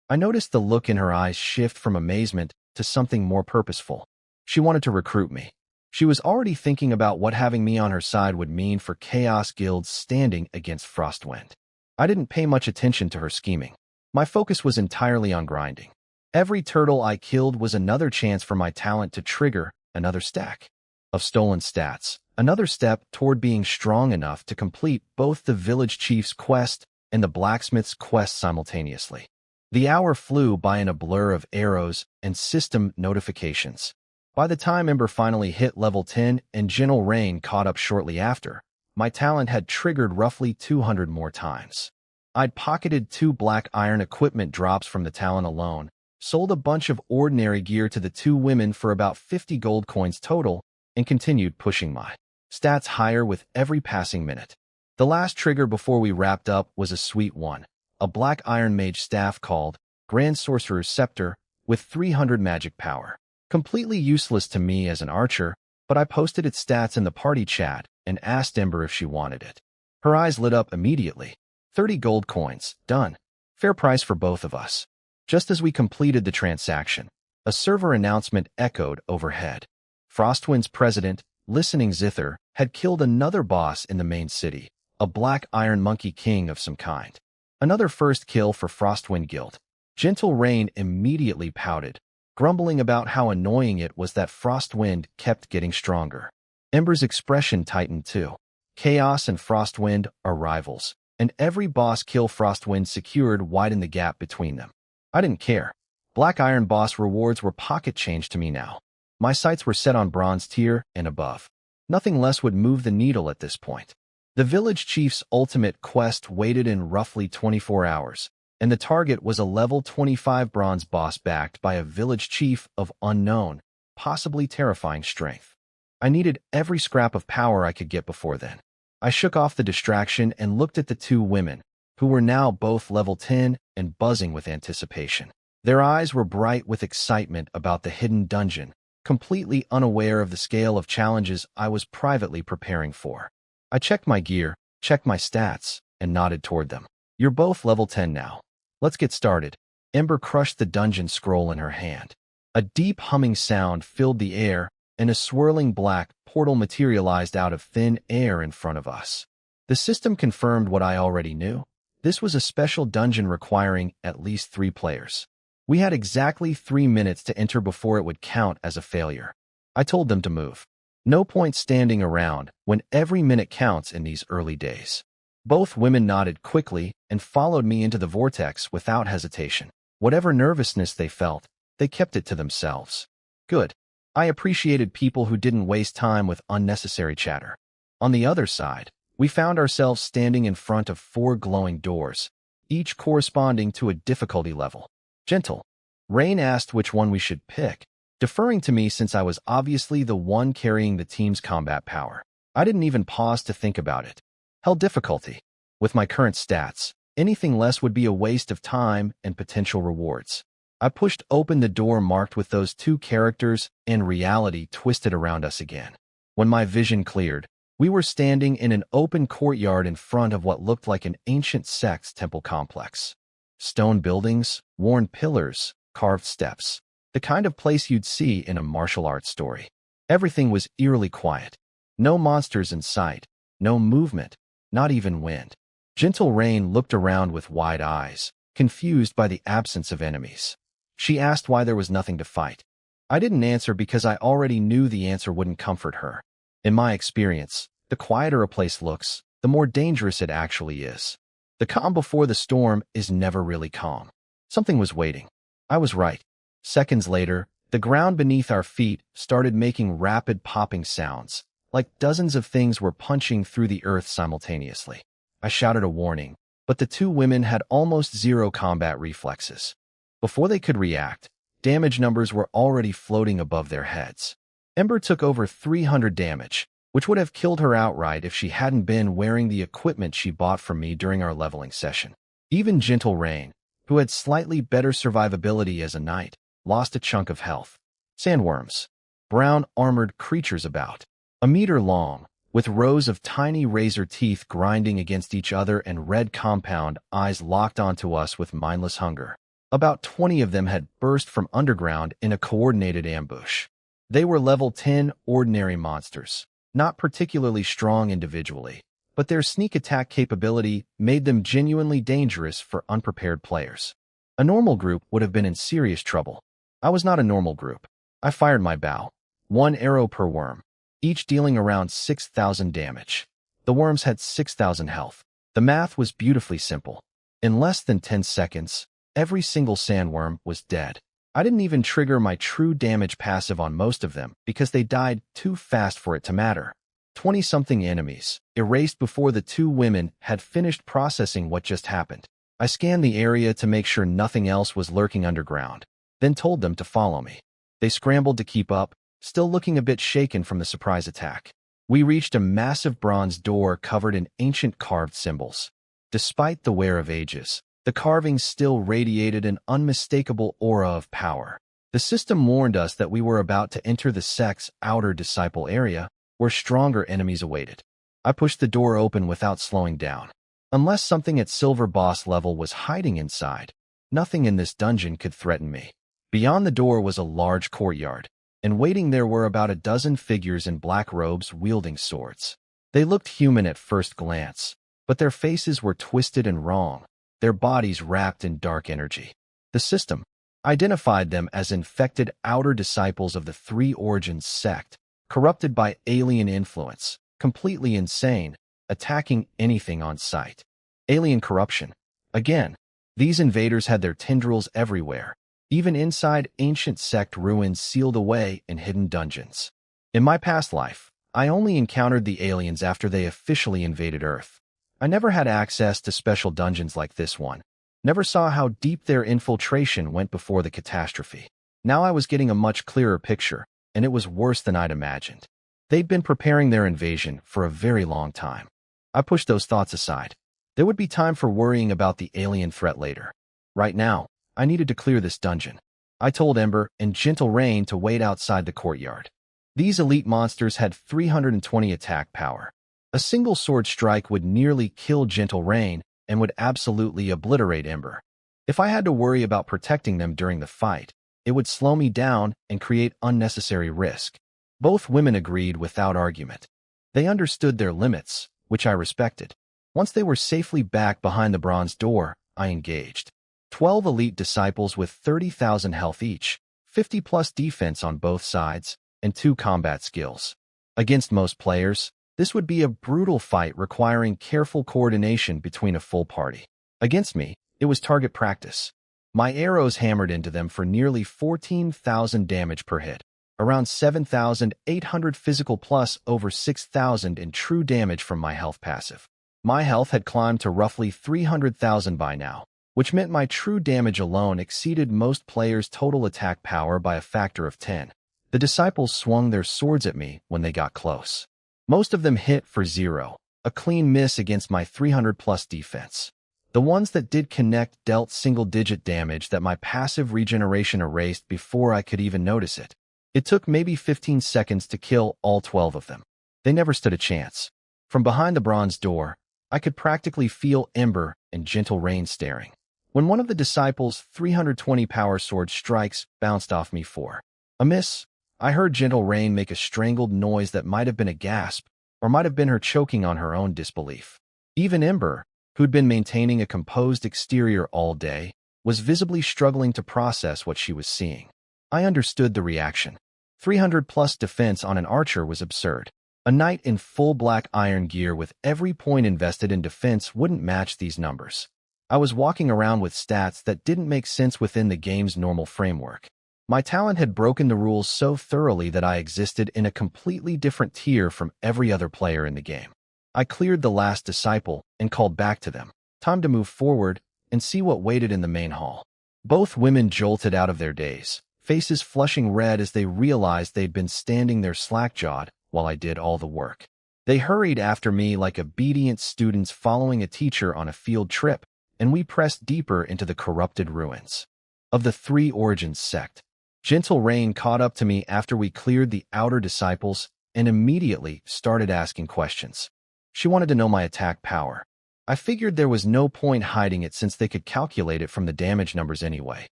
I noticed the look in her eyes shift from amazement to something more purposeful. She wanted to recruit me. She was already thinking about what having me on her side would mean for Chaos Guilds standing against Frostwind. I didn't pay much attention to her scheming. My focus was entirely on grinding. Every turtle I killed was another chance for my talent to trigger another stack of stolen stats, another step toward being strong enough to complete both the village chief's quest and the blacksmith's quest simultaneously. The hour flew by in a blur of arrows and system notifications. By the time Ember finally hit level 10 and Gentle Rain caught up shortly after, my talent had triggered roughly 200 more times. I'd pocketed 2 black iron equipment drops from the talent alone, sold a bunch of ordinary gear to the 2 women for about 50 gold coins total, and continued pushing my stats higher with every passing minute. The last trigger before we wrapped up was a sweet one, a black iron mage staff called Grand Sorcerer's Scepter with 300 magic power. Completely useless to me as an archer, but I posted its stats in the party chat and asked Ember if she wanted it. Her eyes lit up immediately. 30 gold coins, done. Fair price for both of us. Just as we completed the transaction, a server announcement echoed overhead. Frostwind's president, Listening Zither, had killed another boss in the main city, a black iron monkey king of some kind. Another first kill for Frostwind Guild. Gentle Rain immediately pouted, grumbling about how annoying it was that Frostwind kept getting stronger. Ember's expression tightened too. Chaos and Frostwind are rivals, and every boss kill Frostwind secured widened the gap between them. I didn't care. Black Iron boss rewards were pocket change to me now. My sights were set on bronze tier and above. Nothing less would move the needle at this point. The village chief's ultimate quest waited in roughly 24 hours, and the target was a level 25 bronze boss backed by a village chief of unknown, possibly terrifying strength. I needed every scrap of power I could get before then. I shook off the distraction and looked at the 2 women, who were now both level 10 and buzzing with anticipation. Their eyes were bright with excitement about the hidden dungeon, completely unaware of the scale of challenges I was privately preparing for. I checked my gear, checked my stats, and nodded toward them. You're both level 10 now. Let's get started. Ember crushed the dungeon scroll in her hand. A deep humming sound filled the air, and a swirling black portal materialized out of thin air in front of us. The system confirmed what I already knew. This was a special dungeon requiring at least 3 players. We had exactly 3 minutes to enter before it would count as a failure. I told them to move. No point standing around when every minute counts in these early days. Both women nodded quickly and followed me into the vortex without hesitation. Whatever nervousness they felt, they kept it to themselves. Good. I appreciated people who didn't waste time with unnecessary chatter. On the other side, we found ourselves standing in front of 4 glowing doors, each corresponding to a difficulty level. Gentle Rain asked which one we should pick, deferring to me since I was obviously the one carrying the team's combat power. I didn't even pause to think about it. Hell difficulty. With my current stats, anything less would be a waste of time and potential rewards. I pushed open the door marked with those 2 characters, and reality twisted around us again. When my vision cleared, we were standing in an open courtyard in front of what looked like an ancient sect's temple complex. Stone buildings, worn pillars, carved steps. The kind of place you'd see in a martial arts story. Everything was eerily quiet. No monsters in sight, no movement, not even wind. Gentle Rain looked around with wide eyes, confused by the absence of enemies. She asked why there was nothing to fight. I didn't answer because I already knew the answer wouldn't comfort her. In my experience, the quieter a place looks, the more dangerous it actually is. The calm before the storm is never really calm. Something was waiting. I was right. Seconds later, the ground beneath our feet started making rapid popping sounds, like dozens of things were punching through the earth simultaneously. I shouted a warning, but the 2 women had almost 0 combat reflexes. Before they could react, damage numbers were already floating above their heads. Ember took over 300 damage, which would have killed her outright if she hadn't been wearing the equipment she bought from me during our leveling session. Even Gentle Rain, who had slightly better survivability as a knight, lost a chunk of health. Sandworms. Brown armored creatures about 1 meter long, with rows of tiny razor teeth grinding against each other and red compound eyes locked onto us with mindless hunger. About 20 of them had burst from underground in a coordinated ambush. They were level 10 ordinary monsters, not particularly strong individually, but their sneak attack capability made them genuinely dangerous for unprepared players. A normal group would have been in serious trouble. I was not a normal group. I fired my bow. 1 arrow per worm, each dealing around 6,000 damage. The worms had 6,000 health. The math was beautifully simple. In less than 10 seconds, every single sandworm was dead. I didn't even trigger my true damage passive on most of them because they died too fast for it to matter. 20-something enemies, erased before the 2 women had finished processing what just happened. I scanned the area to make sure nothing else was lurking underground, then told them to follow me. They scrambled to keep up, still looking a bit shaken from the surprise attack. We reached a massive bronze door covered in ancient carved symbols. Despite the wear of ages, the carvings still radiated an unmistakable aura of power. The system warned us that we were about to enter the sect's outer disciple area, where stronger enemies awaited. I pushed the door open without slowing down. Unless something at silver boss level was hiding inside, nothing in this dungeon could threaten me. Beyond the door was a large courtyard, and waiting there were about a dozen figures in black robes wielding swords. They looked human at first glance, but their faces were twisted and wrong, their bodies wrapped in dark energy. The system identified them as infected outer disciples of the Three Origins sect, corrupted by alien influence, completely insane, attacking anything on sight. Alien corruption. Again, these invaders had their tendrils everywhere, even inside ancient sect ruins sealed away in hidden dungeons. In my past life, I only encountered the aliens after they officially invaded Earth. I never had access to special dungeons like this one, never saw how deep their infiltration went before the catastrophe. Now I was getting a much clearer picture, and it was worse than I'd imagined. They'd been preparing their invasion for a very long time. I pushed those thoughts aside. There would be time for worrying about the alien threat later. Right now, I needed to clear this dungeon. I told Ember and Gentle Rain to wait outside the courtyard. These elite monsters had 320 attack power. A single sword strike would nearly kill Gentle Rain and would absolutely obliterate Ember. If I had to worry about protecting them during the fight, it would slow me down and create unnecessary risk. Both women agreed without argument. They understood their limits, which I respected. Once they were safely back behind the bronze door, I engaged. 12 elite disciples with 30,000 health each, 50+ defense on both sides, and 2 combat skills. Against most players, this would be a brutal fight requiring careful coordination between a full party. Against me, it was target practice. My arrows hammered into them for nearly 14,000 damage per hit, around 7,800 physical plus over 6,000 in true damage from my health passive. My health had climbed to roughly 300,000 by now, which meant my true damage alone exceeded most players' total attack power by a factor of 10. The disciples swung their swords at me when they got close. Most of them hit for 0, a clean miss against my 300+ defense. The ones that did connect dealt single-digit damage that my passive regeneration erased before I could even notice it. It took maybe 15 seconds to kill all 12 of them. They never stood a chance. From behind the bronze door, I could practically feel Ember and Gentle Rain staring. When one of the disciples' 320 power sword strikes bounced off me for a miss, I heard Gentle Rain make a strangled noise that might have been a gasp, or might have been her choking on her own disbelief. Even Ember, who'd been maintaining a composed exterior all day, was visibly struggling to process what she was seeing. I understood the reaction. 300+ defense on an archer was absurd. A knight in full black iron gear with every point invested in defense wouldn't match these numbers. I was walking around with stats that didn't make sense within the game's normal framework. My talent had broken the rules so thoroughly that I existed in a completely different tier from every other player in the game. I cleared the last disciple and called back to them. Time to move forward and see what waited in the main hall. Both women jolted out of their daze, faces flushing red as they realized they'd been standing there slack-jawed while I did all the work. They hurried after me like obedient students following a teacher on a field trip, and we pressed deeper into the corrupted ruins of the Three Origins sect. Gentle Rain caught up to me after we cleared the outer disciples and immediately started asking questions. She wanted to know my attack power. I figured there was no point hiding it since they could calculate it from the damage numbers anyway,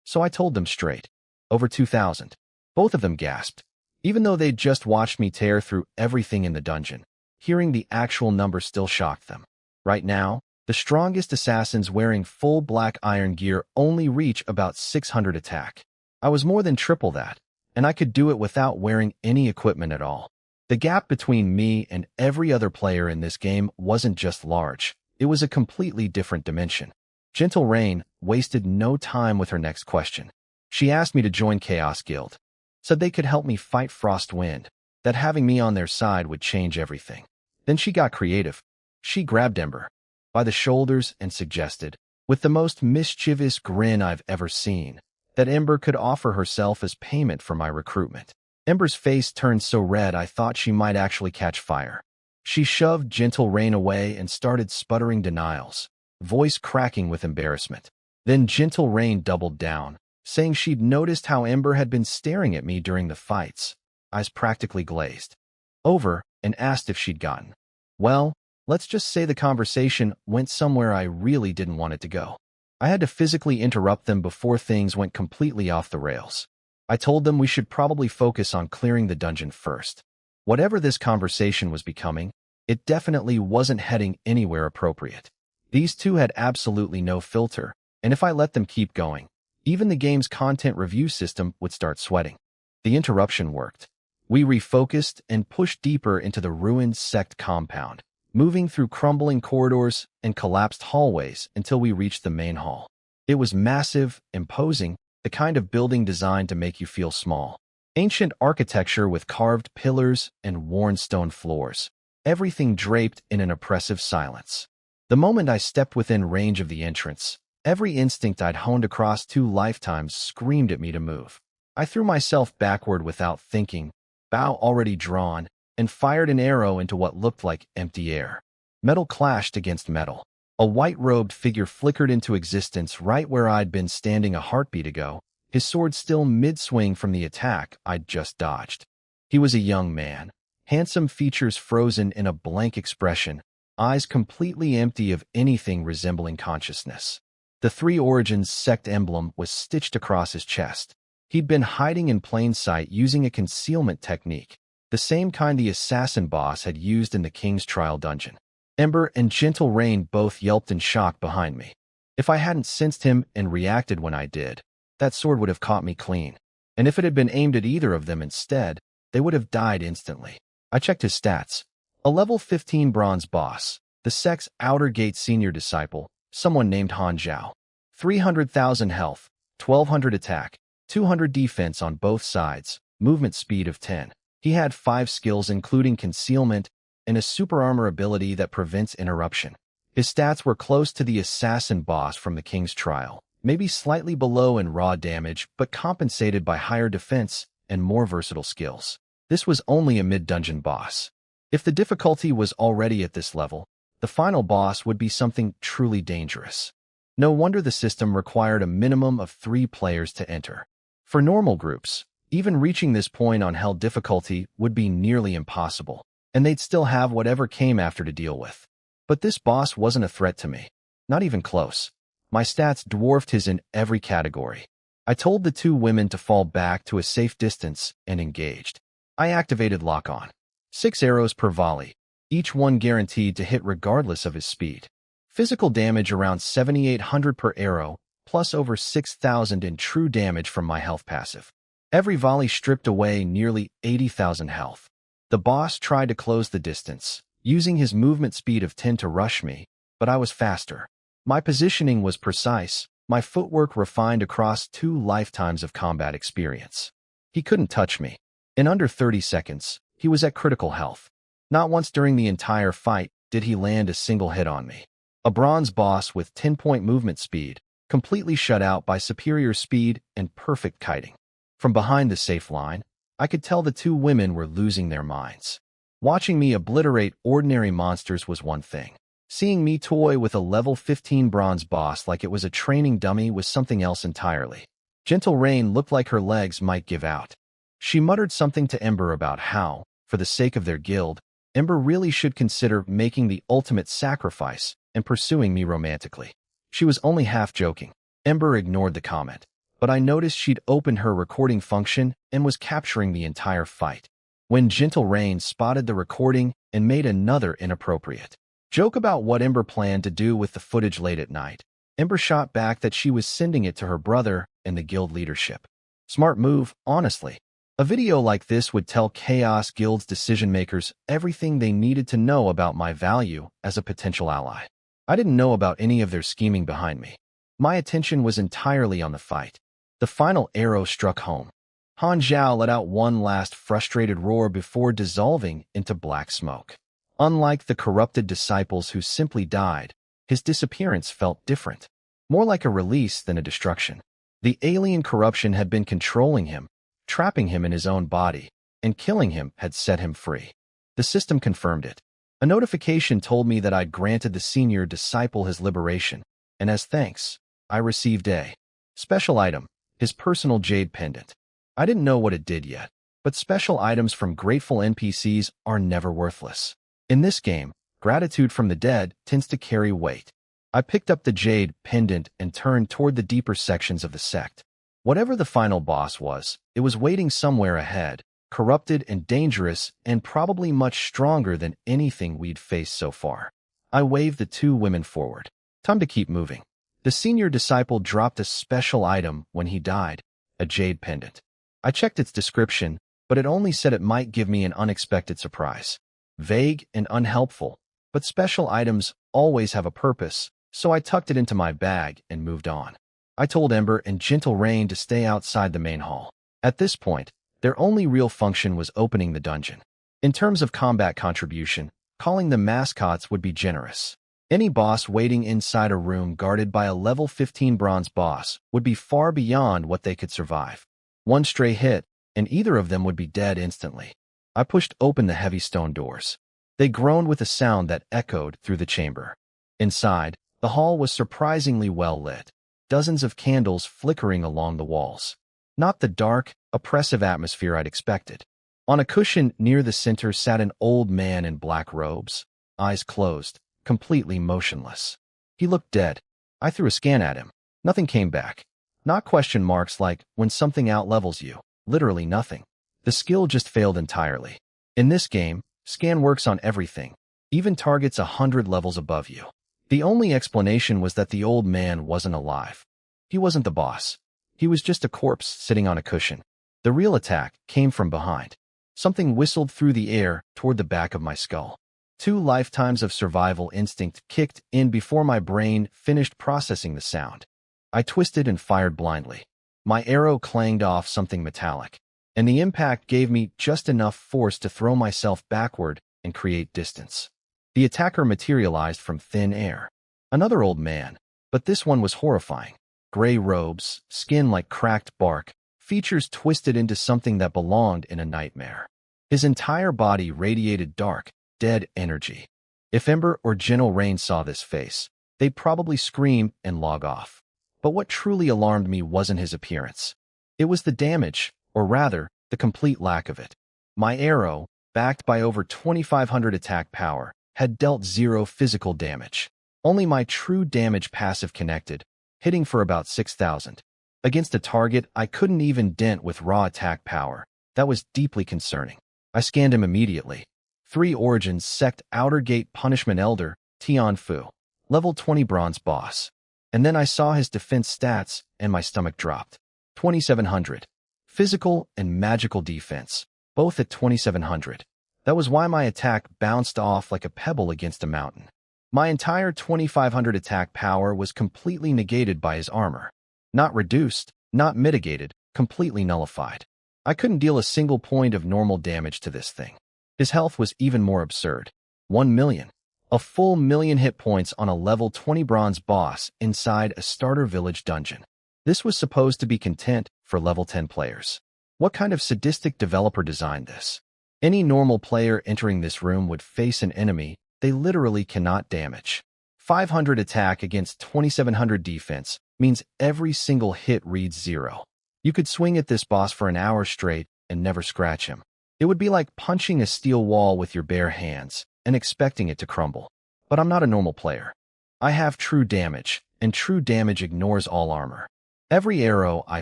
so I told them straight. Over 2,000. Both of them gasped. Even though they'd just watched me tear through everything in the dungeon, hearing the actual number still shocked them. Right now, the strongest assassins wearing full black iron gear only reach about 600 attack. I was more than triple that, and I could do it without wearing any equipment at all. The gap between me and every other player in this game wasn't just large, it was a completely different dimension. Gentle Rain wasted no time with her next question. She asked me to join Chaos Guild, said they could help me fight Frostwind, that having me on their side would change everything. Then she got creative. She grabbed Ember by the shoulders and suggested, with the most mischievous grin I've ever seen, that Ember could offer herself as payment for my recruitment. Ember's face turned so red I thought she might actually catch fire. She shoved Gentle Rain away and started sputtering denials, voice cracking with embarrassment. Then Gentle Rain doubled down, saying she'd noticed how Ember had been staring at me during the fights, eyes practically glazed over, and asked if she'd gotten. Well, let's just say the conversation went somewhere I really didn't want it to go. I had to physically interrupt them before things went completely off the rails. I told them we should probably focus on clearing the dungeon first. Whatever this conversation was becoming, it definitely wasn't heading anywhere appropriate. These two had absolutely no filter, and if I let them keep going, even the game's content review system would start sweating. The interruption worked. We refocused and pushed deeper into the ruined sect compound, moving through crumbling corridors and collapsed hallways until we reached the main hall. It was massive, imposing, the kind of building designed to make you feel small. Ancient architecture with carved pillars and worn stone floors, everything draped in an oppressive silence. The moment I stepped within range of the entrance, every instinct I'd honed across 2 lifetimes screamed at me to move. I threw myself backward without thinking, bow already drawn, and fired an arrow into what looked like empty air. Metal clashed against metal. A white-robed figure flickered into existence right where I'd been standing a heartbeat ago, his sword still mid-swing from the attack I'd just dodged. He was a young man, handsome features frozen in a blank expression, eyes completely empty of anything resembling consciousness. The Three Origins sect emblem was stitched across his chest. He'd been hiding in plain sight using a concealment technique, the same kind the assassin boss had used in the King's Trial dungeon. Ember and Gentle Rain both yelped in shock behind me. If I hadn't sensed him and reacted when I did, that sword would have caught me clean. And if it had been aimed at either of them instead, they would have died instantly. I checked his stats. A level 15 bronze boss, the sect's outer gate senior disciple, someone named Han Zhao. 300,000 health, 1,200 attack, 200 defense on both sides, movement speed of 10. He had 5 skills including concealment, and a super armor ability that prevents interruption. His stats were close to the assassin boss from the King's Trial, maybe slightly below in raw damage, but compensated by higher defense and more versatile skills. This was only a mid-dungeon boss. If the difficulty was already at this level, the final boss would be something truly dangerous. No wonder the system required a minimum of 3 players to enter. For normal groups, even reaching this point on hell difficulty would be nearly impossible, and they'd still have whatever came after to deal with. But this boss wasn't a threat to me. Not even close. My stats dwarfed his in every category. I told the 2 women to fall back to a safe distance and engaged. I activated lock-on. 6 arrows per volley, each one guaranteed to hit regardless of his speed. Physical damage around 7,800 per arrow, plus over 6,000 in true damage from my health passive. Every volley stripped away nearly 80,000 health. The boss tried to close the distance, using his movement speed of 10 to rush me, but I was faster. My positioning was precise, my footwork refined across 2 lifetimes of combat experience. He couldn't touch me. In under 30 seconds, he was at critical health. Not once during the entire fight did he land a single hit on me. A bronze boss with 10-point movement speed, completely shut out by superior speed and perfect kiting. From behind the safe line, I could tell the 2 women were losing their minds. Watching me obliterate ordinary monsters was one thing. Seeing me toy with a level 15 bronze boss like it was a training dummy was something else entirely. Gentle Rain looked like her legs might give out. She muttered something to Ember about how, for the sake of their guild, Ember really should consider making the ultimate sacrifice and pursuing me romantically. She was only half joking. Ember ignored the comment. but I noticed she'd opened her recording function and was capturing the entire fight. When Gentle Rain spotted the recording and made another inappropriate joke about what Ember planned to do with the footage late at night, Ember shot back that she was sending it to her brother and the guild leadership. Smart move, honestly. A video like this would tell Chaos Guild's decision-makers everything they needed to know about my value as a potential ally. I didn't know about any of their scheming behind me. My attention was entirely on the fight. The final arrow struck home. Han Zhao let out one last frustrated roar before dissolving into black smoke. Unlike the corrupted disciples who simply died, his disappearance felt different, more like a release than a destruction. The alien corruption had been controlling him, trapping him in his own body, and killing him had set him free. The system confirmed it. A notification told me that I'd granted the senior disciple his liberation, and as thanks, I received a special item, his personal jade pendant. I didn't know what it did yet, but special items from grateful NPCs are never worthless. In this game, gratitude from the dead tends to carry weight. I picked up the jade pendant and turned toward the deeper sections of the sect. Whatever the final boss was, it was waiting somewhere ahead, corrupted and dangerous and probably much stronger than anything we'd faced so far. I waved the two women forward. Time to keep moving. The senior disciple dropped a special item when he died, a jade pendant. I checked its description, but it only said it might give me an unexpected surprise. Vague and unhelpful, but special items always have a purpose, so I tucked it into my bag and moved on. I told Ember and Gentle Rain to stay outside the main hall. At this point, their only real function was opening the dungeon. In terms of combat contribution, calling them mascots would be generous. Any boss waiting inside a room guarded by a level 15 bronze boss would be far beyond what they could survive. One stray hit, and either of them would be dead instantly. I pushed open the heavy stone doors. They groaned with a sound that echoed through the chamber. Inside, the hall was surprisingly well lit, dozens of candles flickering along the walls. Not the dark, oppressive atmosphere I'd expected. On a cushion near the center sat an old man in black robes, eyes closed, completely motionless. He looked dead. I threw a scan at him. Nothing came back. Not question marks like when something outlevels you. Literally nothing. The skill just failed entirely. In this game, scan works on everything, even targets 100 levels above you. The only explanation was that the old man wasn't alive. He wasn't the boss. He was just a corpse sitting on a cushion. The real attack came from behind. Something whistled through the air toward the back of my skull. 2 lifetimes of survival instinct kicked in before my brain finished processing the sound. I twisted and fired blindly. My arrow clanged off something metallic, and the impact gave me just enough force to throw myself backward and create distance. The attacker materialized from thin air. Another old man, but this one was horrifying. Gray robes, skin like cracked bark, features twisted into something that belonged in a nightmare. His entire body radiated dark, dead energy. If Ember or Gentle Rain saw this face, they'd probably scream and log off. But what truly alarmed me wasn't his appearance. It was the damage, or rather, the complete lack of it. My arrow, backed by over 2,500 attack power, had dealt 0 physical damage. Only my true damage passive connected, hitting for about 6,000. Against a target I couldn't even dent with raw attack power. That was deeply concerning. I scanned him immediately. 3 Origins Sect Outer Gate Punishment Elder, Tian Fu. Level 20 Bronze Boss. And then I saw his defense stats, and my stomach dropped. 2,700. Physical and magical defense, both at 2,700. That was why my attack bounced off like a pebble against a mountain. My entire 2,500 attack power was completely negated by his armor. Not reduced, not mitigated, completely nullified. I couldn't deal a single point of normal damage to this thing. His health was even more absurd. 1 million. A full 1,000,000 hit points on a level 20 bronze boss inside a starter village dungeon. This was supposed to be content for level 10 players. What kind of sadistic developer designed this? Any normal player entering this room would face an enemy they literally cannot damage. 500 attack against 2,700 defense means every single hit reads 0. You could swing at this boss for an hour straight and never scratch him. It would be like punching a steel wall with your bare hands and expecting it to crumble. But I'm not a normal player. I have true damage, and true damage ignores all armor. Every arrow I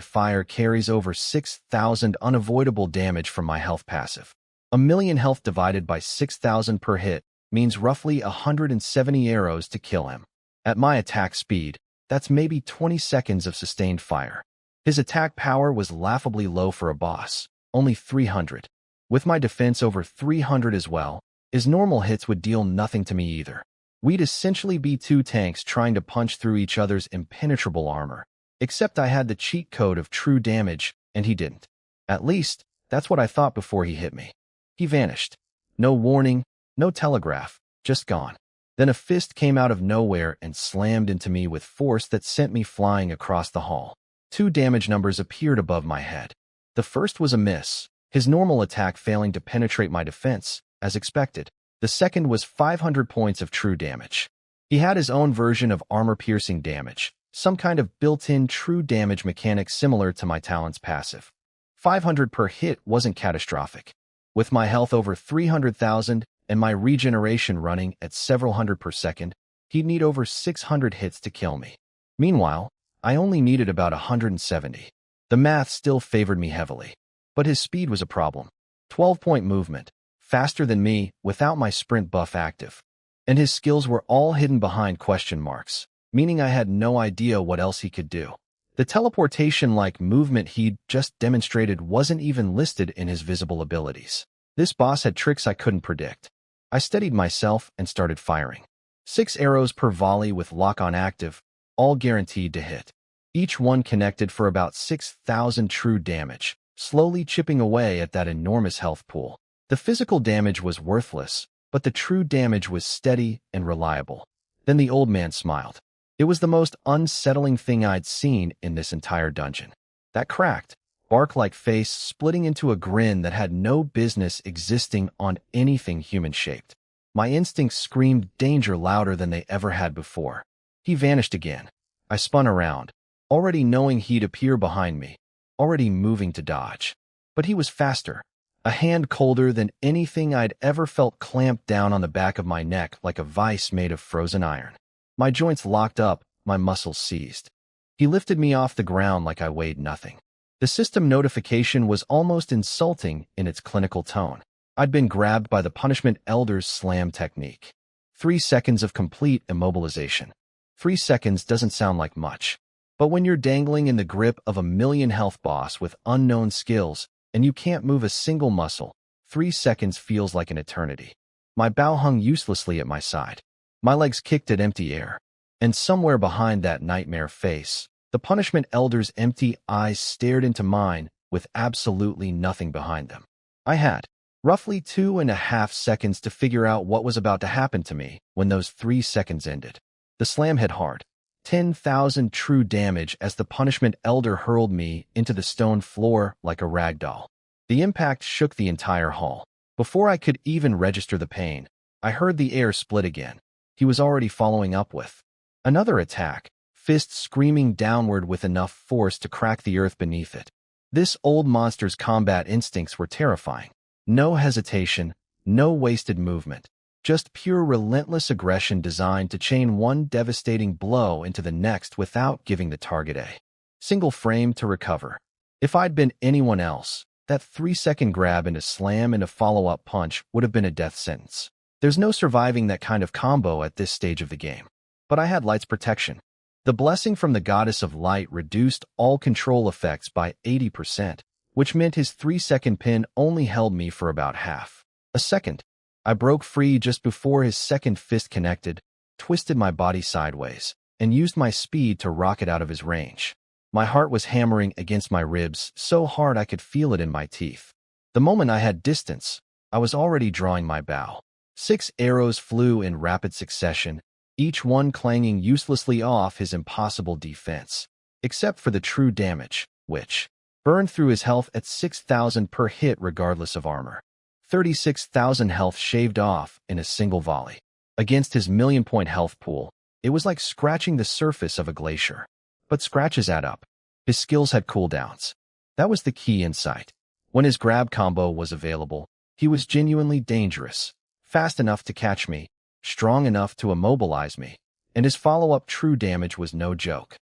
fire carries over 6,000 unavoidable damage from my health passive. 1,000,000 health divided by 6,000 per hit means roughly 170 arrows to kill him. At my attack speed, that's maybe 20 seconds of sustained fire. His attack power was laughably low for a boss, only 300. With my defense over 300 as well, his normal hits would deal nothing to me either. We'd essentially be two tanks trying to punch through each other's impenetrable armor. Except I had the cheat code of true damage, and he didn't. At least, that's what I thought before he hit me. He vanished. No warning, no telegraph, just gone. Then a fist came out of nowhere and slammed into me with force that sent me flying across the hall. Two damage numbers appeared above my head. The first was a miss, his normal attack failing to penetrate my defense, as expected. The second was 500 points of true damage. He had his own version of armor-piercing damage, some kind of built-in true damage mechanic similar to my talent's passive. 500 per hit wasn't catastrophic. With my health over 300,000 and my regeneration running at several hundred per second, he'd need over 600 hits to kill me. Meanwhile, I only needed about 170. The math still favored me heavily. But his speed was a problem. 12-point movement, faster than me without my sprint buff active. And his skills were all hidden behind question marks, meaning I had no idea what else he could do. The teleportation-like movement he'd just demonstrated wasn't even listed in his visible abilities. This boss had tricks I couldn't predict. I steadied myself and started firing. 6 arrows per volley with lock-on active, all guaranteed to hit. Each one connected for about 6,000 true damage, slowly chipping away at that enormous health pool. The physical damage was worthless, but the true damage was steady and reliable. Then the old man smiled. It was the most unsettling thing I'd seen in this entire dungeon. That cracked, bark-like face splitting into a grin that had no business existing on anything human-shaped. My instincts screamed danger louder than they ever had before. He vanished again. I spun around, already knowing he'd appear behind me, already moving to dodge. But he was faster, a hand colder than anything I'd ever felt clamped down on the back of my neck like a vice made of frozen iron. My joints locked up, my muscles seized. He lifted me off the ground like I weighed nothing. The system notification was almost insulting in its clinical tone. I'd been grabbed by the Punishment Elder's slam technique. 3 seconds of complete immobilization. 3 seconds doesn't sound like much. But when you're dangling in the grip of a 1,000,000 health boss with unknown skills and you can't move a single muscle, 3 seconds feels like an eternity. My bow hung uselessly at my side. My legs kicked at empty air. And somewhere behind that nightmare face, the Punishment Elder's empty eyes stared into mine with absolutely nothing behind them. I had roughly 2.5 seconds to figure out what was about to happen to me when those 3 seconds ended. The slam hit hard. 10,000 true damage as the Punishment Elder hurled me into the stone floor like a rag doll. The impact shook the entire hall. Before I could even register the pain, I heard the air split again. He was already following up with another attack, fist screaming downward with enough force to crack the earth beneath it. This old monster's combat instincts were terrifying. No hesitation, no wasted movement. Just pure relentless aggression designed to chain one devastating blow into the next without giving the target a single frame to recover. If I'd been anyone else, that 3-second grab and a slam and a follow-up punch would have been a death sentence. There's no surviving that kind of combo at this stage of the game. But I had Light's protection. The blessing from the Goddess of Light reduced all control effects by 80%, which meant his 3-second pin only held me for about half a second. I broke free just before his second fist connected, twisted my body sideways, and used my speed to rocket out of his range. My heart was hammering against my ribs so hard I could feel it in my teeth. The moment I had distance, I was already drawing my bow. 6 arrows flew in rapid succession, each one clanging uselessly off his impossible defense, except for the true damage, which burned through his health at 6,000 per hit regardless of armor. 36,000 health shaved off in a single volley. Against his 1,000,000-point health pool, it was like scratching the surface of a glacier. But scratches add up. His skills had cooldowns. That was the key insight. When his grab combo was available, he was genuinely dangerous. Fast enough to catch me, strong enough to immobilize me, and his follow-up true damage was no joke.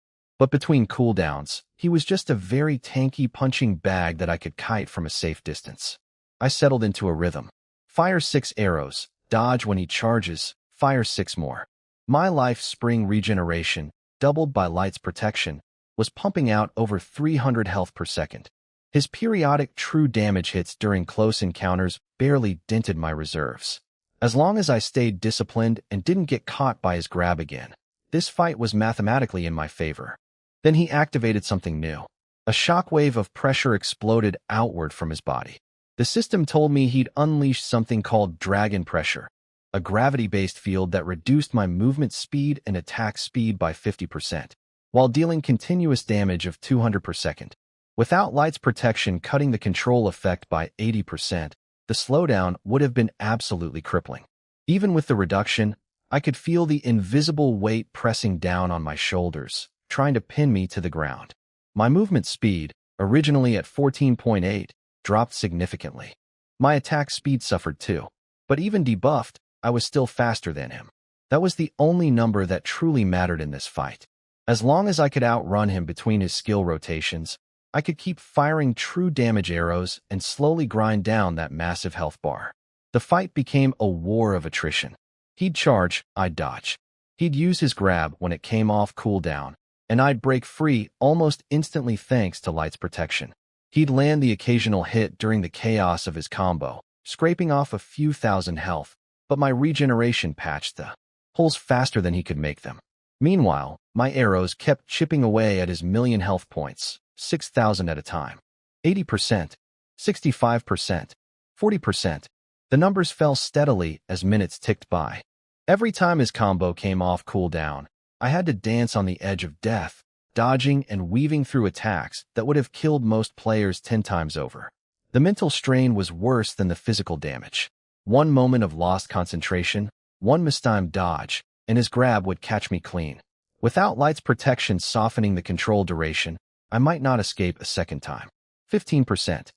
But between cooldowns, he was just a very tanky punching bag that I could kite from a safe distance. I settled into a rhythm. Fire 6 arrows, dodge when he charges, fire 6 more. My life spring regeneration, doubled by Light's protection, was pumping out over 300 health per second. His periodic true damage hits during close encounters barely dented my reserves. As long as I stayed disciplined and didn't get caught by his grab again, this fight was mathematically in my favor. Then he activated something new. A shockwave of pressure exploded outward from his body. The system told me he'd unleashed something called dragon pressure, a gravity-based field that reduced my movement speed and attack speed by 50%, while dealing continuous damage of 200 per second. Without Light's protection cutting the control effect by 80%, the slowdown would have been absolutely crippling. Even with the reduction, I could feel the invisible weight pressing down on my shoulders, trying to pin me to the ground. My movement speed, originally at 14.8, dropped significantly. My attack speed suffered too, but even debuffed, I was still faster than him. That was the only number that truly mattered in this fight. As long as I could outrun him between his skill rotations, I could keep firing true damage arrows and slowly grind down that massive health bar. The fight became a war of attrition. He'd charge, I'd dodge. He'd use his grab when it came off cooldown, and I'd break free almost instantly thanks to Light's protection. He'd land the occasional hit during the chaos of his combo, scraping off a few thousand health, but my regeneration patched the holes faster than he could make them. Meanwhile, my arrows kept chipping away at his million health points, 6,000 at a time. 80%, 65%, 40%. The numbers fell steadily as minutes ticked by. Every time his combo came off cooldown, I had to dance on the edge of death, dodging and weaving through attacks that would have killed most players 10 times over. The mental strain was worse than the physical damage. One moment of lost concentration, one mistimed dodge, and his grab would catch me clean. Without Light's protection softening the control duration, I might not escape a second time. 15%,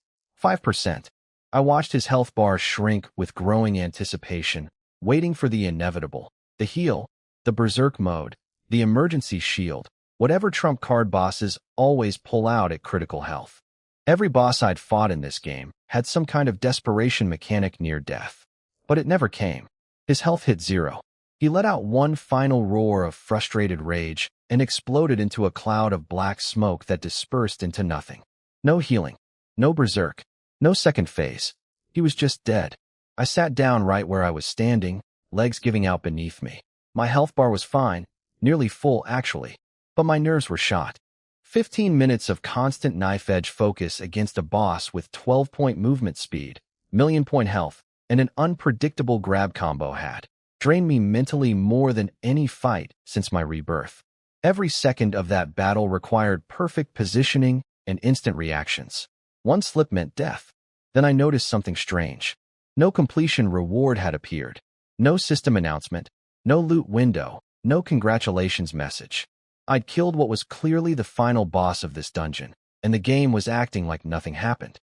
5%. I watched his health bar shrink with growing anticipation, waiting for the inevitable, the heal, the berserk mode, the emergency shield, whatever trump card bosses always pull out at critical health. Every boss I'd fought in this game had some kind of desperation mechanic near death, but it never came. His health hit 0. He let out one final roar of frustrated rage and exploded into a cloud of black smoke that dispersed into nothing. No healing, no berserk, no second phase. He was just dead. I sat down right where I was standing, legs giving out beneath me. My health bar was fine, nearly full actually, but my nerves were shot. 15 minutes of constant knife-edge focus against a boss with 12-point movement speed, million-point health, and an unpredictable grab combo had drained me mentally more than any fight since my rebirth. Every second of that battle required perfect positioning and instant reactions. One slip meant death. Then I noticed something strange. No completion reward had appeared. No system announcement, no loot window, no congratulations message. I'd killed what was clearly the final boss of this dungeon, and the game was acting like nothing happened.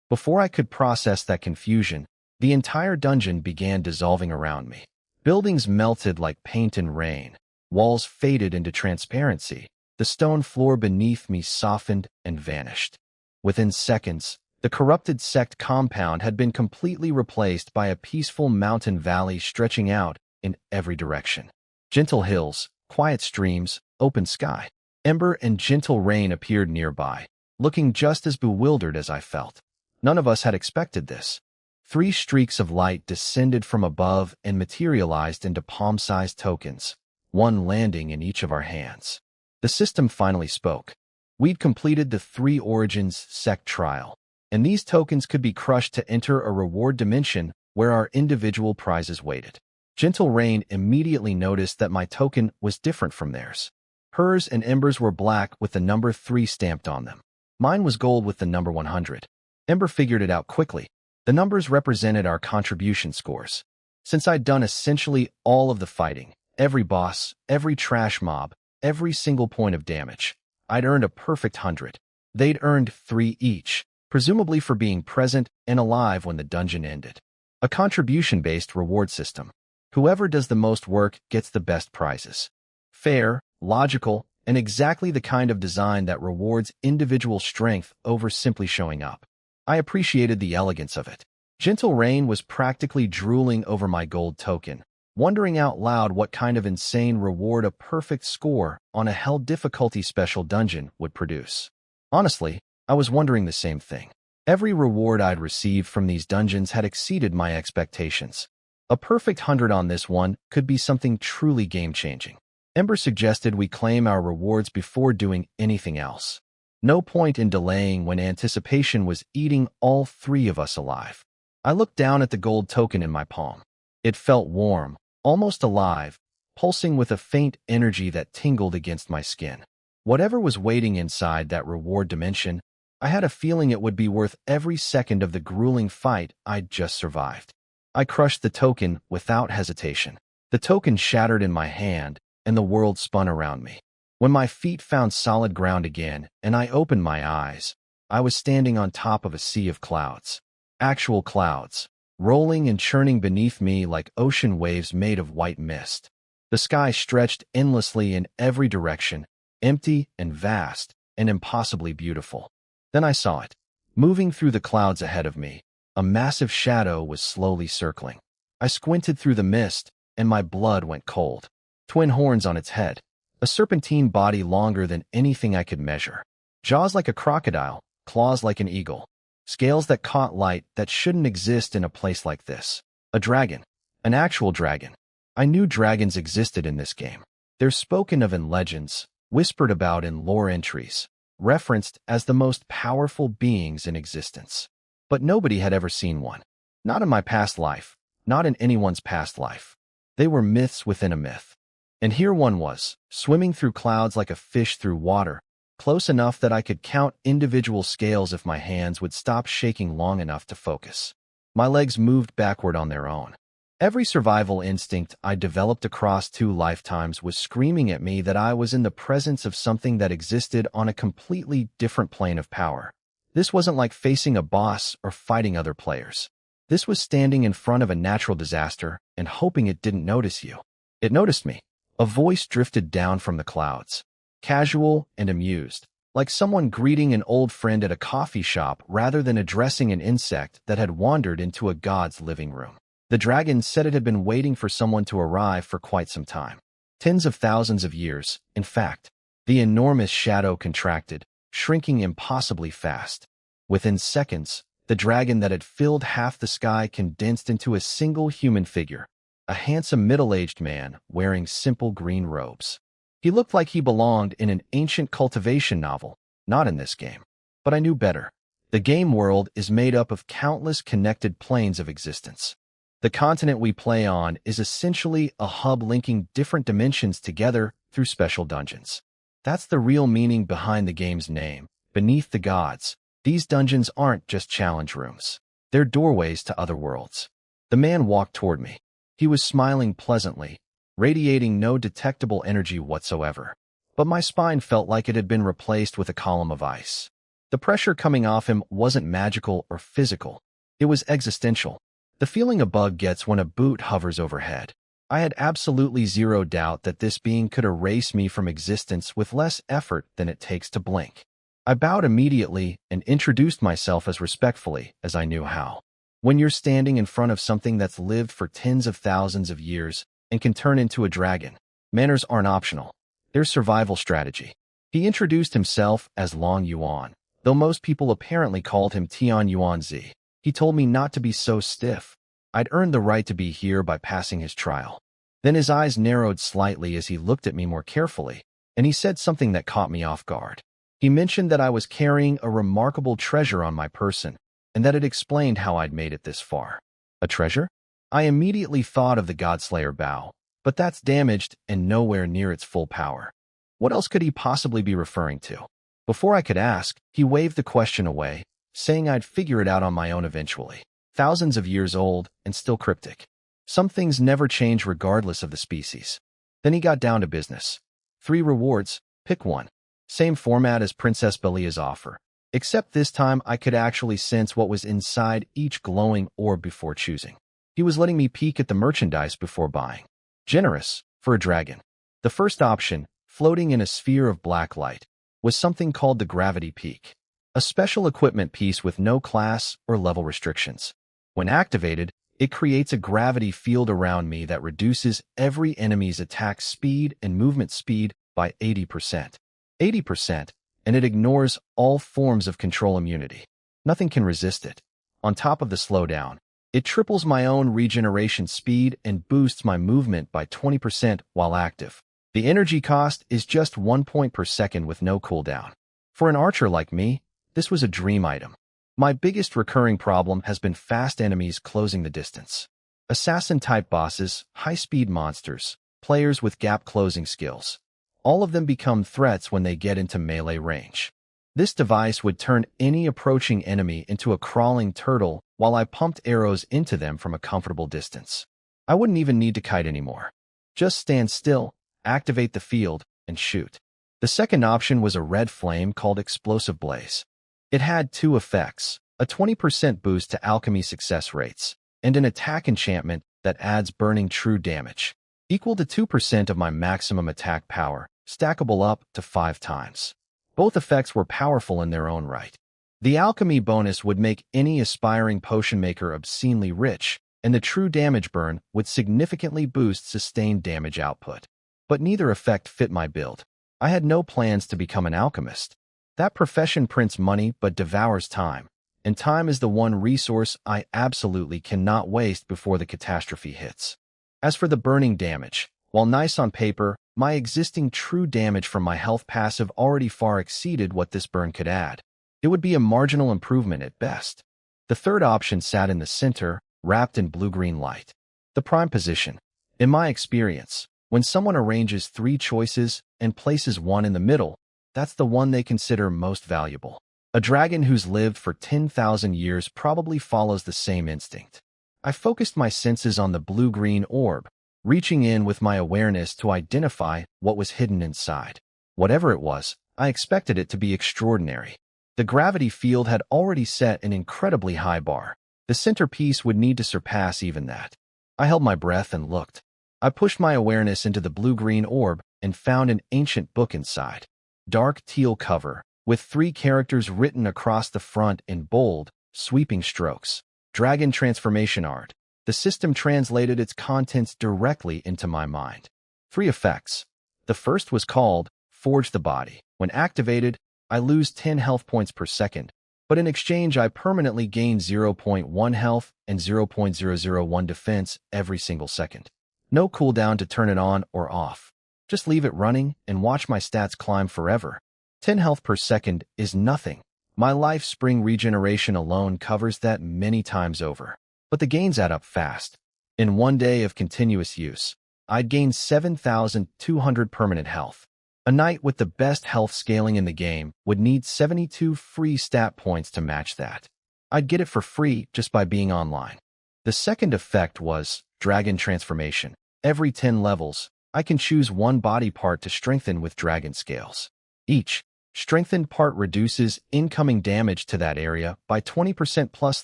Before I could process that confusion, the entire dungeon began dissolving around me. Buildings melted like paint in rain. Walls faded into transparency. The stone floor beneath me softened and vanished. Within seconds, the corrupted sect compound had been completely replaced by a peaceful mountain valley stretching out in every direction. Gentle hills, quiet streams, open sky. Ember and gentle rain appeared nearby, looking just as bewildered as I felt. None of us had expected this. 3 streaks of light descended from above and materialized into palm-sized tokens, one landing in each of our hands. The system finally spoke. We'd completed the 3 Origins sect trial, and these tokens could be crushed to enter a reward dimension where our individual prizes waited. Gentle Rain immediately noticed that my token was different from theirs. Hers and Ember's were black with the number 3 stamped on them. Mine was gold with the number 100. Ember figured it out quickly. The numbers represented our contribution scores. Since I'd done essentially all of the fighting, every boss, every trash mob, every single point of damage, I'd earned a perfect 100. They'd earned 3 each, presumably for being present and alive when the dungeon ended. A contribution-based reward system. Whoever does the most work gets the best prizes. Fair, logical, and exactly the kind of design that rewards individual strength over simply showing up. I appreciated the elegance of it. Gentle Rain was practically drooling over my gold token, wondering out loud what kind of insane reward a perfect score on a hell difficulty special dungeon would produce. Honestly, I was wondering the same thing. Every reward I'd received from these dungeons had exceeded my expectations. A perfect 100 on this one could be something truly game-changing. Ember suggested we claim our rewards before doing anything else. No point in delaying when anticipation was eating all three of us alive. I looked down at the gold token in my palm. It felt warm, almost alive, pulsing with a faint energy that tingled against my skin. Whatever was waiting inside that reward dimension, I had a feeling it would be worth every second of the grueling fight I'd just survived. I crushed the token without hesitation. The token shattered in my hand, and the world spun around me. When my feet found solid ground again, and I opened my eyes, I was standing on top of a sea of clouds. Actual clouds, rolling and churning beneath me like ocean waves made of white mist. The sky stretched endlessly in every direction, empty and vast and impossibly beautiful. Then I saw it. Moving through the clouds ahead of me, a massive shadow was slowly circling. I squinted through the mist, and my blood went cold. Twin horns on its head, a serpentine body longer than anything I could measure. Jaws like a crocodile, claws like an eagle. Scales that caught light that shouldn't exist in a place like this. A dragon. An actual dragon. I knew dragons existed in this game. They're spoken of in legends, whispered about in lore entries, referenced as the most powerful beings in existence. But nobody had ever seen one. Not in my past life. Not in anyone's past life. They were myths within a myth. And here one was, swimming through clouds like a fish through water, close enough that I could count individual scales if my hands would stop shaking long enough to focus. My legs moved backward on their own. Every survival instinct I developed across 2 lifetimes was screaming at me that I was in the presence of something that existed on a completely different plane of power. This wasn't like facing a boss or fighting other players. This was standing in front of a natural disaster and hoping it didn't notice you. It noticed me. A voice drifted down from the clouds. Casual and amused, like someone greeting an old friend at a coffee shop rather than addressing an insect that had wandered into a god's living room. The dragon said it had been waiting for someone to arrive for quite some time. Tens of thousands of years, in fact. The enormous shadow contracted, shrinking impossibly fast. Within seconds, the dragon that had filled half the sky condensed into a single human figure, a handsome middle-aged man wearing simple green robes. He looked like he belonged in an ancient cultivation novel, not in this game. But I knew better. The game world is made up of countless connected planes of existence. The continent we play on is essentially a hub linking different dimensions together through special dungeons. That's the real meaning behind the game's name. Beneath the gods, these dungeons aren't just challenge rooms. They're doorways to other worlds. The man walked toward me. He was smiling pleasantly, radiating no detectable energy whatsoever. But my spine felt like it had been replaced with a column of ice. The pressure coming off him wasn't magical or physical. It was existential. The feeling a bug gets when a boot hovers overhead. I had absolutely zero doubt that this being could erase me from existence with less effort than it takes to blink. I bowed immediately and introduced myself as respectfully as I knew how. When you're standing in front of something that's lived for tens of thousands of years and can turn into a dragon, manners aren't optional. They're survival strategy. He introduced himself as Long Yuan, though most people apparently called him Tian Yuan Zi. He told me not to be so stiff. I'd earned the right to be here by passing his trial. Then his eyes narrowed slightly as he looked at me more carefully, and he said something that caught me off guard. He mentioned that I was carrying a remarkable treasure on my person, and that it explained how I'd made it this far. A treasure? I immediately thought of the Godslayer bow, but that's damaged and nowhere near its full power. What else could he possibly be referring to? Before I could ask, he waved the question away, saying I'd figure it out on my own eventually. Thousands of years old and still cryptic. Some things never change regardless of the species. Then he got down to business. 3 rewards, pick one. Same format as Princess Belia's offer, except this time I could actually sense what was inside each glowing orb before choosing. He was letting me peek at the merchandise before buying. Generous, for a dragon. The first option, floating in a sphere of black light, was something called the gravity peak, a special equipment piece with no class or level restrictions. When activated, it creates a gravity field around me that reduces every enemy's attack speed and movement speed by 80%. 80%, and it ignores all forms of control immunity. Nothing can resist it. On top of the slowdown, it triples my own regeneration speed and boosts my movement by 20% while active. The energy cost is just 1 point per second with no cooldown. For an archer like me, this was a dream item. My biggest recurring problem has been fast enemies closing the distance. Assassin-type bosses, high-speed monsters, players with gap-closing skills. All of them become threats when they get into melee range. This device would turn any approaching enemy into a crawling turtle while I pumped arrows into them from a comfortable distance. I wouldn't even need to kite anymore. Just stand still, activate the field, and shoot. The second option was a red flame called Explosive Blaze. It had two effects, a 20% boost to alchemy success rates, and an attack enchantment that adds burning true damage, equal to 2% of my maximum attack power, stackable up to 5 times. Both effects were powerful in their own right. The alchemy bonus would make any aspiring potion maker obscenely rich, and the true damage burn would significantly boost sustained damage output. But neither effect fit my build. I had no plans to become an alchemist. That profession prints money but devours time, and time is the one resource I absolutely cannot waste before the catastrophe hits. As for the burning damage, while nice on paper, my existing true damage from my health passive already far exceeded what this burn could add. It would be a marginal improvement at best. The third option sat in the center, wrapped in blue-green light. The prime position. In my experience, when someone arranges 3 choices and places one in the middle, that's the one they consider most valuable. A dragon who's lived for 10,000 years probably follows the same instinct. I focused my senses on the blue-green orb, reaching in with my awareness to identify what was hidden inside. Whatever it was, I expected it to be extraordinary. The gravity field had already set an incredibly high bar. The centerpiece would need to surpass even that. I held my breath and looked. I pushed my awareness into the blue-green orb and found an ancient book inside. Dark teal cover, with 3 characters written across the front in bold, sweeping strokes. Dragon Transformation Art. The system translated its contents directly into my mind. 3 effects. The first was called Forge the Body. When activated, I lose 10 health points per second, but in exchange I permanently gain 0.1 health and 0.001 defense every single second. No cooldown to turn it on or off. Just leave it running and watch my stats climb forever. 10 health per second is nothing. My life spring regeneration alone covers that many times over. But the gains add up fast. In 1 day of continuous use, I'd gain 7,200 permanent health. A knight with the best health scaling in the game would need 72 free stat points to match that. I'd get it for free just by being online. The second effect was Dragon Transformation. Every 10 levels, I can choose one body part to strengthen with dragon scales. Each strengthened part reduces incoming damage to that area by 20% plus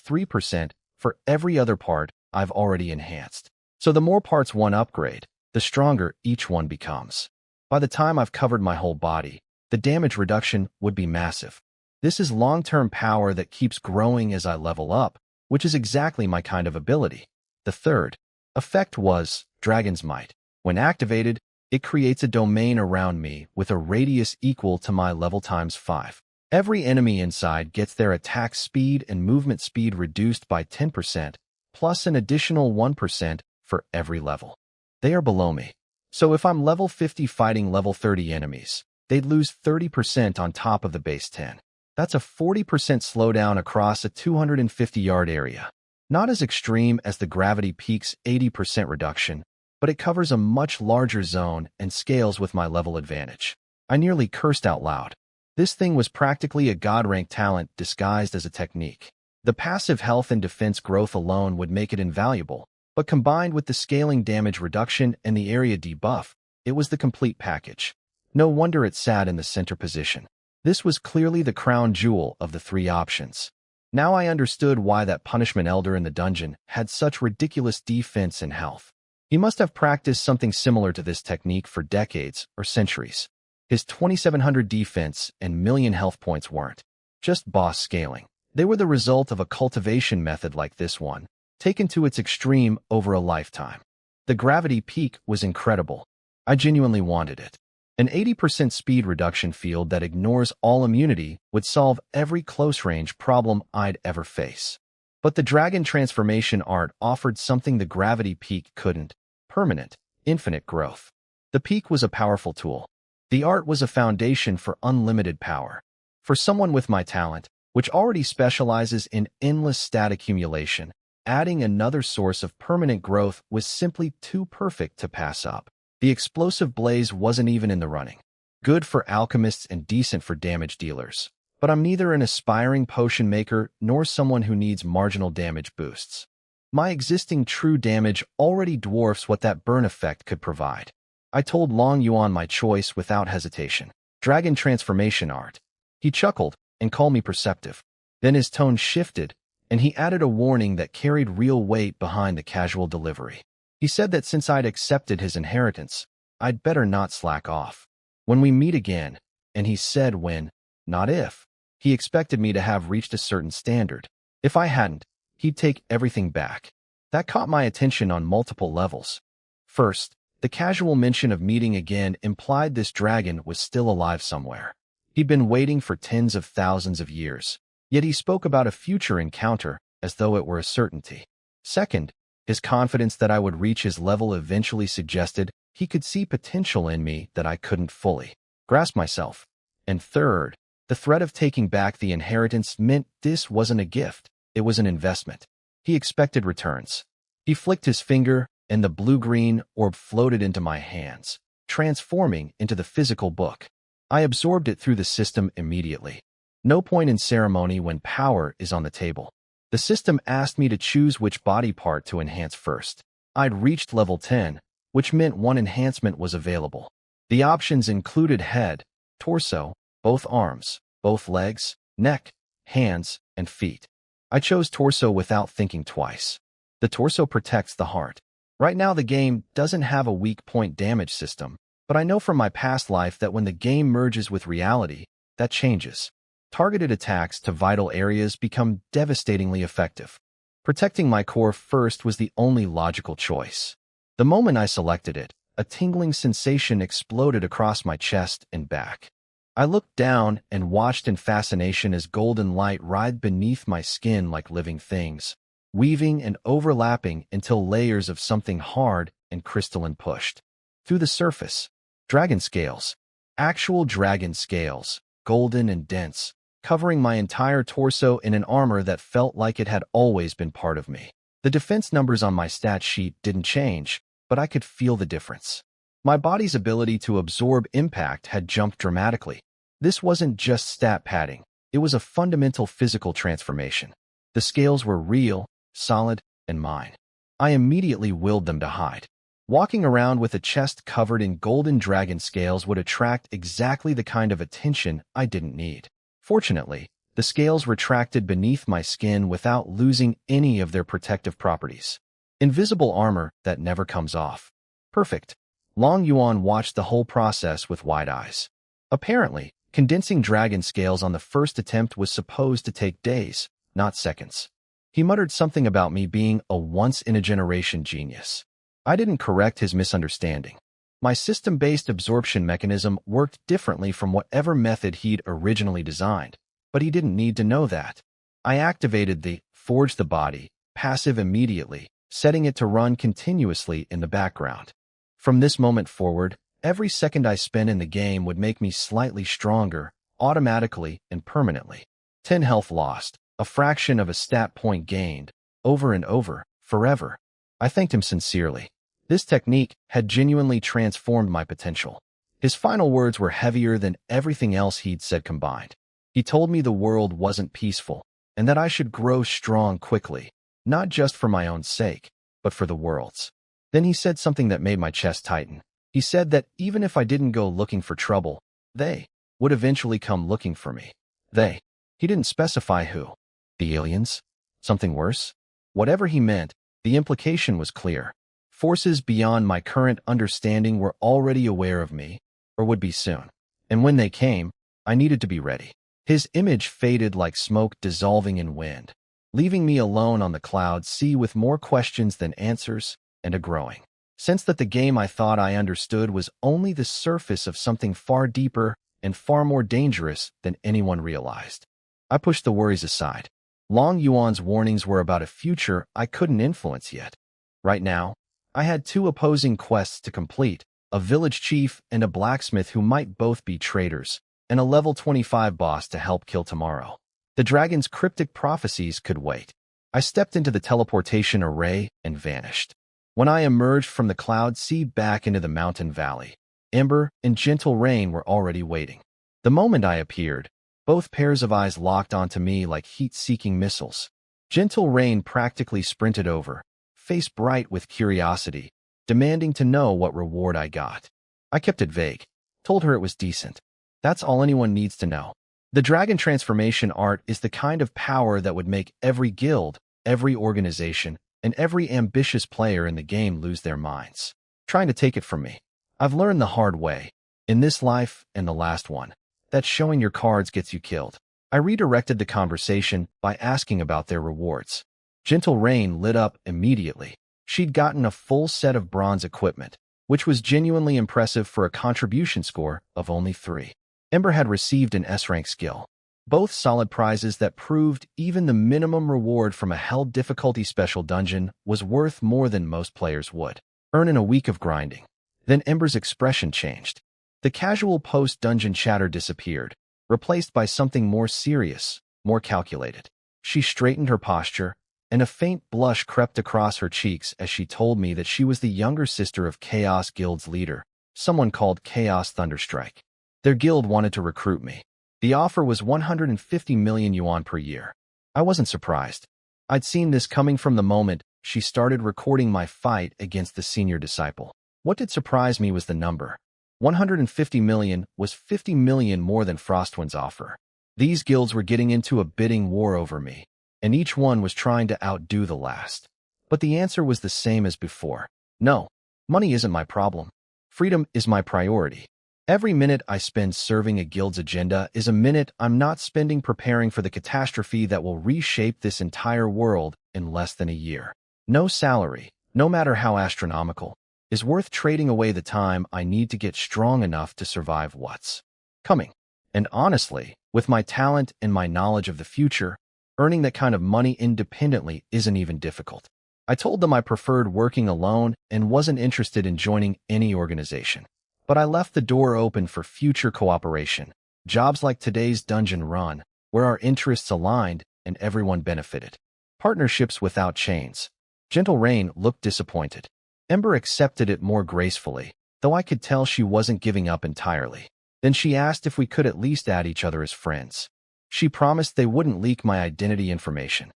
3% for every other part I've already enhanced. So the more parts one upgrade, the stronger each one becomes. By the time I've covered my whole body, the damage reduction would be massive. This is long-term power that keeps growing as I level up, which is exactly my kind of ability. The third effect was Dragon's Might. When activated, it creates a domain around me with a radius equal to my level times 5. Every enemy inside gets their attack speed and movement speed reduced by 10%, plus an additional 1% for every level. They are below me. So if I'm level 50 fighting level 30 enemies, they'd lose 30% on top of the base 10. That's a 40% slowdown across a 250-yard area. Not as extreme as the Gravity Peak's 80% reduction, but it covers a much larger zone and scales with my level advantage. I nearly cursed out loud. This thing was practically a god-rank talent disguised as a technique. The passive health and defense growth alone would make it invaluable, but combined with the scaling damage reduction and the area debuff, it was the complete package. No wonder it sat in the center position. This was clearly the crown jewel of the 3 options. Now I understood why that punishment elder in the dungeon had such ridiculous defense and health. He must have practiced something similar to this technique for decades or centuries. His 2700 defense and million health points weren't just boss scaling. They were the result of a cultivation method like this one, taken to its extreme over a lifetime. The gravity peak was incredible. I genuinely wanted it. An 80% speed reduction field that ignores all immunity would solve every close-range problem I'd ever face. But the dragon transformation art offered something the gravity peak couldn't: permanent, infinite growth. The peak was a powerful tool. The art was a foundation for unlimited power. For someone with my talent, which already specializes in endless stat accumulation, adding another source of permanent growth was simply too perfect to pass up. The explosive blaze wasn't even in the running. Good for alchemists and decent for damage dealers. But I'm neither an aspiring potion maker nor someone who needs marginal damage boosts. My existing true damage already dwarfs what that burn effect could provide. I told Long Yuan my choice without hesitation. Dragon transformation art. He chuckled and called me perceptive. Then his tone shifted, and he added a warning that carried real weight behind the casual delivery. He said that since I'd accepted his inheritance, I'd better not slack off. When we meet again, and he said when, not if, he expected me to have reached a certain standard. If I hadn't, he'd take everything back. That caught my attention on multiple levels. First, the casual mention of meeting again implied this dragon was still alive somewhere. He'd been waiting for tens of thousands of years, yet he spoke about a future encounter as though it were a certainty. Second, his confidence that I would reach his level eventually suggested he could see potential in me that I couldn't fully grasp myself. And third, the threat of taking back the inheritance meant this wasn't a gift, it was an investment. He expected returns. He flicked his finger, and the blue-green orb floated into my hands, transforming into the physical book. I absorbed it through the system immediately. No point in ceremony when power is on the table. The system asked me to choose which body part to enhance first. I'd reached level 10, which meant one enhancement was available. The options included head, torso, both arms, both legs, neck, hands, and feet. I chose torso without thinking twice. The torso protects the heart. Right now the game doesn't have a weak point damage system, but I know from my past life that when the game merges with reality, that changes. Targeted attacks to vital areas become devastatingly effective. Protecting my core first was the only logical choice. The moment I selected it, a tingling sensation exploded across my chest and back. I looked down and watched in fascination as golden light writhed beneath my skin like living things, weaving and overlapping until layers of something hard and crystalline pushed through the surface. Dragon scales. Actual dragon scales, golden and dense, covering my entire torso in an armor that felt like it had always been part of me. The defense numbers on my stat sheet didn't change, but I could feel the difference. My body's ability to absorb impact had jumped dramatically. This wasn't just stat padding, it was a fundamental physical transformation. The scales were real, solid, and mine. I immediately willed them to hide. Walking around with a chest covered in golden dragon scales would attract exactly the kind of attention I didn't need. Fortunately, the scales retracted beneath my skin without losing any of their protective properties. Invisible armor that never comes off. Perfect. Long Yuan watched the whole process with wide eyes. Apparently, condensing dragon scales on the first attempt was supposed to take days, not seconds. He muttered something about me being a once-in-a-generation genius. I didn't correct his misunderstanding. My system-based absorption mechanism worked differently from whatever method he'd originally designed, but he didn't need to know that. I activated the Forge the Body passive immediately, setting it to run continuously in the background. From this moment forward, every second I spent in the game would make me slightly stronger, automatically and permanently. 10 health lost, a fraction of a stat point gained, over and over, forever. I thanked him sincerely. This technique had genuinely transformed my potential. His final words were heavier than everything else he'd said combined. He told me the world wasn't peaceful, and that I should grow strong quickly, not just for my own sake, but for the world's. Then he said something that made my chest tighten. He said that even if I didn't go looking for trouble, they would eventually come looking for me. They. He didn't specify who. The aliens? Something worse? Whatever he meant, the implication was clear. Forces beyond my current understanding were already aware of me, or would be soon. and when they came, I needed to be ready. His image faded like smoke dissolving in wind, leaving me alone on the cloud sea with more questions than answers and a growing sense that the game I thought I understood was only the surface of something far deeper and far more dangerous than anyone realized. I pushed the worries aside. Long Yuan's warnings were about a future I couldn't influence yet. Right now, I had two opposing quests to complete, a village chief and a blacksmith who might both be traitors, and a level 25 boss to help kill tomorrow. The dragon's cryptic prophecies could wait. I stepped into the teleportation array and vanished. When I emerged from the cloud sea back into the mountain valley, Ember and Gentle Rain were already waiting. The moment I appeared, both pairs of eyes locked onto me like heat-seeking missiles. Gentle Rain practically sprinted over, face bright with curiosity, demanding to know what reward I got. I kept it vague, told her it was decent. That's all anyone needs to know. The dragon transformation art is the kind of power that would make every guild, every organization, and every ambitious player in the game lose their minds, trying to take it from me. I've learned the hard way, in this life and the last one, that showing your cards gets you killed. I redirected the conversation by asking about their rewards. Gentle Rain lit up immediately. She'd gotten a full set of bronze equipment, which was genuinely impressive for a contribution score of only 3. Ember had received an S-rank skill. Both solid prizes that proved even the minimum reward from a hell difficulty special dungeon was worth more than most players would earn in a week of grinding. Then Ember's expression changed. The casual post-dungeon chatter disappeared, replaced by something more serious, more calculated. She straightened her posture, and a faint blush crept across her cheeks as she told me that she was the younger sister of Chaos Guild's leader, someone called Chaos Thunderstrike. Their guild wanted to recruit me. The offer was 150 million yuan per year. I wasn't surprised. I'd seen this coming from the moment she started recording my fight against the senior disciple. What did surprise me was the number. 150 million was 50 million more than Frostwind's offer. These guilds were getting into a bidding war over me, and each one was trying to outdo the last. But the answer was the same as before. No, money isn't my problem. Freedom is my priority. Every minute I spend serving a guild's agenda is a minute I'm not spending preparing for the catastrophe that will reshape this entire world in less than a year. No salary, no matter how astronomical, is worth trading away the time I need to get strong enough to survive what's coming. And honestly, with my talent and my knowledge of the future, earning that kind of money independently isn't even difficult. I told them I preferred working alone and wasn't interested in joining any organization. But I left the door open for future cooperation, jobs like today's dungeon run, where our interests aligned and everyone benefited. Partnerships without chains. Gentle Rain looked disappointed. Ember accepted it more gracefully, though I could tell she wasn't giving up entirely. Then she asked if we could at least add each other as friends. She promised they wouldn't leak my identity information.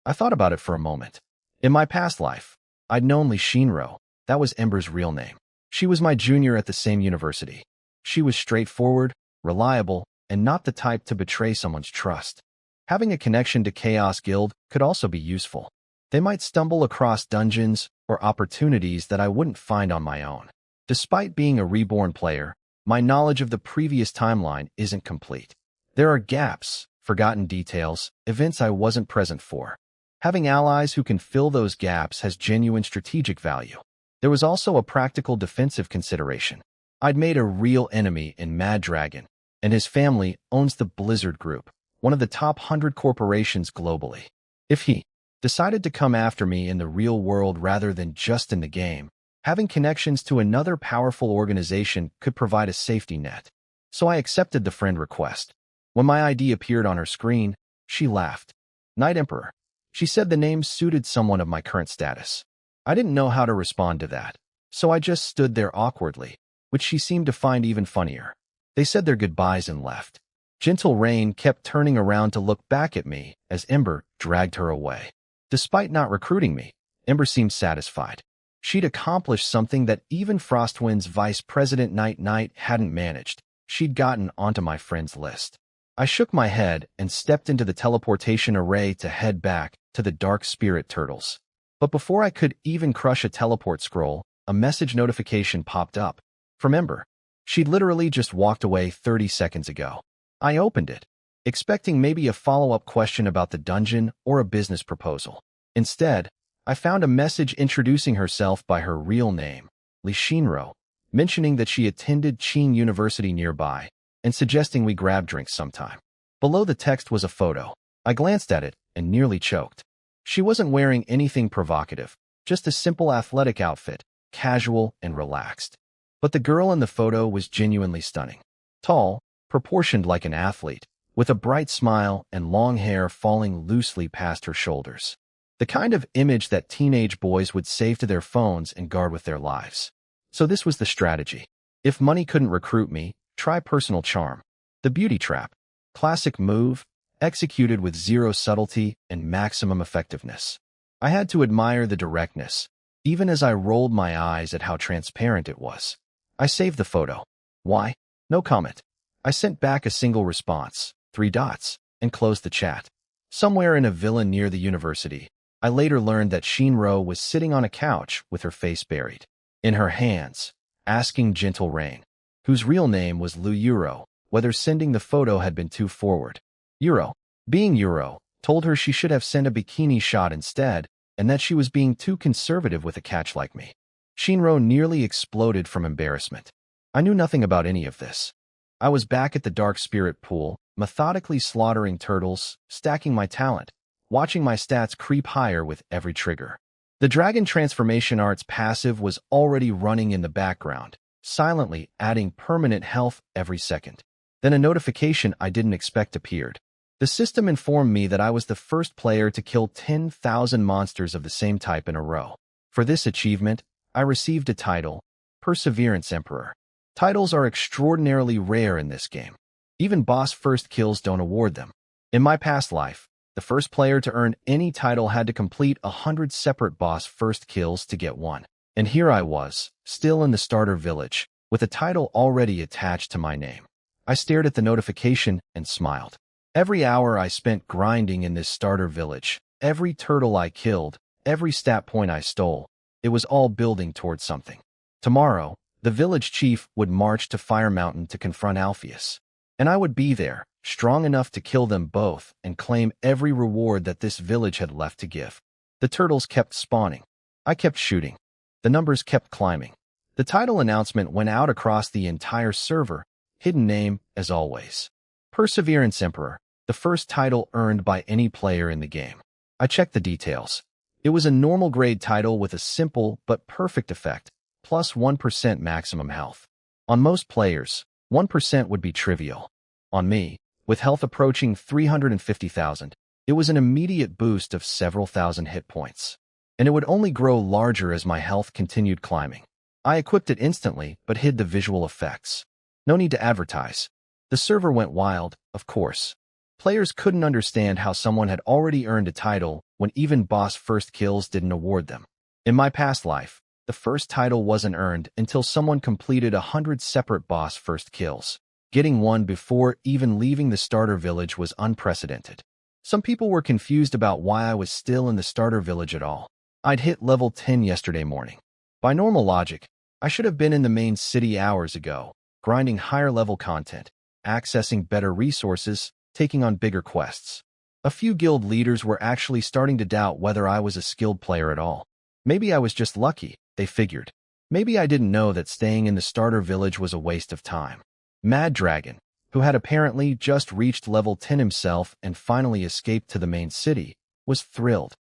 I thought about it for a moment. In my past life, I'd known Li Shinro. That was Ember's real name. She was my junior at the same university. She was straightforward, reliable, and not the type to betray someone's trust. Having a connection to Chaos Guild could also be useful. They might stumble across dungeons or opportunities that I wouldn't find on my own. Despite being a reborn player, my knowledge of the previous timeline isn't complete. There are gaps, forgotten details, events I wasn't present for. Having allies who can fill those gaps has genuine strategic value. There was also a practical defensive consideration. I'd made a real enemy in Mad Dragon, and his family owns the Blizzard Group, one of the top 100 corporations globally. If he decided to come after me in the real world rather than just in the game, having connections to another powerful organization could provide a safety net. So I accepted the friend request. When my ID appeared on her screen, she laughed. Night Emperor. She said the name suited someone of my current status. I didn't know how to respond to that, so I just stood there awkwardly, which she seemed to find even funnier. They said their goodbyes and left. Gentle Rain kept turning around to look back at me as Ember dragged her away. Despite not recruiting me, Ember seemed satisfied. She'd accomplished something that even Frostwind's Vice President Night hadn't managed. She'd gotten onto my friends list. I shook my head and stepped into the teleportation array to head back to the Dark Spirit Turtles. But before I could even crush a teleport scroll, a message notification popped up. From Ember. She'd literally just walked away 30 seconds ago. I opened it, expecting maybe a follow-up question about the dungeon or a business proposal. Instead, I found a message introducing herself by her real name, Lee Shinro, mentioning that she attended Chin University nearby and suggesting we grab drinks sometime. Below the text was a photo. I glanced at it and nearly choked. She wasn't wearing anything provocative, just a simple athletic outfit, casual and relaxed. But the girl in the photo was genuinely stunning. Tall, proportioned like an athlete, with a bright smile and long hair falling loosely past her shoulders. The kind of image that teenage boys would save to their phones and guard with their lives. So this was the strategy. If money couldn't recruit me, try personal charm. The beauty trap. Classic move, executed with zero subtlety and maximum effectiveness. I had to admire the directness, even as I rolled my eyes at how transparent it was. I saved the photo. Why? No comment. I sent back a single response, 3 dots, and closed the chat. Somewhere in a villa near the university, I later learned that Shinro was sitting on a couch with her face buried in her hands, asking Gentle Rain, whose real name was Lu Euro, whether sending the photo had been too forward. Euro, being Euro, told her she should have sent a bikini shot instead and that she was being too conservative with a catch like me. Shinro nearly exploded from embarrassment. I knew nothing about any of this. I was back at the Dark Spirit pool, methodically slaughtering turtles, stacking my talent, watching my stats creep higher with every trigger. The Dragon Transformation Arts passive was already running in the background, silently adding permanent health every second. Then a notification I didn't expect appeared. The system informed me that I was the first player to kill 10,000 monsters of the same type in a row. For this achievement, I received a title, Perseverance Emperor. Titles are extraordinarily rare in this game. Even boss first kills don't award them. In my past life, the first player to earn any title had to complete 100 separate boss first kills to get one. And here I was, still in the starter village, with a title already attached to my name. I stared at the notification and smiled. Every hour I spent grinding in this starter village, every turtle I killed, every stat point I stole, it was all building towards something. Tomorrow, the village chief would march to Fire Mountain to confront Alpheus. And I would be there, strong enough to kill them both and claim every reward that this village had left to give. The turtles kept spawning. I kept shooting. The numbers kept climbing. The title announcement went out across the entire server, hidden name as always. Perseverance Emperor, the first title earned by any player in the game. I checked the details. It was a normal grade title with a simple but perfect effect, plus 1% maximum health. On most players, 1% would be trivial. On me, with health approaching 350,000, it was an immediate boost of several thousand hit points. And it would only grow larger as my health continued climbing. I equipped it instantly, but hid the visual effects. No need to advertise. The server went wild, of course. Players couldn't understand how someone had already earned a title when even boss first kills didn't award them. In my past life, the first title wasn't earned until someone completed 100 separate boss first kills. Getting one before even leaving the starter village was unprecedented. Some people were confused about why I was still in the starter village at all. I'd hit level 10 yesterday morning. By normal logic, I should have been in the main city hours ago, grinding higher level content, accessing better resources, taking on bigger quests. A few guild leaders were actually starting to doubt whether I was a skilled player at all. Maybe I was just lucky, they figured. Maybe I didn't know that staying in the starter village was a waste of time. Mad Dragon, who had apparently just reached level 10 himself and finally escaped to the main city, was thrilled.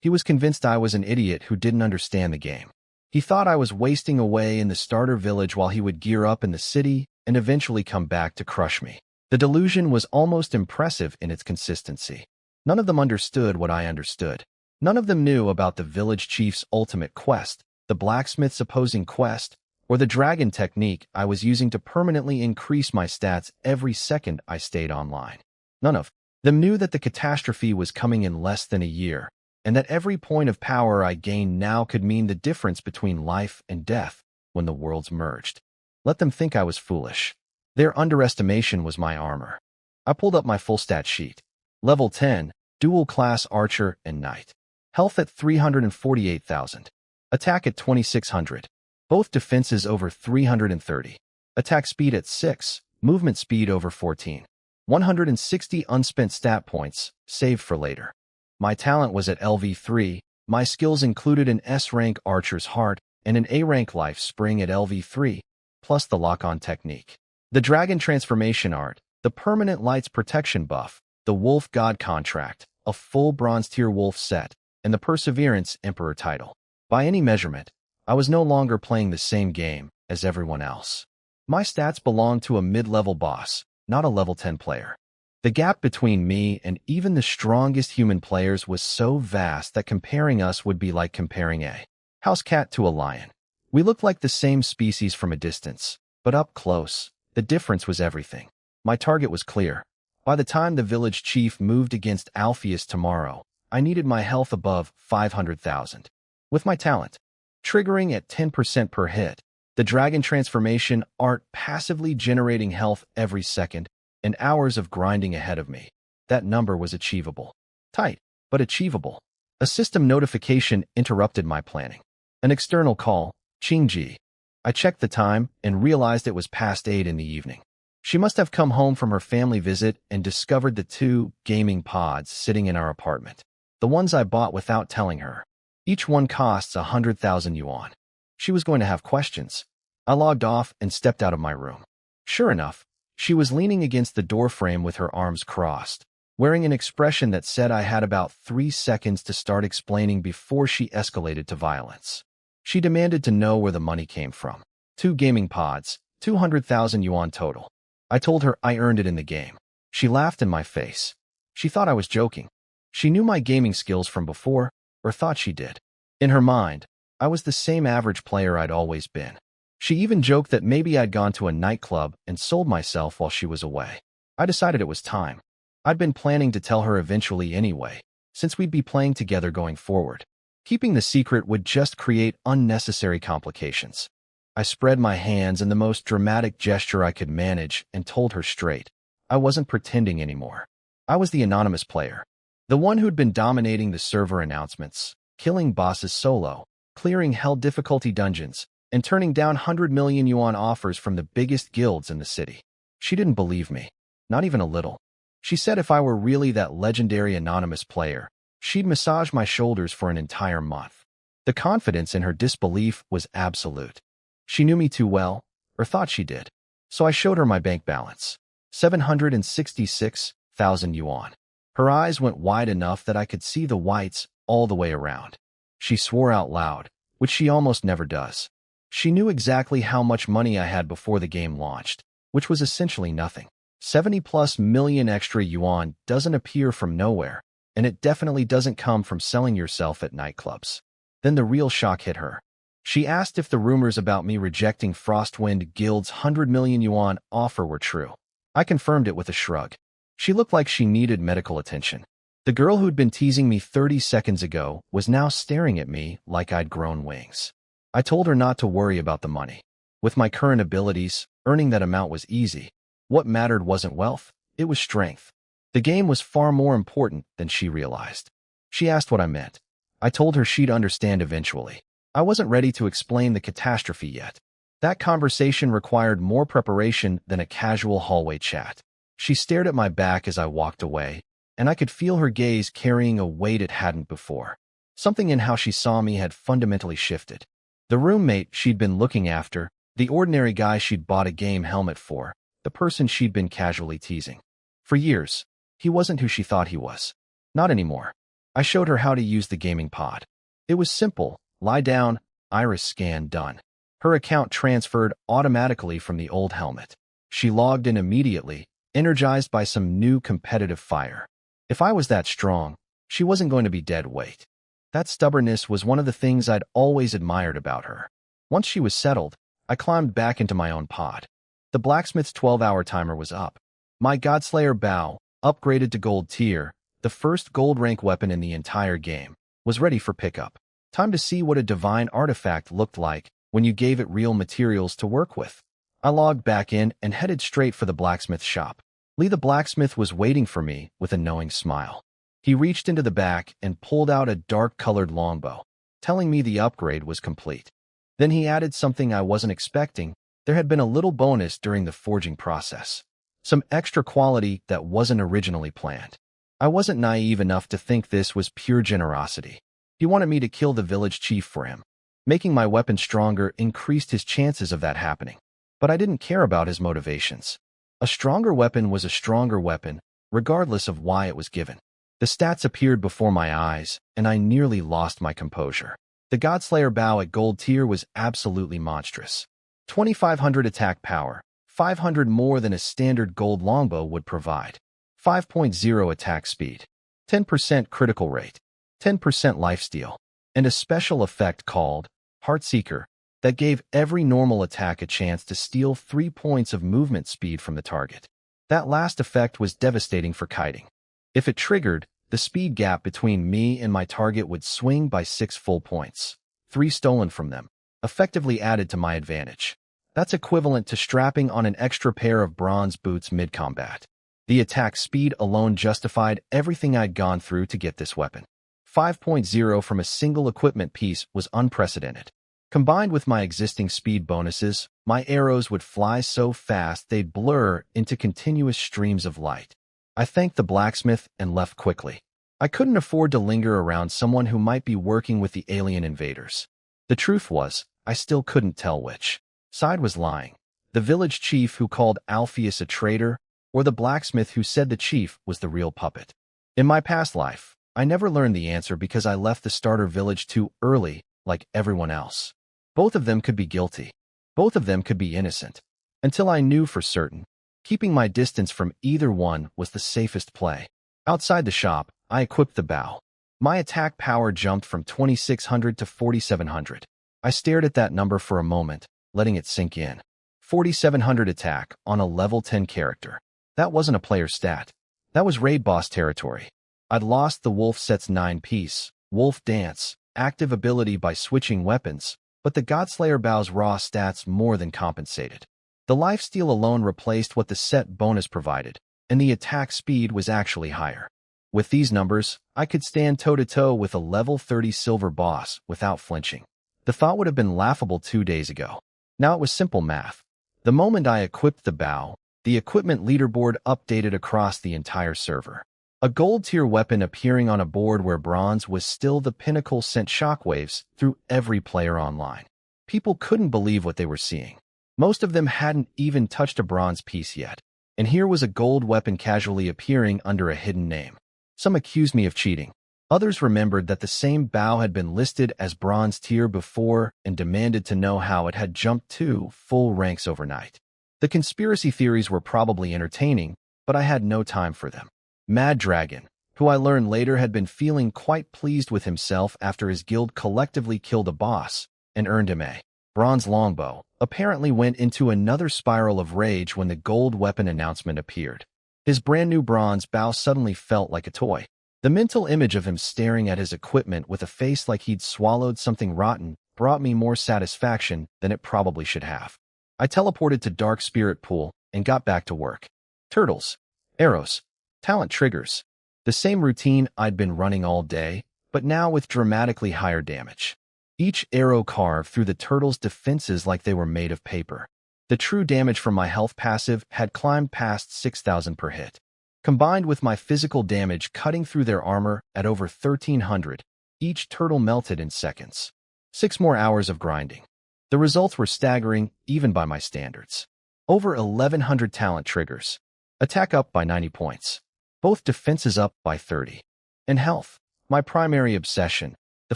He was convinced I was an idiot who didn't understand the game. He thought I was wasting away in the starter village while he would gear up in the city and eventually come back to crush me. The delusion was almost impressive in its consistency. None of them understood what I understood. None of them knew about the village chief's ultimate quest, the blacksmith's opposing quest, or the dragon technique I was using to permanently increase my stats every second I stayed online. None of them knew that the catastrophe was coming in less than a year, and that every point of power I gained now could mean the difference between life and death when the worlds merged. Let them think I was foolish. Their underestimation was my armor. I pulled up my full stat sheet. Level 10, dual class archer and knight. Health at 348,000. Attack at 2600. Both defenses over 330. attack speed at 6, movement speed over 14. 160 unspent stat points, saved for later. My talent was at LV3, my skills included an S-rank Archer's Heart and an A-rank Life Spring at LV3, plus the lock-on technique. The Dragon Transformation Art, the Permanent Lights Protection buff, the Wolf God Contract, a full Bronze-tier Wolf set, and the Perseverance Emperor title. By any measurement, I was no longer playing the same game as everyone else. My stats belonged to a mid-level boss, not a level 10 player. The gap between me and even the strongest human players was so vast that comparing us would be like comparing a house cat to a lion. We looked like the same species from a distance, but up close, the difference was everything. My target was clear. By the time the village chief moved against Alpheus tomorrow, I needed my health above 500,000. With my talent, triggering at 10% per hit, the Dragon Transformation Art passively generating health every second, and hours of grinding ahead of me. That number was achievable. Tight, but achievable. A system notification interrupted my planning. An external call, Qingji. I checked the time and realized it was past 8 in the evening. She must have come home from her family visit and discovered the 2 gaming pods sitting in our apartment. The ones I bought without telling her. Each one costs 100,000 yuan. She was going to have questions. I logged off and stepped out of my room. Sure enough, she was leaning against the doorframe with her arms crossed, wearing an expression that said I had about 3 seconds to start explaining before she escalated to violence. She demanded to know where the money came from. 2 gaming pods, 200,000 yuan total. I told her I earned it in the game. She laughed in my face. She thought I was joking. She knew my gaming skills from before, or thought she did. In her mind, I was the same average player I'd always been. She even joked that maybe I'd gone to a nightclub and sold myself while she was away. I decided it was time. I'd been planning to tell her eventually anyway, since we'd be playing together going forward. Keeping the secret would just create unnecessary complications. I spread my hands in the most dramatic gesture I could manage and told her straight. I wasn't pretending anymore. I was the anonymous player. The one who'd been dominating the server announcements, killing bosses solo, clearing hell difficulty dungeons, and turning down 100 million yuan offers from the biggest guilds in the city. She didn't believe me. Not even a little. She said if I were really that legendary anonymous player, she'd massage my shoulders for an entire month. The confidence in her disbelief was absolute. She knew me too well, or thought she did. So I showed her my bank balance. 766,000 yuan. Her eyes went wide enough that I could see the whites all the way around. She swore out loud, which she almost never does. She knew exactly how much money I had before the game launched, which was essentially nothing. 70+ million extra yuan doesn't appear from nowhere, and it definitely doesn't come from selling yourself at nightclubs. Then the real shock hit her. She asked if the rumors about me rejecting Frostwind Guild's 100 million yuan offer were true. I confirmed it with a shrug. She looked like she needed medical attention. The girl who'd been teasing me 30 seconds ago was now staring at me like I'd grown wings. I told her not to worry about the money. With my current abilities, earning that amount was easy. What mattered wasn't wealth, it was strength. The game was far more important than she realized. She asked what I meant. I told her she'd understand eventually. I wasn't ready to explain the catastrophe yet. That conversation required more preparation than a casual hallway chat. She stared at my back as I walked away, and I could feel her gaze carrying a weight it hadn't before. Something in how she saw me had fundamentally shifted. The roommate she'd been looking after, the ordinary guy she'd bought a game helmet for, the person she'd been casually teasing. For years, he wasn't who she thought he was. Not anymore. I showed her how to use the gaming pod. It was simple. Lie down, iris scan done. Her account transferred automatically from the old helmet. She logged in immediately, energized by some new competitive fire. If I was that strong, she wasn't going to be dead weight. That stubbornness was one of the things I'd always admired about her. Once she was settled, I climbed back into my own pod. The blacksmith's 12-hour timer was up. My Godslayer bow, upgraded to gold tier, the first gold rank weapon in the entire game, was ready for pickup. Time to see what a divine artifact looked like when you gave it real materials to work with. I logged back in and headed straight for the blacksmith shop. Lee the blacksmith was waiting for me with a knowing smile. He reached into the back and pulled out a dark-colored longbow, telling me the upgrade was complete. Then he added something I wasn't expecting, There had been a little bonus during the forging process. Some extra quality that wasn't originally planned. I wasn't naive enough to think this was pure generosity. He wanted me to kill the village chief for him. Making my weapon stronger increased his chances of that happening. But I didn't care about his motivations. A stronger weapon was a stronger weapon, regardless of why it was given. The stats appeared before my eyes, and I nearly lost my composure. The Godslayer bow at gold tier was absolutely monstrous. 2500 attack power, 500 more than a standard gold longbow would provide. 5.0 attack speed, 10% critical rate, 10% lifesteal, and a special effect called Heartseeker that gave every normal attack a chance to steal 3 points of movement speed from the target. That last effect was devastating for kiting. If it triggered, the speed gap between me and my target would swing by 6 full points, 3 stolen from them, effectively added to my advantage. That's equivalent to strapping on an extra pair of bronze boots mid-combat. The attack speed alone justified everything I'd gone through to get this weapon. 5.0 from a single equipment piece was unprecedented. Combined with my existing speed bonuses, my arrows would fly so fast they'd blur into continuous streams of light. I thanked the blacksmith and left quickly. I couldn't afford to linger around someone who might be working with the alien invaders. The truth was, I still couldn't tell which side was lying. The village chief who called Alpheus a traitor, or the blacksmith who said the chief was the real puppet. In my past life, I never learned the answer because I left the starter village too early, like everyone else. Both of them could be guilty. Both of them could be innocent. Until I knew for certain, keeping my distance from either one was the safest play. Outside the shop, I equipped the bow. My attack power jumped from 2600 to 4700. I stared at that number for a moment, letting it sink in. 4700 attack on a level 10 character. That wasn't a player stat. That was raid boss territory. I'd lost the Wolf Set's 9-piece, Wolf Dance, active ability by switching weapons, but the Godslayer bow's raw stats more than compensated. The lifesteal alone replaced what the set bonus provided, and the attack speed was actually higher. With these numbers, I could stand toe-to-toe with a level 30 silver boss without flinching. The thought would have been laughable 2 days ago. Now it was simple math. The moment I equipped the bow, the equipment leaderboard updated across the entire server. A gold-tier weapon appearing on a board where bronze was still the pinnacle sent shockwaves through every player online. People couldn't believe what they were seeing. Most of them hadn't even touched a bronze piece yet. And here was a gold weapon casually appearing under a hidden name. Some accused me of cheating. Others remembered that the same bow had been listed as bronze tier before and demanded to know how it had jumped 2 full ranks overnight. The conspiracy theories were probably entertaining, but I had no time for them. Mad Dragon, who I learned later had been feeling quite pleased with himself after his guild collectively killed a boss and earned him a bronze longbow, apparently went into another spiral of rage when the gold weapon announcement appeared. His brand new bronze bow suddenly felt like a toy. The mental image of him staring at his equipment with a face like he'd swallowed something rotten brought me more satisfaction than it probably should have. I teleported to Dark Spirit Pool and got back to work. Turtles, arrows, talent triggers. The same routine I'd been running all day, but now with dramatically higher damage. Each arrow carved through the turtles' defenses like they were made of paper. The true damage from my health passive had climbed past 6,000 per hit. Combined with my physical damage cutting through their armor at over 1,300, each turtle melted in seconds. 6 more hours of grinding. The results were staggering, even by my standards. Over 1,100 talent triggers. Attack up by 90 points. Both defenses up by 30. And health, my primary obsession, the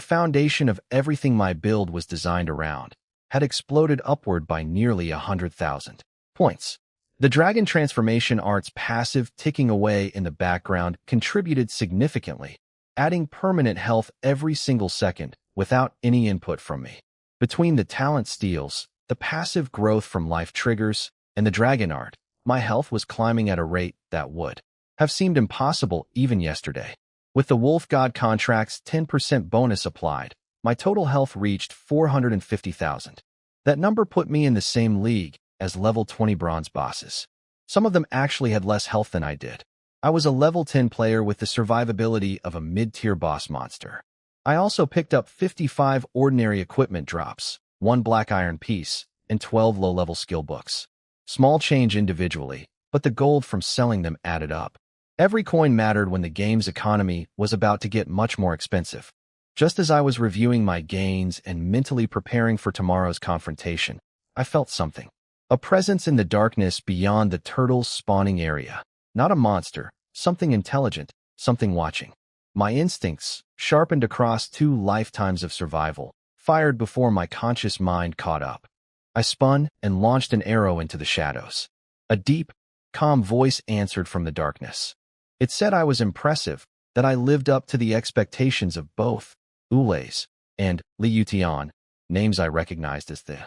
foundation of everything my build was designed around, had exploded upward by nearly 100,000 points. The Dragon Transformation Art's passive ticking away in the background contributed significantly, adding permanent health every single second without any input from me. Between the talent steals, the passive growth from life triggers, and the Dragon Art, my health was climbing at a rate that would have seemed impossible even yesterday. With the Wolf God contract's 10% bonus applied, my total health reached 450,000. That number put me in the same league as level 20 bronze bosses. Some of them actually had less health than I did. I was a level 10 player with the survivability of a mid-tier boss monster. I also picked up 55 ordinary equipment drops, 1 black iron piece, and 12 low-level skill books. Small change individually, but the gold from selling them added up. Every coin mattered when the game's economy was about to get much more expensive. Just as I was reviewing my gains and mentally preparing for tomorrow's confrontation, I felt something. A presence in the darkness beyond the turtle's spawning area. Not a monster, something intelligent, something watching. My instincts, sharpened across 2 lifetimes of survival, fired before my conscious mind caught up. I spun and launched an arrow into the shadows. A deep, calm voice answered from the darkness. It said I was impressive, that I lived up to the expectations of both Ules and Liutian, names I recognized as the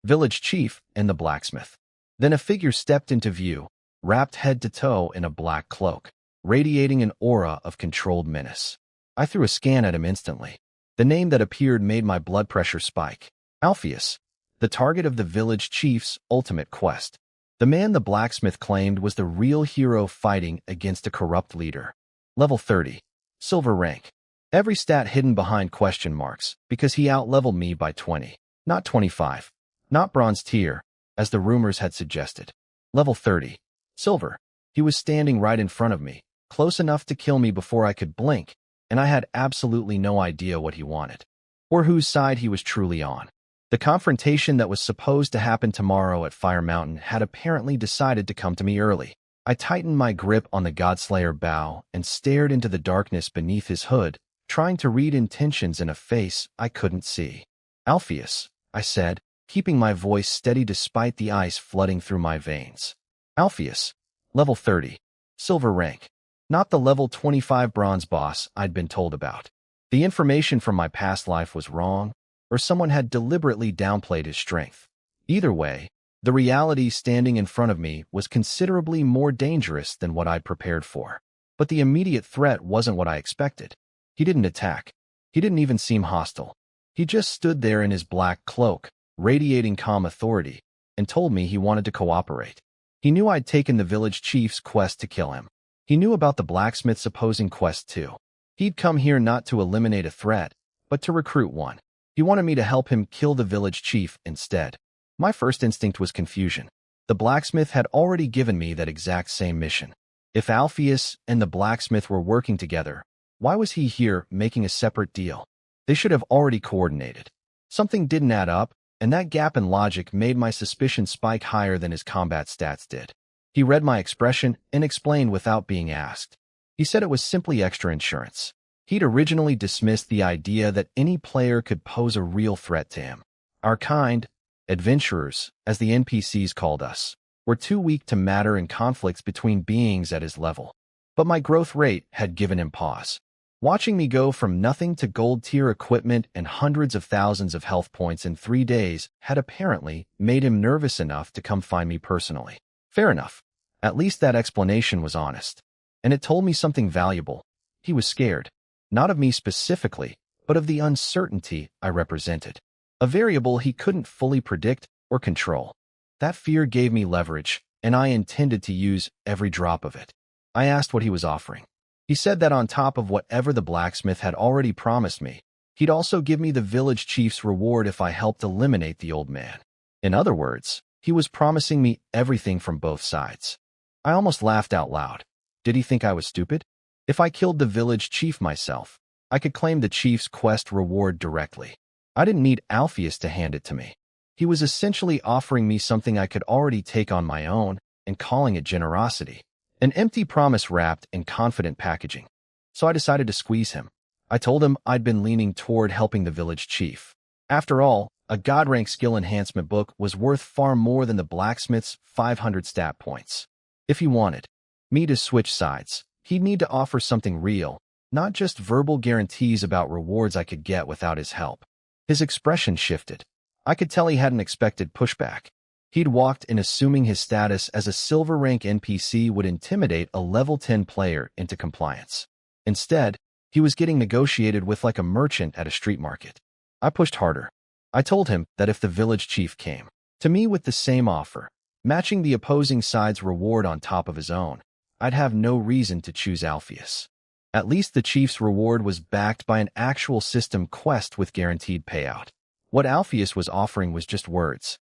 village chief and the blacksmith. Then a figure stepped into view, wrapped head to toe in a black cloak, radiating an aura of controlled menace. I threw a scan at him instantly. The name that appeared made my blood pressure spike. Alpheus, the target of the village chief's ultimate quest. The man the blacksmith claimed was the real hero fighting against a corrupt leader. Level 30. Silver rank. Every stat hidden behind question marks, because he outleveled me by 20. Not 25. Not bronze tier, as the rumors had suggested. Level 30. Silver. He was standing right in front of me, close enough to kill me before I could blink, and I had absolutely no idea what he wanted, or whose side he was truly on. The confrontation that was supposed to happen tomorrow at Fire Mountain had apparently decided to come to me early. I tightened my grip on the Godslayer bow and stared into the darkness beneath his hood, trying to read intentions in a face I couldn't see. Alpheus, I said, keeping my voice steady despite the ice flooding through my veins. Alpheus, level 30, silver rank. Not the level 25 bronze boss I'd been told about. The information from my past life was wrong, or someone had deliberately downplayed his strength. Either way, the reality standing in front of me was considerably more dangerous than what I'd prepared for. But the immediate threat wasn't what I expected. He didn't attack. He didn't even seem hostile. He just stood there in his black cloak, radiating calm authority, and told me he wanted to cooperate. He knew I'd taken the village chief's quest to kill him. He knew about the blacksmith's opposing quest too. He'd come here not to eliminate a threat, but to recruit one. He wanted me to help him kill the village chief instead. My first instinct was confusion. The blacksmith had already given me that exact same mission. If Alpheus and the blacksmith were working together, why was he here making a separate deal? They should have already coordinated. Something didn't add up, and that gap in logic made my suspicion spike higher than his combat stats did. He read my expression and explained without being asked. He said it was simply extra insurance. He'd originally dismissed the idea that any player could pose a real threat to him. Our kind, adventurers, as the NPCs called us, were too weak to matter in conflicts between beings at his level. But my growth rate had given him pause. Watching me go from nothing to gold-tier equipment and hundreds of thousands of health points in 3 days had apparently made him nervous enough to come find me personally. Fair enough. At least that explanation was honest. And it told me something valuable. He was scared. Not of me specifically, but of the uncertainty I represented. A variable he couldn't fully predict or control. That fear gave me leverage, and I intended to use every drop of it. I asked what he was offering. He said that on top of whatever the blacksmith had already promised me, he'd also give me the village chief's reward if I helped eliminate the old man. In other words, he was promising me everything from both sides. I almost laughed out loud. Did he think I was stupid? If I killed the village chief myself, I could claim the chief's quest reward directly. I didn't need Alpheus to hand it to me. He was essentially offering me something I could already take on my own and calling it generosity. An empty promise wrapped in confident packaging. So I decided to squeeze him. I told him I'd been leaning toward helping the village chief. After all, a God rank skill enhancement book was worth far more than the blacksmith's 500 stat points. If he wanted me to switch sides, he'd need to offer something real, not just verbal guarantees about rewards I could get without his help. His expression shifted. I could tell he hadn't expected pushback. He'd walked in assuming his status as a silver rank NPC would intimidate a level 10 player into compliance. Instead, he was getting negotiated with like a merchant at a street market. I pushed harder. I told him that if the village chief came to me with the same offer, matching the opposing side's reward on top of his own, I'd have no reason to choose Alpheus. At least the chief's reward was backed by an actual system quest with guaranteed payout. What Alpheus was offering was just words.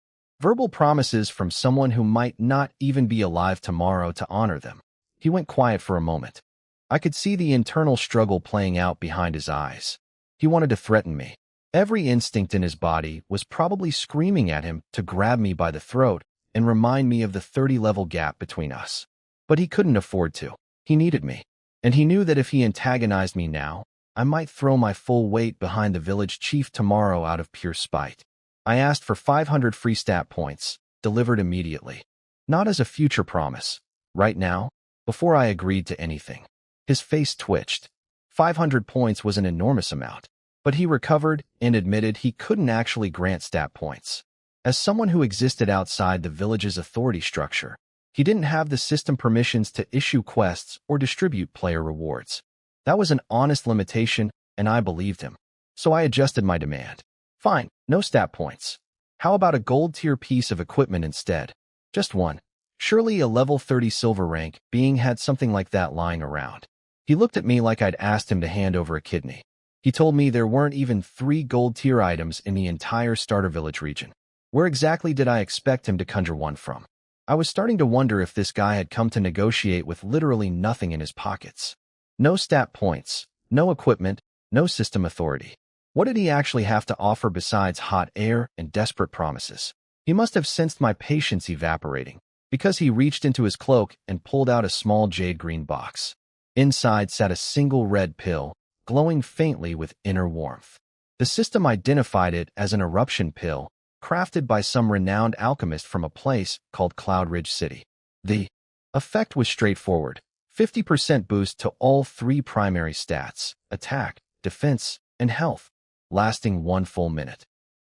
Verbal promises from someone who might not even be alive tomorrow to honor them. He went quiet for a moment. I could see the internal struggle playing out behind his eyes. He wanted to threaten me. Every instinct in his body was probably screaming at him to grab me by the throat and remind me of the 30-level gap between us. But he couldn't afford to. He needed me. And he knew that if he antagonized me now, I might throw my full weight behind the village chief tomorrow out of pure spite. I asked for 500 free stat points, delivered immediately. Not as a future promise. Right now, before I agreed to anything. His face twitched. 500 points was an enormous amount. But he recovered and admitted he couldn't actually grant stat points. As someone who existed outside the village's authority structure, he didn't have the system permissions to issue quests or distribute player rewards. That was an honest limitation, and I believed him. So I adjusted my demand. Fine, no stat points. How about a gold-tier piece of equipment instead? Just one. Surely a level 30 silver rank being had something like that lying around. He looked at me like I'd asked him to hand over a kidney. He told me there weren't even 3 gold-tier items in the entire starter village region. Where exactly did I expect him to conjure one from? I was starting to wonder if this guy had come to negotiate with literally nothing in his pockets. No stat points, no equipment, no system authority. What did he actually have to offer besides hot air and desperate promises? He must have sensed my patience evaporating, because he reached into his cloak and pulled out a small jade-green box. Inside sat a single red pill, glowing faintly with inner warmth. The system identified it as an eruption pill, crafted by some renowned alchemist from a place called Cloud Ridge City. The effect was straightforward. 50% boost to all 3 primary stats, attack, defense, and health, lasting 1 full minute.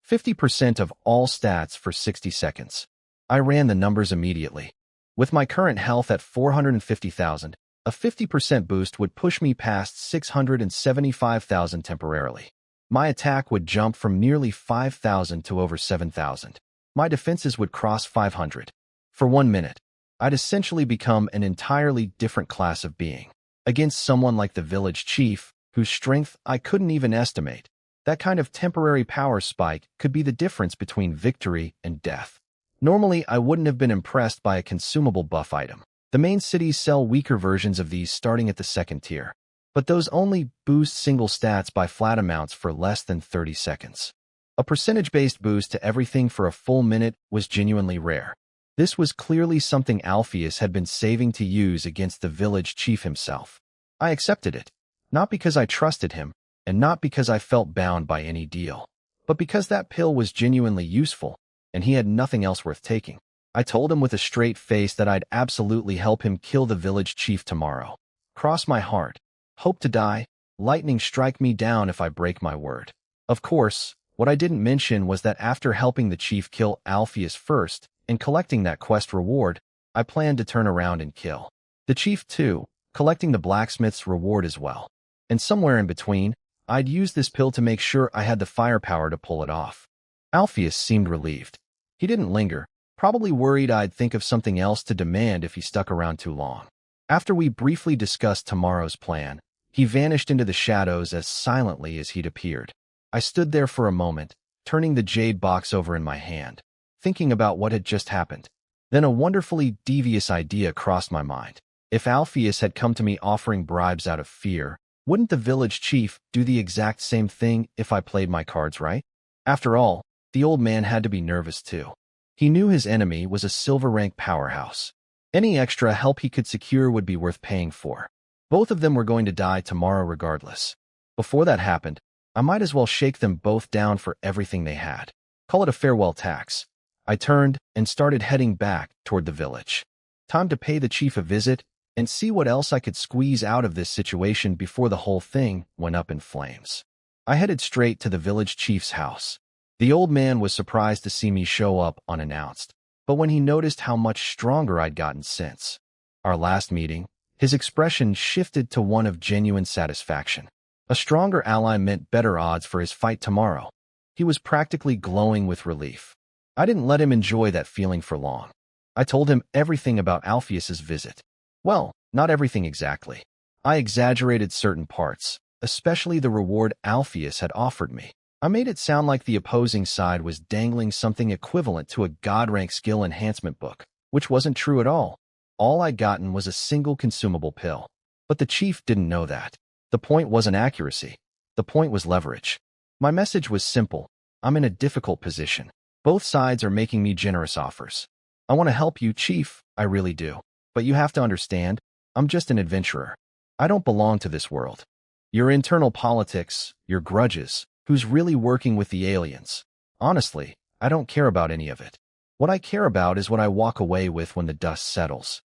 50% of all stats for 60 seconds. I ran the numbers immediately. With my current health at 450,000, a 50% boost would push me past 675,000 temporarily. My attack would jump from nearly 5,000 to over 7,000. My defenses would cross 500. For 1 minute, I'd essentially become an entirely different class of being. Against someone like the village chief, whose strength I couldn't even estimate, that kind of temporary power spike could be the difference between victory and death. Normally, I wouldn't have been impressed by a consumable buff item. The main cities sell weaker versions of these starting at the 2nd tier. But those only boost single stats by flat amounts for less than 30 seconds. A percentage-based boost to everything for a full minute was genuinely rare. This was clearly something Alpheus had been saving to use against the village chief himself. I accepted it, not because I trusted him, and not because I felt bound by any deal, but because that pill was genuinely useful, and he had nothing else worth taking. I told him with a straight face that I'd absolutely help him kill the village chief tomorrow. Cross my heart. Hope to die. Lightning strike me down if I break my word. Of course, what I didn't mention was that after helping the chief kill Alpheus first and collecting that quest reward, I planned to turn around and kill the chief too, collecting the blacksmith's reward as well. And somewhere in between, I'd use this pill to make sure I had the firepower to pull it off. Alpheus seemed relieved. He didn't linger, probably worried I'd think of something else to demand if he stuck around too long. After we briefly discussed tomorrow's plan, he vanished into the shadows as silently as he'd appeared. I stood there for a moment, turning the jade box over in my hand, thinking about what had just happened. Then a wonderfully devious idea crossed my mind. If Alpheus had come to me offering bribes out of fear, wouldn't the village chief do the exact same thing if I played my cards right? After all, the old man had to be nervous too. He knew his enemy was a silver rank powerhouse. Any extra help he could secure would be worth paying for. Both of them were going to die tomorrow regardless. Before that happened, I might as well shake them both down for everything they had. Call it a farewell tax. I turned and started heading back toward the village. Time to pay the chief a visit and see what else I could squeeze out of this situation before the whole thing went up in flames. I headed straight to the village chief's house. The old man was surprised to see me show up unannounced, but when he noticed how much stronger I'd gotten since our last meeting, his expression shifted to one of genuine satisfaction. A stronger ally meant better odds for his fight tomorrow. He was practically glowing with relief. I didn't let him enjoy that feeling for long. I told him everything about Alpheus's visit. Well, not everything exactly. I exaggerated certain parts, especially the reward Alpheus had offered me. I made it sound like the opposing side was dangling something equivalent to a God-rank skill enhancement book, which wasn't true at all. All I'd gotten was a single consumable pill. But the chief didn't know that. The point wasn't accuracy. The point was leverage. My message was simple. I'm in a difficult position. Both sides are making me generous offers. I want to help you, chief, I really do. But you have to understand, I'm just an adventurer. I don't belong to this world. Your internal politics, your grudges, who's really working with the aliens. Honestly, I don't care about any of it. What I care about is what I walk away with when the dust settles.